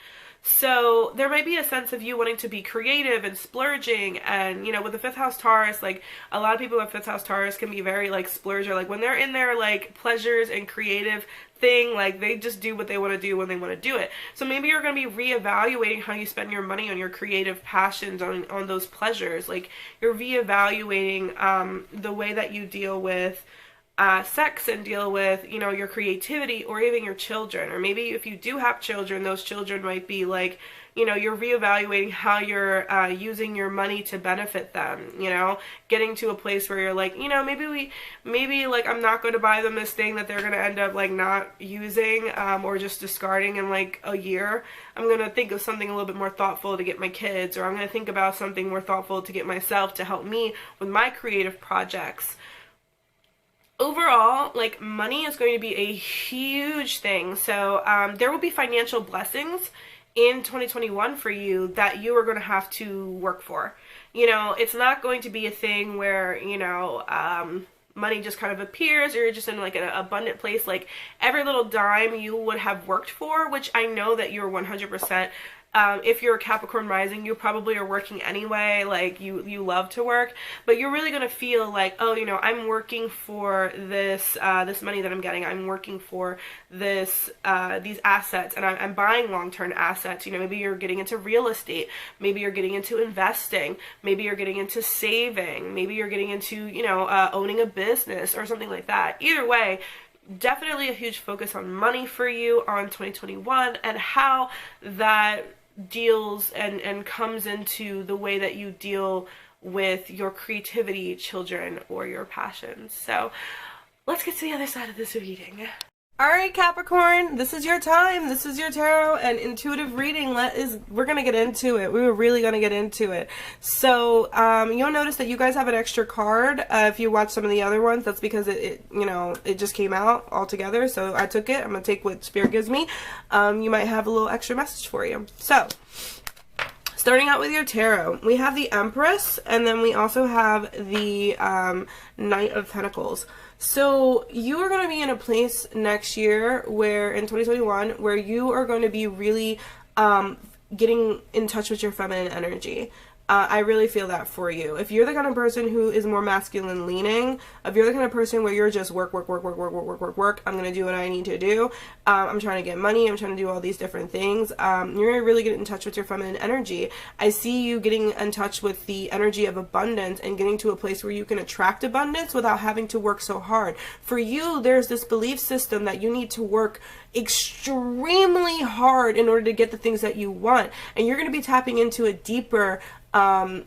So there might be a sense of you wanting to be creative and splurging, and, you know, with the 5th house Taurus, like, a lot of people with 5th house Taurus can be very, like, splurger. Like, when they're in their, like, pleasures and creative thing, like, they just do what they want to do when they want to do it. So maybe you're going to be reevaluating how you spend your money on your creative passions, on those pleasures. Like, you're reevaluating the way that you deal with sex and deal with, you know, your creativity, or even your children. Or maybe if you do have children, those children might be like, you know, you're reevaluating how you're using your money to benefit them, you know, getting to a place where you're like, you know, maybe like, I'm not going to buy them this thing that they're going to end up like not using, or just discarding in like a year. I'm going to think of something a little bit more thoughtful to get my kids, or I'm going to think about something more thoughtful to get myself, to help me with my creative projects. Overall, like, money is going to be a huge thing. So there will be financial blessings in 2021 for you that you are going to have to work for. You know, it's not going to be a thing where, you know, money just kind of appears, or you're just in like an abundant place. Like, every little dime you would have worked for, which I know that you're 100%. If you're a Capricorn rising, you probably are working anyway. Like, you love to work, but you're really going to feel like, oh, you know, I'm working for this, this money that I'm getting. I'm working for this, these assets, and I'm buying long-term assets. You know, maybe you're getting into real estate. Maybe you're getting into investing. Maybe you're getting into saving. Maybe you're getting into, you know, owning a business or something like that. Either way, definitely a huge focus on money for you on 2021, and how that deals and comes into the way that you deal with your creativity, children, or your passions. So let's get to the other side of this reading. Alright, Capricorn, this is your time. This is your tarot and intuitive reading. We're going to get into it. We were really going to get into it. So, you'll notice that you guys have an extra card. If you watch some of the other ones, that's because it just came out all together. So I took it. I'm going to take what Spirit gives me. You might have a little extra message for you. So, starting out with your tarot, we have the Empress, and then we also have the Knight of Pentacles. So you are going to be in a place next year where, in 2021, where you are going to be really getting in touch with your feminine energy. I really feel that for you. If you're the kind of person who is more masculine leaning, if you're the kind of person where you're just work, I'm going to do what I need to do, I'm trying to get money, I'm trying to do all these different things, you're going to really get in touch with your feminine energy. I see you getting in touch with the energy of abundance and getting to a place where you can attract abundance without having to work so hard. For you, there's this belief system that you need to work extremely hard in order to get the things that you want, and you're going to be tapping into a deeper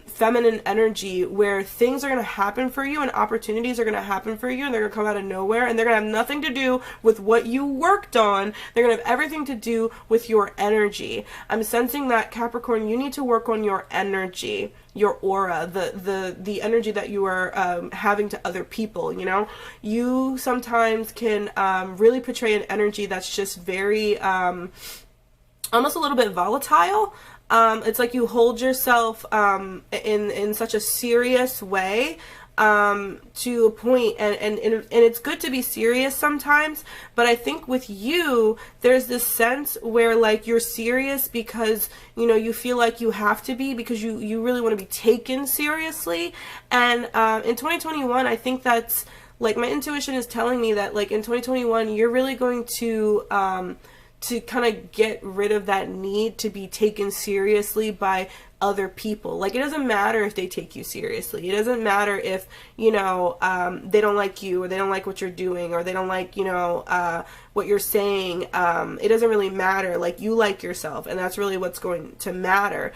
feminine energy where things are going to happen for you and opportunities are going to happen for you, and they're going to come out of nowhere, and they're going to have nothing to do with what you worked on. They're going to have everything to do with your energy. I'm sensing that, Capricorn, you need to work on your energy, your aura, the energy that you are having to other people. You know, you sometimes can really portray an energy that's just very almost a little bit volatile. It's like you hold yourself in such a serious way to a point, and it's good to be serious sometimes, but I think with you there's this sense where like you're serious because you feel like you have to be, because you really want to be taken seriously. And in 2021, I think that's like, my intuition is telling me that like in 2021 you're really going to kind of get rid of that need to be taken seriously by other people. Like, it doesn't matter if they take you seriously. It doesn't matter if, they don't like you, or they don't like what you're doing, or they don't like, what you're saying. It doesn't really matter. Like, you like yourself, and that's really what's going to matter.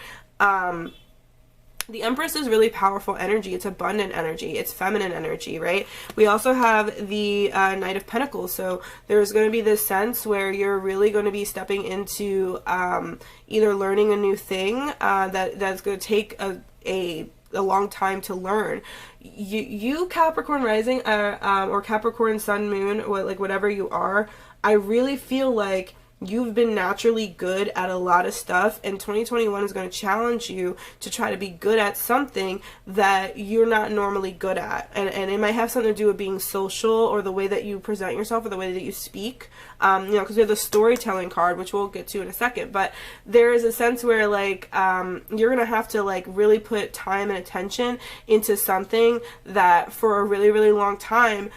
The Empress is really powerful energy. It's abundant energy. It's feminine energy, right? We also have the Knight of Pentacles. So there's going to be this sense where you're really going to be stepping into either learning a new thing that's going to take a long time to learn. You Capricorn rising or Capricorn sun, moon, or like whatever you are, I really feel like you've been naturally good at a lot of stuff, and 2021 is going to challenge you to try to be good at something that you're not normally good at. And it might have something to do with being social, or the way that you present yourself, or the way that you speak. Because we have the storytelling card, which we'll get to in a second. But there is a sense where like you're going to have to like really put time and attention into something that for a really, really long time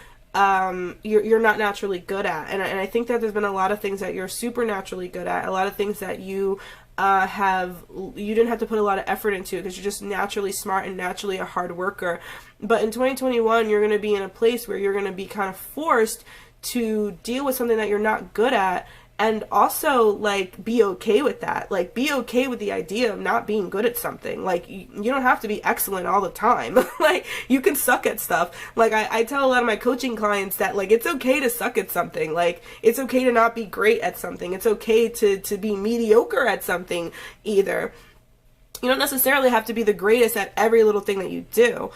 you're not naturally good at. And I think that there's been a lot of things that you're super naturally good at, a lot of things that you didn't have to put a lot of effort into because you're just naturally smart and naturally a hard worker. But in 2021, you're going to be in a place where you're going to be kind of forced to deal with something that you're not good at, and also like be okay with that. Like, be okay with the idea of not being good at something. Like, you don't have to be excellent all the time. Like, you can suck at stuff. Like, I tell a lot of my coaching clients that like it's okay to suck at something. Like, it's okay to not be great at something. It's okay to be mediocre at something either. You don't necessarily have to be the greatest at every little thing that you do.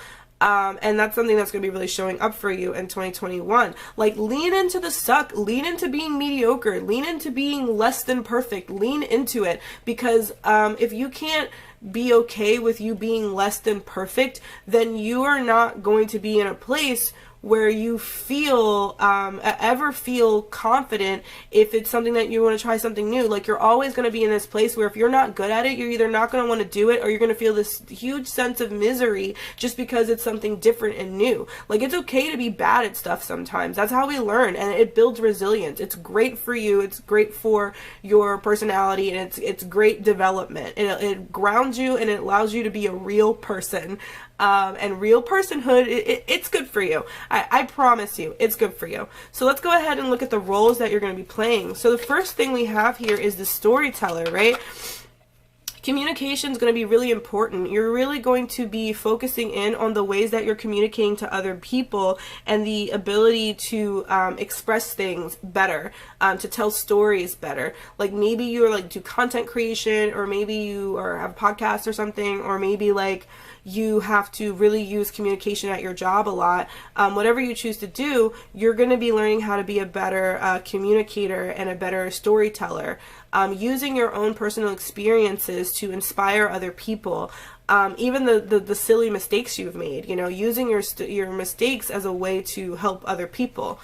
And that's something that's going to be really showing up for you in 2021. Like, lean into the suck, lean into being mediocre, lean into being less than perfect, lean into it. Because if you can't be okay with you being less than perfect, then you are not going to be in a place where you feel ever feel confident if it's something that you want to try something new. Like, you're always going to be in this place where if you're not good at it, you're either not going to want to do it, or you're going to feel this huge sense of misery just because it's something different and new. Like, it's okay to be bad at stuff sometimes. That's how we learn, and it builds resilience. It's great for you. It's great for your personality, and it's great development. And it grounds you, and it allows you to be a real person. And real personhood, it's good for you. I promise you, it's good for you. So let's go ahead and look at the roles that you're going to be playing. So the first thing we have here is the storyteller, right? Communication is going to be really important. You're really going to be focusing in on the ways that you're communicating to other people and the ability to express things better, to tell stories better. Like maybe you're like do content creation, or maybe you have a podcast or something, or maybe like you have to really use communication at your job a lot. Whatever you choose to do, you're going to be learning how to be a better communicator and a better storyteller, using your own personal experiences to inspire other people. Even the silly mistakes you've made, you know, using your mistakes as a way to help other people.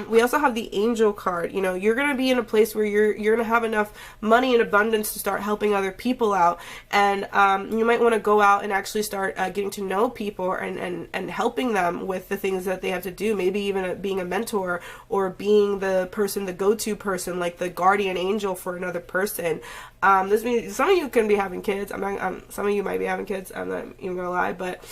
We also have the angel card. You know, you're going to be in a place where you're going to have enough money in abundance to start helping other people out. And you might want to go out and actually start getting to know people and helping them with the things that they have to do. Maybe even being a mentor, or being the go-to person, like the guardian angel for another person. This means some of you can be having kids. Some of you might be having kids. I'm not even going to lie, but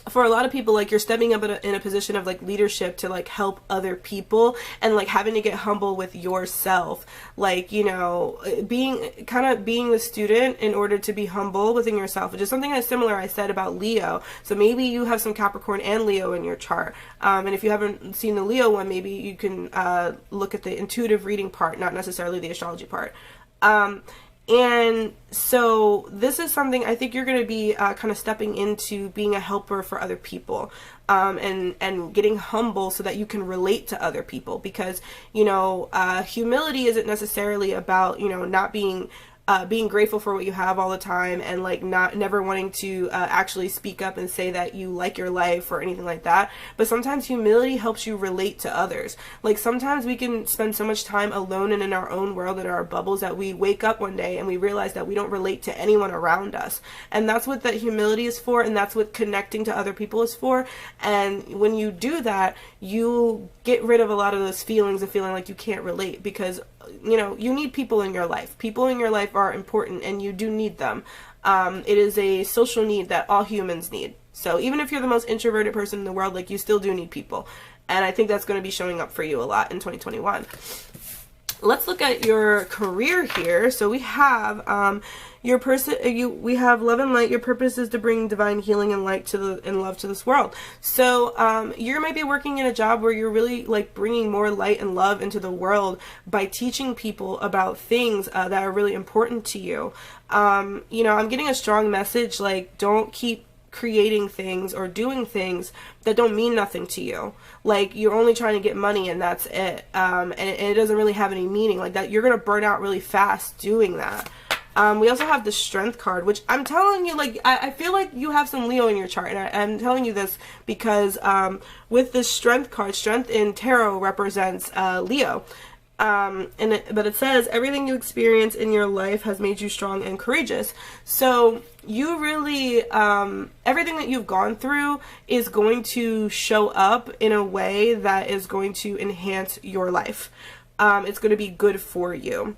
for a lot of people, like, you're stepping up in a position of like leadership to like help other people, and like having to get humble with yourself, like, you know, being the student in order to be humble within yourself, which is something that's similar I said about Leo. So maybe you have some Capricorn and Leo in your chart, and if you haven't seen the Leo one, maybe you can look at the intuitive reading part, not necessarily the astrology part. And so this is something I think you're going to be kind of stepping into, being a helper for other people, and getting humble so that you can relate to other people, because, you know, humility isn't necessarily about, you know, not being grateful for what you have all the time, and like never wanting to actually speak up and say that you like your life or anything like that. But sometimes humility helps you relate to others. Like sometimes we can spend so much time alone and in our own world, in our bubbles, that we wake up one day and we realize that we don't relate to anyone around us. And that's what that humility is for, and that's what connecting to other people is for. And when you do that, you get rid of a lot of those feelings of feeling like you can't relate, because, you know, you need people in your life. People in your life are important, and you do need them. It is a social need that all humans need. So even if you're the most introverted person in the world, like, you still do need people. And I think that's going to be showing up for you a lot in 2021. Let's look at your career here. So we have we have love and light. Your purpose is to bring divine healing and light and love to this world. So you might be working in a job where you're really like bringing more light and love into the world by teaching people about things that are really important to you. You know, I'm getting a strong message, like, don't keep creating things or doing things that don't mean nothing to you. Like, you're only trying to get money and that's it. And it doesn't really have any meaning like that. You're going to burn out really fast doing that. We also have the Strength card, which I'm telling you, like, I feel like you have some Leo in your chart, and I'm telling you this because with this Strength card, Strength in Tarot represents Leo. But it says everything you experience in your life has made you strong and courageous. So you really, everything that you've gone through is going to show up in a way that is going to enhance your life. It's going to be good for you.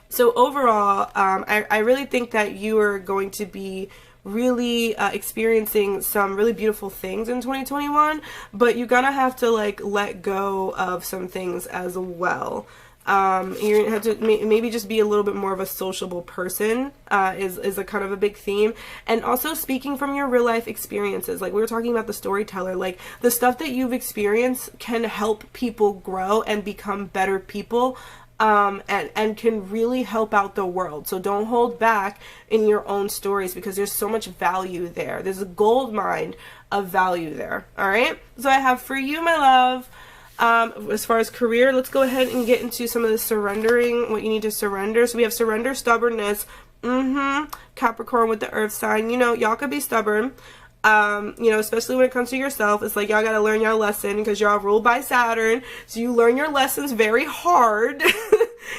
So overall, I really think that you are going to be really experiencing some really beautiful things in 2021, but you're gonna have to like let go of some things as well. You're gonna have to maybe just be a little bit more of a sociable person, is a kind of a big theme. And also speaking from your real life experiences, like we were talking about the storyteller, like the stuff that you've experienced can help people grow and become better people. And can really help out the world. So don't hold back in your own stories, because there's so much value there. There's a gold mine of value there. All right. So I have for you, my love, as far as career, let's go ahead and get into some of the surrendering, what you need to surrender. So we have surrender, stubbornness, Capricorn with the earth sign. You know, y'all could be stubborn. You know, especially when it comes to yourself. It's like y'all gotta learn your lesson, because y'all ruled by Saturn, so you learn your lessons very hard.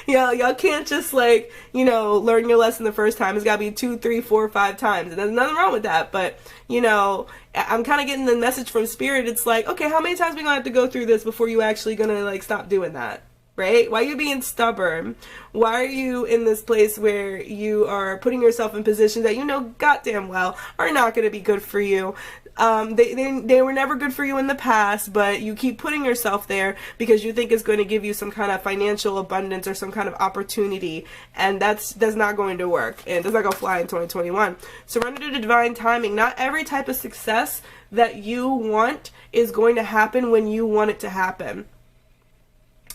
Y'all can't just, like, you know, learn your lesson the first time. It's gotta be 2, 3, 4, 5 times, and there's nothing wrong with that. But, you know, I'm kind of getting the message from Spirit. It's like, okay, how many times are we gonna have to go through this before you actually gonna, like, stop doing that? right? Why are you being stubborn? Why are you in this place where you are putting yourself in positions that you know goddamn well are not going to be good for you? They were never good for you in the past, but you keep putting yourself there because you think it's going to give you some kind of financial abundance or some kind of opportunity, and that's not going to work, and that's not going to fly in 2021. Surrender to divine timing. Not every type of success that you want is going to happen when you want it to happen.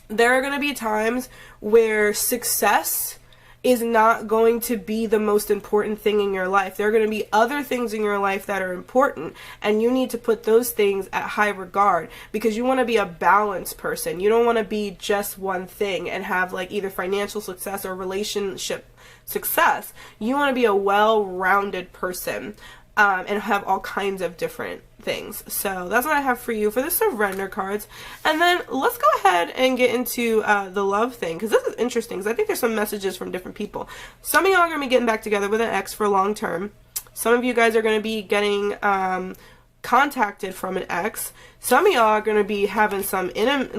There are going to be times where success is not going to be the most important thing in your life. There are going to be other things in your life that are important, and you need to put those things at high regard because you want to be a balanced person. You don't want to be just one thing and have like either financial success or relationship success. You want to be a well-rounded person. And have all kinds of different things. So that's what I have for you for the surrender cards. And then let's go ahead and get into the love thing, because this is interesting because I think there's some messages from different people. Some of y'all are going to be getting back together with an ex for long term. Some of you guys are going to be getting contacted from an ex. Some of y'all are going to be having some intimate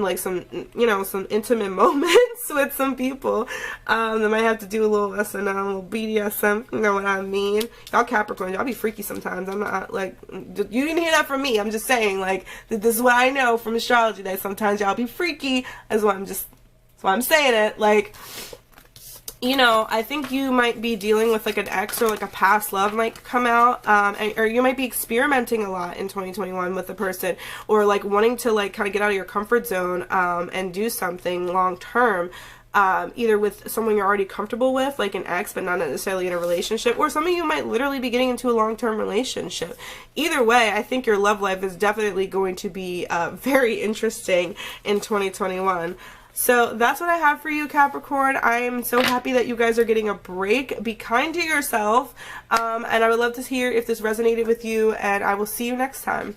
moments with some people. They might have to do a little S&M, a little BDSM, you know what I mean? Y'all Capricorn, y'all be freaky sometimes. I'm not, like, you didn't hear that from me. I'm just saying, like, this is what I know from astrology, that sometimes y'all be freaky. That's why I'm saying it. Like, you know, I think you might be dealing with like an ex, or like a past love might come out, or you might be experimenting a lot in 2021 with a person, or like wanting to like kind of get out of your comfort zone and do something long term, either with someone you're already comfortable with, like an ex, but not necessarily in a relationship, or some of you might literally be getting into a long-term relationship. Either way, I think your love life is definitely going to be very interesting in 2021. So that's what I have for you, Capricorn. I am so happy that you guys are getting a break. Be kind to yourself. And I would love to hear if this resonated with you, and I will see you next time.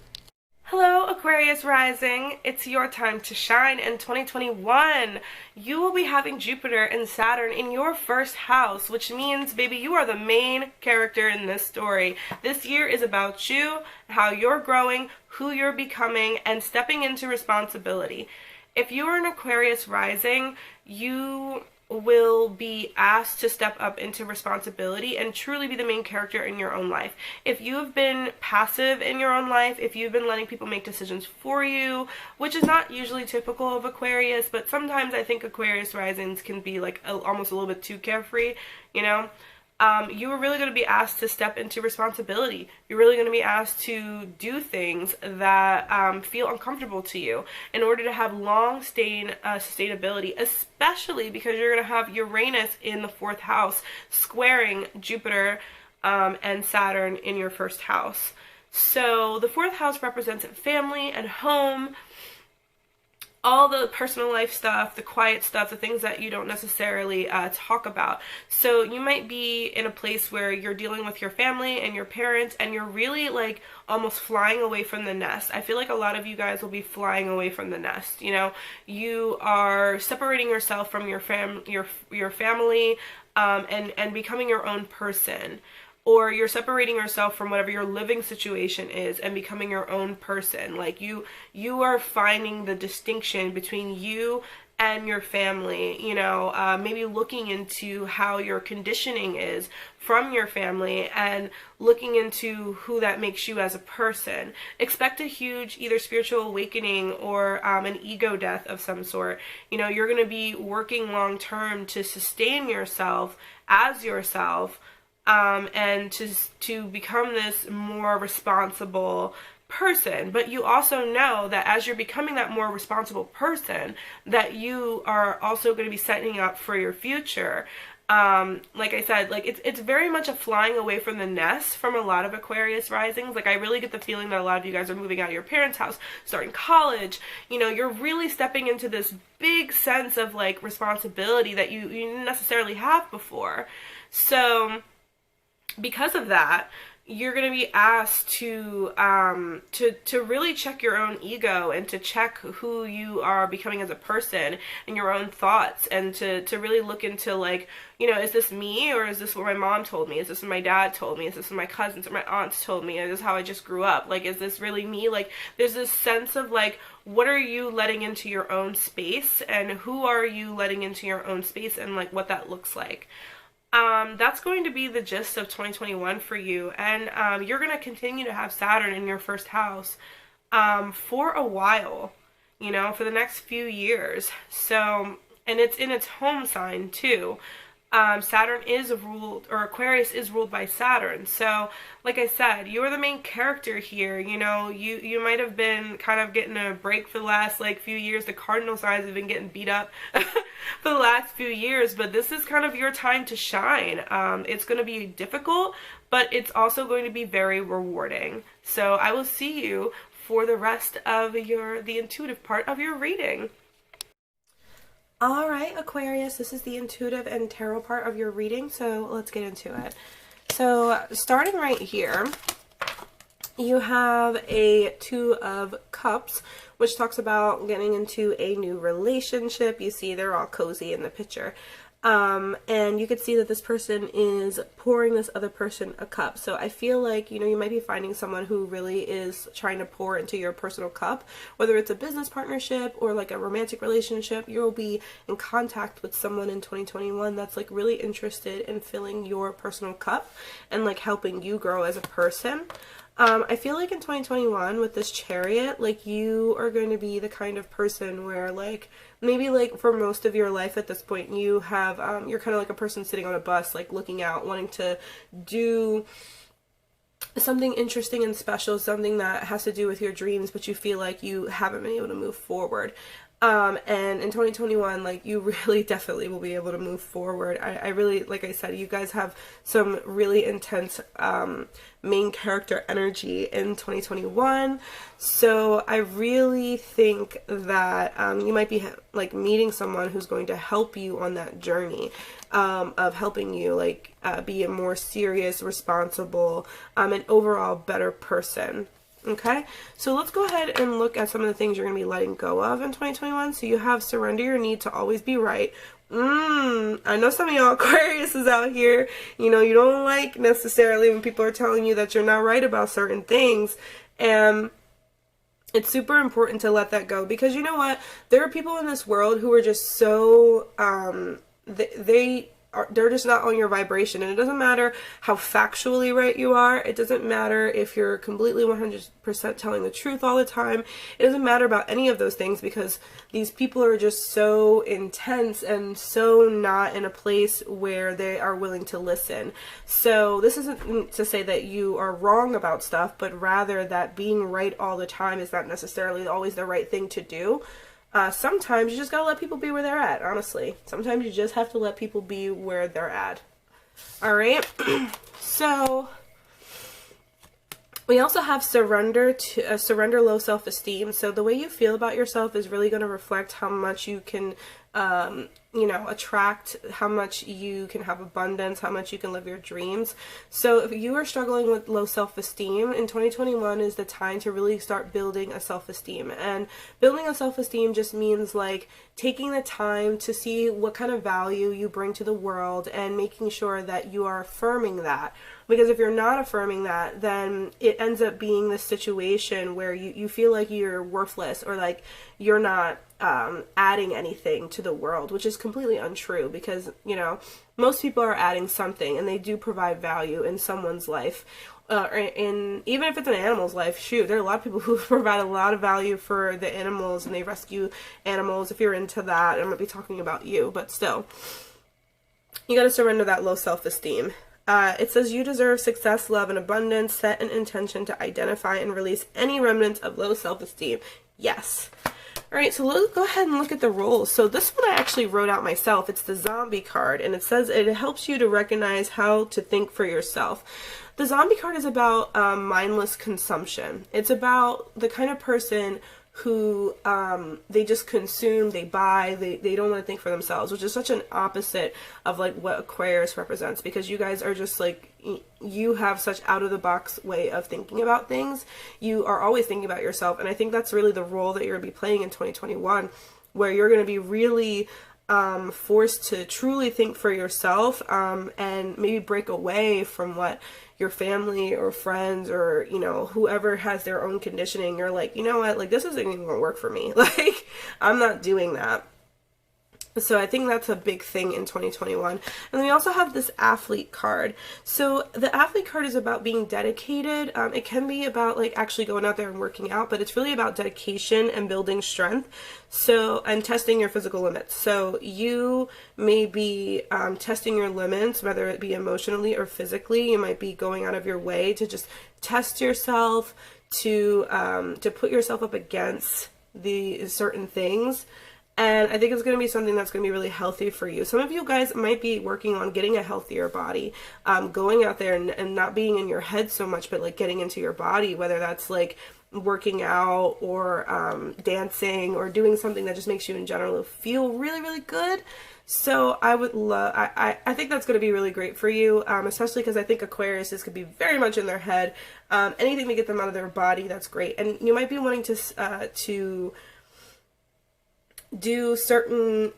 Hello, Aquarius rising. It's your time to shine in 2021. You will be having Jupiter and Saturn in your first house, which means, baby, you are the main character in this story. This year is about you, how you're growing, who you're becoming, and stepping into responsibility. If you are an Aquarius rising, you will be asked to step up into responsibility and truly be the main character in your own life. If you have been passive in your own life, if you've been letting people make decisions for you, which is not usually typical of Aquarius, but sometimes I think Aquarius risings can be like almost a little bit too carefree, you know? You are really going to be asked to step into responsibility. You're really going to be asked to do things that feel uncomfortable to you in order to have long-staying sustainability, especially because you're going to have Uranus in the 4th house squaring Jupiter and Saturn in your 1st house. So the 4th house represents family and home, all the personal life stuff, the quiet stuff, the things that you don't necessarily talk about. So you might be in a place where you're dealing with your family and your parents, and you're really like almost flying away from the nest. I feel like a lot of you guys will be flying away from the nest. You know, you are separating yourself from your family and becoming your own person. Or you're separating yourself from whatever your living situation is and becoming your own person. Like you are finding the distinction between you and your family, you know, maybe looking into how your conditioning is from your family and looking into who that makes you as a person. Expect a huge either spiritual awakening or an ego death of some sort. You know, you're going to be working long term to sustain yourself as yourself, and to become this more responsible person. But you also know that as you're becoming that more responsible person, that you are also going to be setting up for your future. Like I said, like it's very much a flying away from the nest from a lot of Aquarius risings. Like I really get the feeling that a lot of you guys are moving out of your parents' house, starting college. You know, you're really stepping into this big sense of like responsibility that you didn't necessarily have before. So because of that, you're going to be asked to really check your own ego and to check who you are becoming as a person and your own thoughts, and to really look into, like, you know, is this me, or is this what my mom told me? Is this what my dad told me? Is this what my cousins or my aunts told me? Is this how I just grew up? Like, is this really me? Like, there's this sense of, like, what are you letting into your own space, and who are you letting into your own space, and, like, what that looks like. That's going to be the gist of 2021 for you, and you're going to continue to have Saturn in your first house for a while, you know, for the next few years. So, and it's in its home sign too. Saturn is ruled, or Aquarius is ruled by Saturn. So, like I said, you're the main character here. You know, you might have been kind of getting a break for the last, like, few years. The cardinal signs have been getting beat up for the last few years, but this is kind of your time to shine. It's going to be difficult, but it's also going to be very rewarding. So I will see you for the rest of the intuitive part of your reading. Alright, Aquarius, this is the intuitive and tarot part of your reading, so let's get into it. So, starting right here, you have a Two of Cups, which talks about getting into a new relationship. You see they're all cozy in the picture. And you can see that this person is pouring this other person a cup. So I feel like, you know, you might be finding someone who really is trying to pour into your personal cup, whether it's a business partnership or like a romantic relationship. You'll be in contact with someone in 2021 that's like really interested in filling your personal cup and like helping you grow as a person. I feel like in 2021 with this Chariot, like, you are going to be the kind of person where, like, maybe like for most of your life at this point, you have, you're kind of like a person sitting on a bus, like looking out, wanting to do something interesting and special, something that has to do with your dreams, but you feel like you haven't been able to move forward. And in 2021, like, you really definitely will be able to move forward. I really, like I said, you guys have some really intense, main character energy in 2021. So I really think that, you might be like meeting someone who's going to help you on that journey, of helping you, like, be a more serious, responsible, and overall better person. Okay, so let's go ahead and look at some of the things you're going to be letting go of in 2021. So you have surrender your need to always be right. I know some of y'all Aquarius is out here, you know, you don't like necessarily when people are telling you that you're not right about certain things. And it's super important to let that go, because you know what? There are people in this world who are just so, they're just not on your vibration, and it doesn't matter how factually right you are. It doesn't matter if you're completely 100% telling the truth all the time. It doesn't matter about any of those things, because these people are just so intense and so not in a place where they are willing to listen. So this isn't to say that you are wrong about stuff, but rather that being right all the time is not necessarily always the right thing to do. Sometimes you just gotta let people be where they're at, honestly. Sometimes you just have to let people be where they're at. Alright? So, we also have surrender low self-esteem. So the way you feel about yourself is really going to reflect how much you can, you know, attract, how much you can have abundance, how much you can live your dreams. So if you are struggling with low self-esteem, in 2021 is the time to really start building a self-esteem. And building a self-esteem just means like taking the time to see what kind of value you bring to the world and making sure that you are affirming that. Because if you're not affirming that, then it ends up being this situation where you feel like you're worthless, or like you're not adding anything to the world, which is completely untrue, because, you know, most people are adding something, and they do provide value in someone's life. Even if it's an animal's life, shoot, there are a lot of people who provide a lot of value for the animals, and they rescue animals. If you're into that, I'm going to be talking about you, but still, you got to surrender that low self-esteem. It says you deserve success, love, and abundance. Set an intention to identify and release any remnants of low self-esteem. Yes. Alright, so let's go ahead and look at the roles. So this one I actually wrote out myself. It's the zombie card, and it says it helps you to recognize how to think for yourself. The zombie card is about mindless consumption. It's about the kind of person who they just consume, they buy, they don't want to think for themselves, which is such an opposite of like what Aquarius represents, because you guys are just like, you have such out of the box way of thinking about things. You are always thinking about yourself, and I think that's really the role that you're going to be playing in 2021, where you're going to be really forced to truly think for yourself, and maybe break away from what your family or friends or, you know, whoever has their own conditioning. You're like, you know what, like, this isn't even gonna work for me. Like, I'm not doing that. So I think that's a big thing in 2021. And then we also have this athlete card. So the athlete card is about being dedicated. It can be about like actually going out there and working out, but it's really about dedication and building strength. So, and testing your physical limits. So you may be testing your limits, whether it be emotionally or physically. You might be going out of your way to just test yourself, to put yourself up against the certain things. And I think it's going to be something that's going to be really healthy for you. Some of you guys might be working on getting a healthier body, going out there and not being in your head so much, but like getting into your body, whether that's like working out or dancing or doing something that just makes you in general feel really, really good. So I would love, I think that's going to be really great for you, especially because I think Aquarius is going to be very much in their head. Anything to get them out of their body, that's great. And you might be wanting to do certain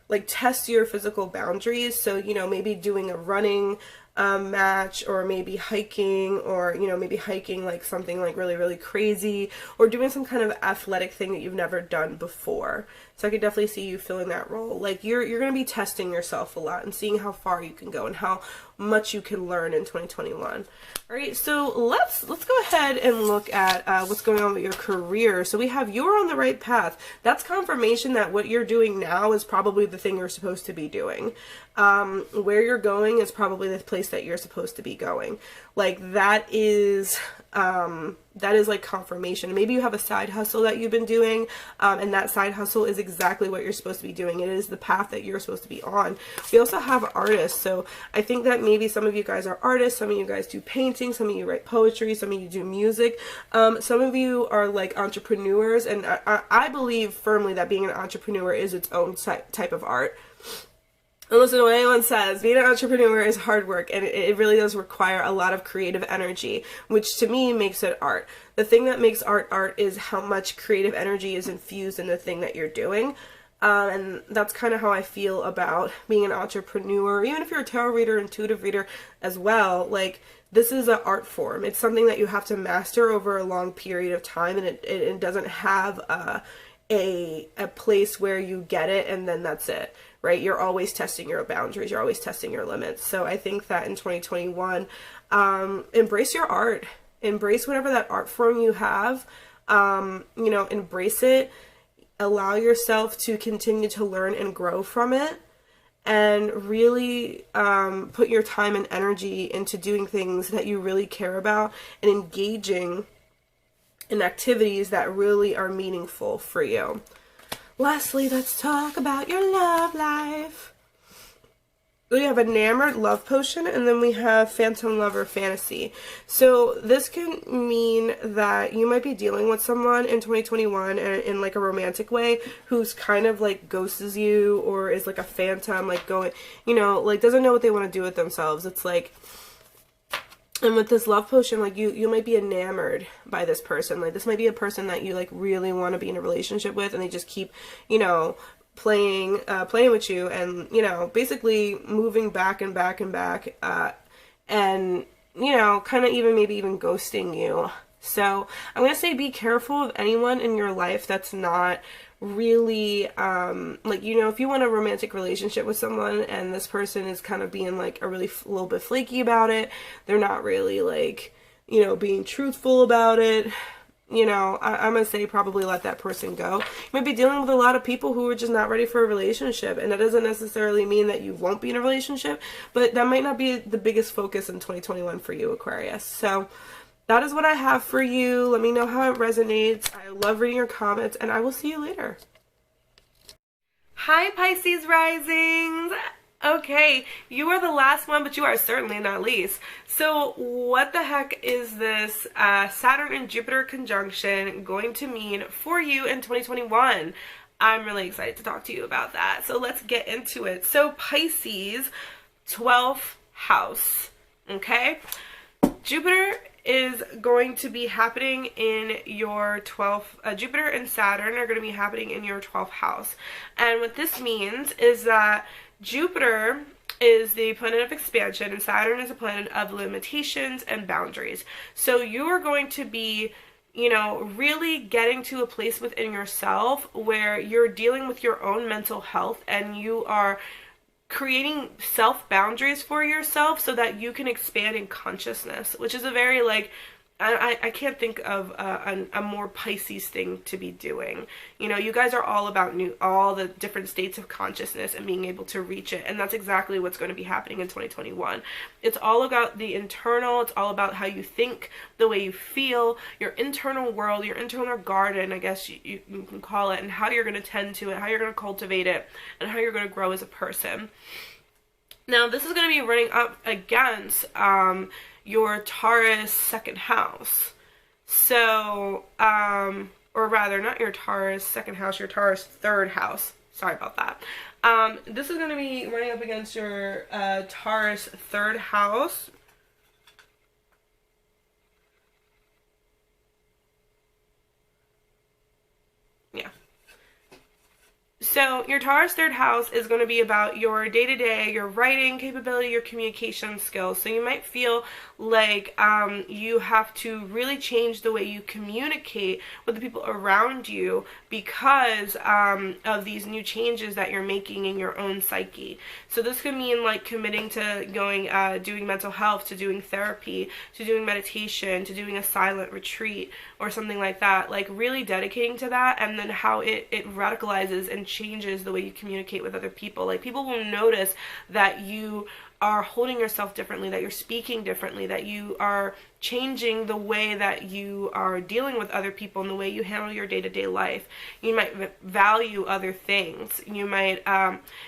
like test your physical boundaries. So, you know, maybe doing a running match, or maybe hiking, or, you know, maybe hiking like something like really, really crazy, or doing some kind of athletic thing that you've never done before. So I could definitely see you filling that role. Like you're going to be testing yourself a lot and seeing how far you can go and how much you can learn in 2021. All right, so let's go ahead and look at what's going on with your career. So we have you're on the right path. That's confirmation that what you're doing now is probably the thing you're supposed to be doing. Where you're going is probably the place that you're supposed to be going. Like that is like confirmation. Maybe you have a side hustle that you've been doing, and that side hustle is exactly what you're supposed to be doing. It is the path that you're supposed to be on. We also have artists, so I think that maybe some of you guys are artists, some of you guys do painting, some of you write poetry, some of you do music, some of you are like entrepreneurs, and I believe firmly that being an entrepreneur is its own type of art. And listen to what anyone says, being an entrepreneur is hard work, and it really does require a lot of creative energy, which to me makes it art. The thing that makes art is how much creative energy is infused in the thing that you're doing. And that's kind of how I feel about being an entrepreneur. Even if you're a tarot reader, intuitive reader as well, like this is an art form. It's something that you have to master over a long period of time, and it doesn't have a place where you get it and then that's it. Right? You're always testing your boundaries. You're always testing your limits. So I think that in 2021, embrace your art. Embrace whatever that art form you have. You know, embrace it. Allow yourself to continue to learn and grow from it. And really put your time and energy into doing things that you really care about and engaging in activities that really are meaningful for you. Lastly, let's talk about your love life. We have Enamored, Love Potion, and then we have Phantom Lover, Fantasy. So this can mean that you might be dealing with someone in 2021 in like a romantic way who's kind of like ghosts you, or is like a phantom, like going, you know, like doesn't know what they want to do with themselves. It's like, and with this love potion, like you might be enamored by this person. Like this might be a person that you like really want to be in a relationship with, and they just keep, you know, playing with you, and, you know, basically moving back and back and back, and, you know, kind of maybe even ghosting you. So I'm going to say be careful of anyone in your life that's not really, like, you know, if you want a romantic relationship with someone and this person is kind of being like a little bit flaky about it, they're not really like, you know, being truthful about it, you know, I'm going to say probably let that person go. You might be dealing with a lot of people who are just not ready for a relationship, and that doesn't necessarily mean that you won't be in a relationship, but that might not be the biggest focus in 2021 for you, Aquarius. So that is what I have for you. Let me know how it resonates. I love reading your comments, and I will see you later. Hi, Pisces risings. Okay, you are the last one, but you are certainly not least. So what the heck is this Saturn and Jupiter conjunction going to mean for you in 2021? I'm really excited to talk to you about that. So let's get into it. So Pisces, 12th house, okay? Jupiter is going to be happening in your 12th, Jupiter and Saturn are going to be happening in your 12th house. And what this means is that Jupiter is the planet of expansion and Saturn is a planet of limitations and boundaries. So you are going to be, you know, really getting to a place within yourself where you're dealing with your own mental health and you are creating self-boundaries for yourself so that you can expand in consciousness, which is a very, like, I can't think of a more Pisces thing to be doing. You know, you guys are all about all the different states of consciousness and being able to reach it, and that's exactly what's going to be happening in 2021. It's all about the internal, it's all about how you think, the way you feel, your internal world, your internal garden, I guess you can call it, and how you're going to tend to it, how you're going to cultivate it, and how you're going to grow as a person. Now, this is going to be running up against your Taurus second house. So, or rather, not your Taurus second house, your Taurus third house. Sorry about that. This is going to be running up against your Taurus third house. Yeah. So your Taurus third house is going to be about your day-to-day, your writing capability, your communication skills. So you might feel like you have to really change the way you communicate with the people around you because of these new changes that you're making in your own psyche. So this could mean like committing to going, doing mental health, to doing therapy, to doing meditation, to doing a silent retreat or something like that. Like really dedicating to that, and then how it radicalizes and changes the way you communicate with other people. Like people will notice that you are holding yourself differently, that you're speaking differently, that you are changing the way that you are dealing with other people and the way you handle your day-to-day life. You might value other things. You might,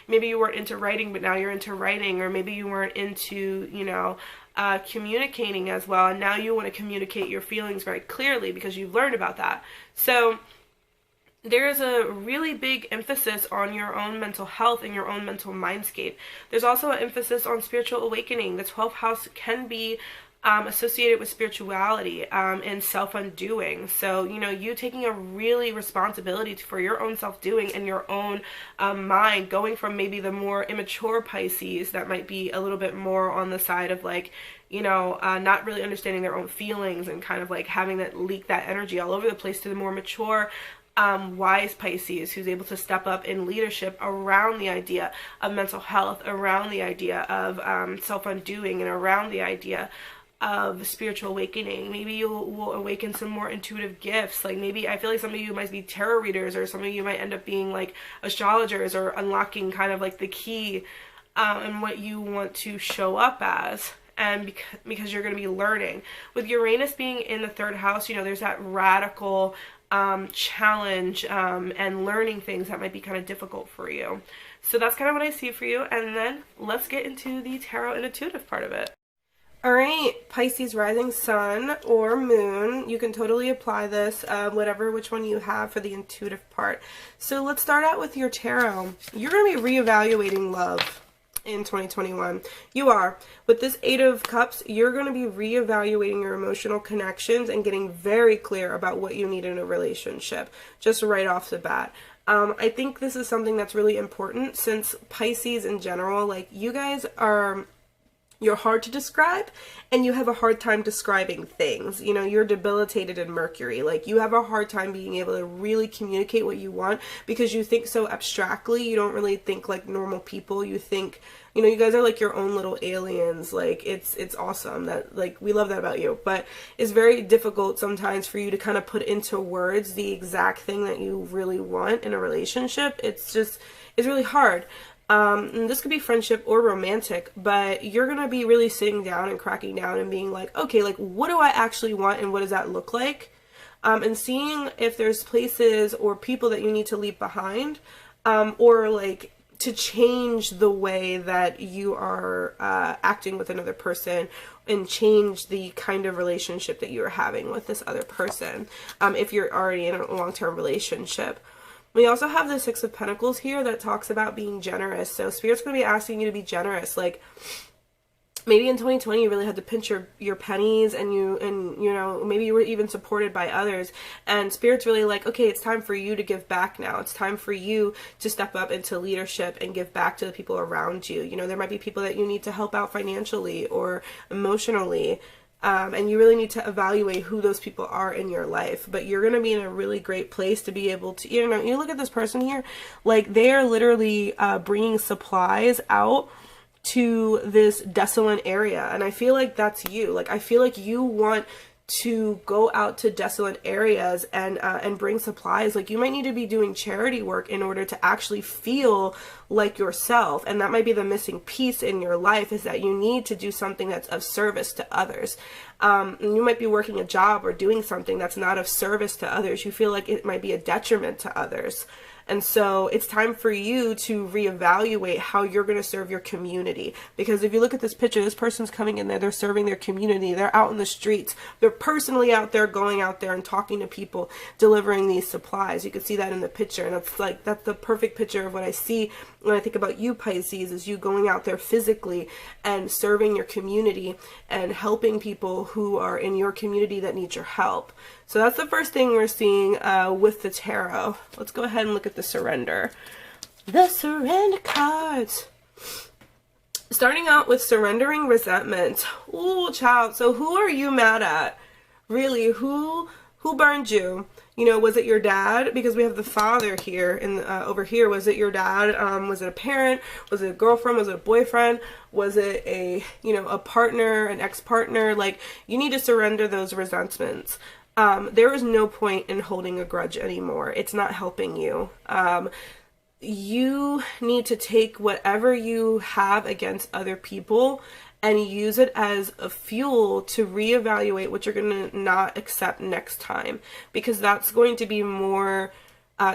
maybe you weren't into writing, but now you're into writing, or maybe you weren't into, you know, communicating as well, and now you want to communicate your feelings very clearly because you've learned about that. So there's a really big emphasis on your own mental health and your own mental mindscape. There's also an emphasis on spiritual awakening. The 12th house can be associated with spirituality and self-undoing. So, you know, you taking a really responsibility for your own self-doing and your own mind, going from maybe the more immature Pisces that might be a little bit more on the side of like, you know, not really understanding their own feelings and kind of like having that leak that energy all over the place, to the more mature wise Pisces who's able to step up in leadership around the idea of mental health, around the idea of self-undoing, and around the idea of spiritual awakening. Maybe you will awaken some more intuitive gifts. Like maybe, I feel like some of you might be tarot readers, or some of you might end up being like astrologers, or unlocking kind of like the key and what you want to show up as. And because you're going to be learning. With Uranus being in the third house, you know, there's that radical challenge and learning things that might be kind of difficult for you. So that's kind of what I see for you. And then let's get into the tarot and intuitive part of it. Alright, Pisces rising sun or moon, you can totally apply this, which one you have for the intuitive part. So let's start out with your tarot. You're going to be reevaluating love in 2021. You are. With this 8 of Cups, you're going to be reevaluating your emotional connections and getting very clear about what you need in a relationship, just right off the bat. I think this is something that's really important, since Pisces in general, like, you guys are, you're hard to describe, and you have a hard time describing things. You know, you're debilitated in Mercury. Like, you have a hard time being able to really communicate what you want because you think so abstractly. You don't really think like normal people. You think, you know, you guys are like your own little aliens. Like, it's awesome that, like, we love that about you. But it's very difficult sometimes for you to kind of put into words the exact thing that you really want in a relationship. It's really hard. And this could be friendship or romantic, but you're going to be really sitting down and cracking down and being like, okay, like, what do I actually want and what does that look like? And seeing if there's places or people that you need to leave behind, or like to change the way that you are acting with another person, and change the kind of relationship that you are having with this other person, if you're already in a long-term relationship. We also have the Six of Pentacles here that talks about being generous. So Spirit's going to be asking you to be generous. Like, maybe in 2020 you really had to pinch your pennies, and you know, maybe you were even supported by others, and Spirit's really like, okay, it's time for you to give back now. It's time for you to step up into leadership and give back to the people around you. You know, there might be people that you need to help out financially or emotionally, and you really need to evaluate who those people are in your life. But you're going to be in a really great place to be able to, you know, you look at this person here, like they are literally bringing supplies out to this desolate area, and I feel like that's you. Like, I feel like you want to go out to desolate areas and bring supplies. Like, you might need to be doing charity work in order to actually feel like yourself, and that might be the missing piece in your life, is that you need to do something that's of service to others. And you might be working a job or doing something that's not of service to others. You feel like it might be a detriment to others. And so it's time for you to reevaluate how you're going to serve your community. Because if you look at this picture, this person's coming in there, they're serving their community, they're out in the streets, they're personally out there, going out there and talking to people, delivering these supplies. You can see that in the picture, and it's like, that's the perfect picture of what I see when I think about you, Pisces, is you going out there physically and serving your community and helping people who are in your community that need your help. So that's the first thing we're seeing with the tarot. Let's go ahead and look at the surrender. The surrender cards. Starting out with surrendering resentment. Ooh, child. So who are you mad at? Really, who burned you? You know, was it your dad? Because we have the father here, and over here, was it your dad? Was it a parent? Was it a girlfriend? Was it a boyfriend? Was it a, you know, a partner, an ex-partner? Like, you need to surrender those resentments. There is no point in holding a grudge anymore. It's not helping you. You need to take whatever you have against other people and use it as a fuel to reevaluate what you're going to not accept next time, because that's going to be more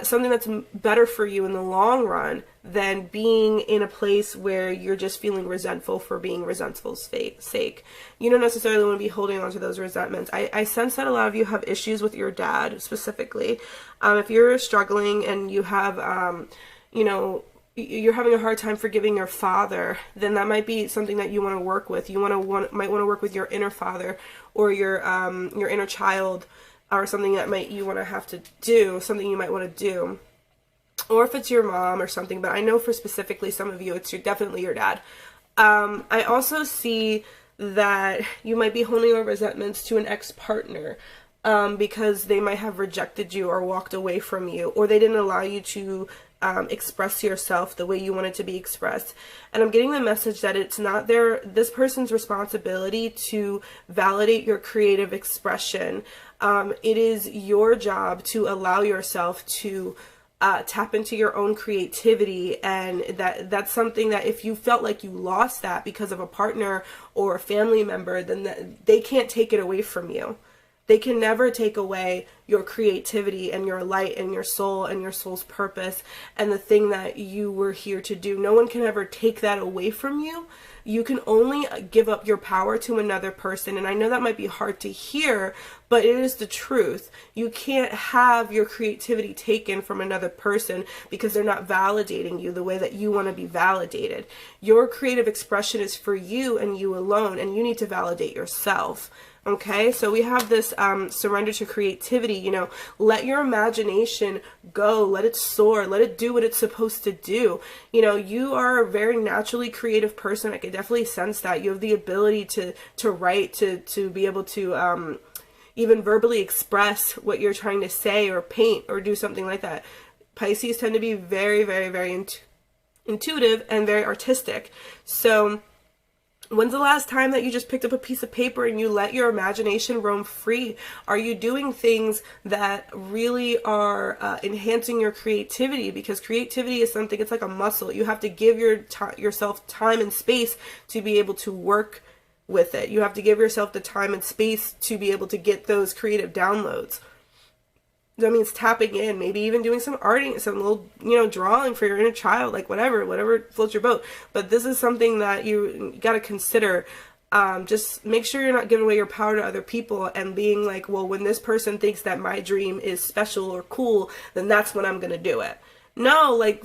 something that's better for you in the long run than being in a place where you're just feeling resentful for being resentful's sake. You don't necessarily want to be holding on to those resentments. I sense that a lot of you have issues with your dad specifically. If you're struggling and you have, you know, you're having a hard time forgiving your father, then that might be something that you want to work with. You might want to work with your inner father or your inner child, or something that you want to have to do, something you might want to do. Or if it's your mom or something, but I know for specifically some of you, it's definitely your dad. I also see that you might be holding on resentments to an ex-partner, because they might have rejected you or walked away from you, or they didn't allow you to express yourself the way you want it to be expressed. And I'm getting the message that it's not this person's responsibility to validate your creative expression. It is your job to allow yourself to tap into your own creativity, and that's something that if you felt like you lost that because of a partner or a family member, then they can't take it away from you. They can never take away your creativity and your light and your soul and your soul's purpose and the thing that you were here to do. No one can ever take that away from you. You can only give up your power to another person. And I know that might be hard to hear, but it is the truth. You can't have your creativity taken from another person because they're not validating you the way that you want to be validated. Your creative expression is for you and you alone, and you need to validate yourself. Okay, so we have this surrender to creativity, you know, let your imagination go, let it soar, let it do what it's supposed to do. You know, you are a very naturally creative person. I can definitely sense that. You have the ability to write, to be able to even verbally express what you're trying to say or paint or do something like that. Pisces tend to be very, very, very intuitive and very artistic. So when's the last time that you just picked up a piece of paper and you let your imagination roam free? Are you doing things that really are enhancing your creativity? Because creativity is something, it's like a muscle. You have to give yourself time and space to be able to work with it. You have to give yourself the time and space to be able to get those creative downloads. That means tapping in, maybe even doing some arting, some little, you know, drawing for your inner child, like whatever floats your boat. But this is something that you got to consider. Just make sure you're not giving away your power to other people and being like, well, when this person thinks that my dream is special or cool, then that's when I'm going to do it. No, like,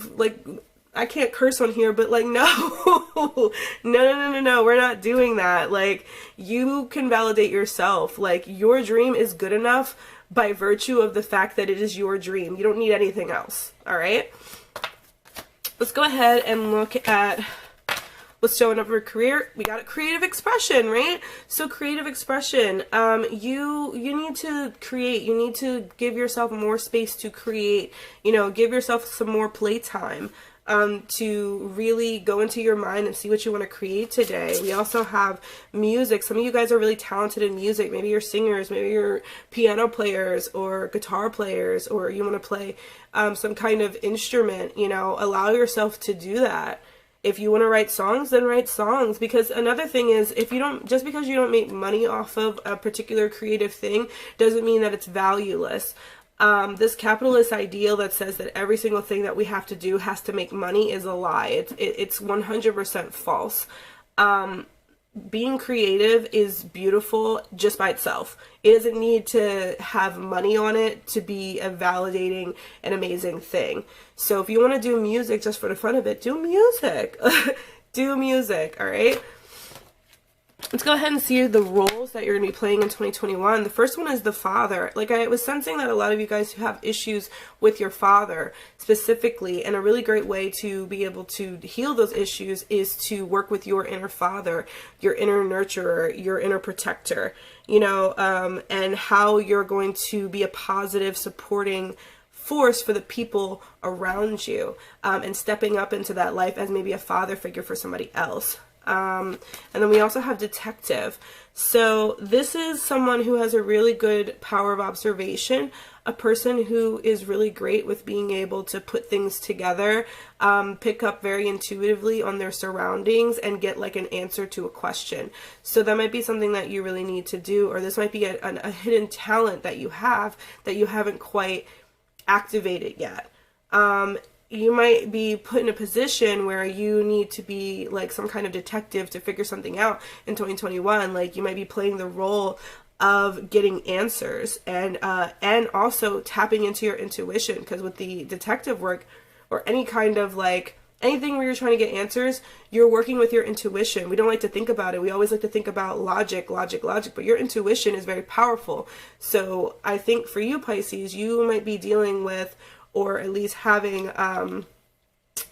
I can't curse on here, but like, no, no, we're not doing that. Like, you can validate yourself. Like, your dream is good enough by virtue of the fact that it is your dream. You don't need anything else. All right. Let's go ahead and look at what's showing up for career. We got a creative expression, right? So creative expression, you need to create. You need to give yourself more space to create. You know, give yourself some more playtime. To really go into your mind and see what you want to create today. We also have music. Some of you guys are really talented in music. Maybe you're singers, maybe you're piano players or guitar players, or you want to play some kind of instrument. You know, allow yourself to do that. If you want to write songs, then write songs. Because another thing is, if you don't, just because you don't make money off of a particular creative thing doesn't mean that it's valueless. This capitalist ideal that says that every single thing that we have to do has to make money is a lie. It's 100% false. Being creative is beautiful just by itself. It doesn't need to have money on it to be a validating and amazing thing. So if you want to do music just for the fun of it, do music. Do music, all right? Let's go ahead and see the roles that you're going to be playing in 2021. The first one is the father. Like, I was sensing that a lot of you guys who have issues with your father specifically, and a really great way to be able to heal those issues is to work with your inner father, your inner nurturer, your inner protector, you know, and how you're going to be a positive, supporting force for the people around you, and stepping up into that life as maybe a father figure for somebody else. And then we also have detective. So this is someone who has a really good power of observation, a person who is really great with being able to put things together, pick up very intuitively on their surroundings and get like an answer to a question. So that might be something that you really need to do, or this might be a hidden talent that you haven't quite activated yet. You might be put in a position where you need to be like some kind of detective to figure something out in 2021. Like, you might be playing the role of getting answers and also tapping into your intuition, because with the detective work or any kind of like anything where you're trying to get answers, you're working with your intuition. We don't like to think about it. We always like to think about logic, but your intuition is very powerful. So I think for you, Pisces, you might be dealing with, or at least having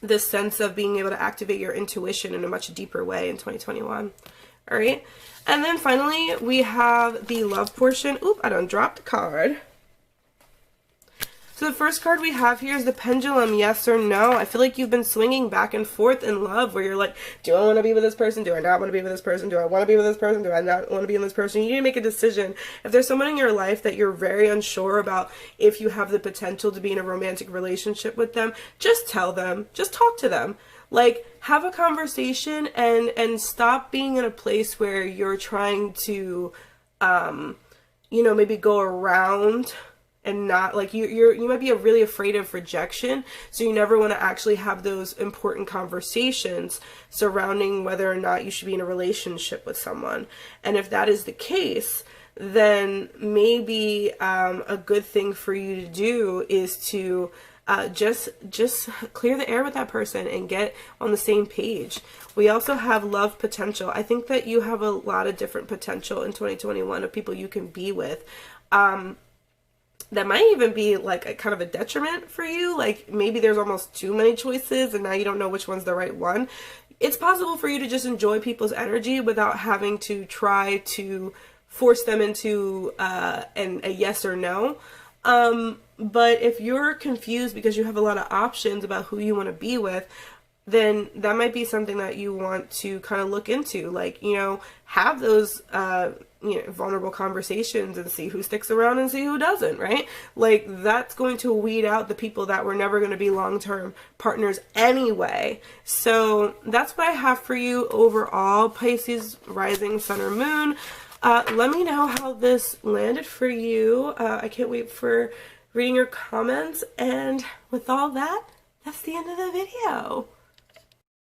this sense of being able to activate your intuition in a much deeper way in 2021. All right. And then finally, we have the love portion. Oop, I done dropped a card. So the first card we have here is the pendulum, yes or no. I feel like you've been swinging back and forth in love, where you're like, do I want to be with this person? Do I not want to be with this person? Do I want to be with this person? Do I not want to be with this person? You need to make a decision. If there's someone in your life that you're very unsure about if you have the potential to be in a romantic relationship with them, just tell them. Just talk to them. Like, have a conversation and stop being in a place where you're trying to, you know, maybe go around and not, like, you might be really afraid of rejection, so you never want to actually have those important conversations surrounding whether or not you should be in a relationship with someone. And if that is the case, then maybe a good thing for you to do is to just clear the air with that person and get on the same page. We also have love potential. I think that you have a lot of different potential in 2021 of people you can be with. That might even be like a kind of a detriment for you. Like, maybe there's almost too many choices and now you don't know which one's the right one. It's possible for you to just enjoy people's energy without having to try to force them into a yes or no. But if you're confused because you have a lot of options about who you want to be with, then that might be something that you want to kind of look into. Like, you know, have those, you know, vulnerable conversations and see who sticks around and see who doesn't, right? Like, that's going to weed out the people that were never going to be long-term partners anyway. So that's what I have for you overall, Pisces, rising, sun, or moon. Let me know how this landed for you. I can't wait for reading your comments, and with all that, that's the end of the video.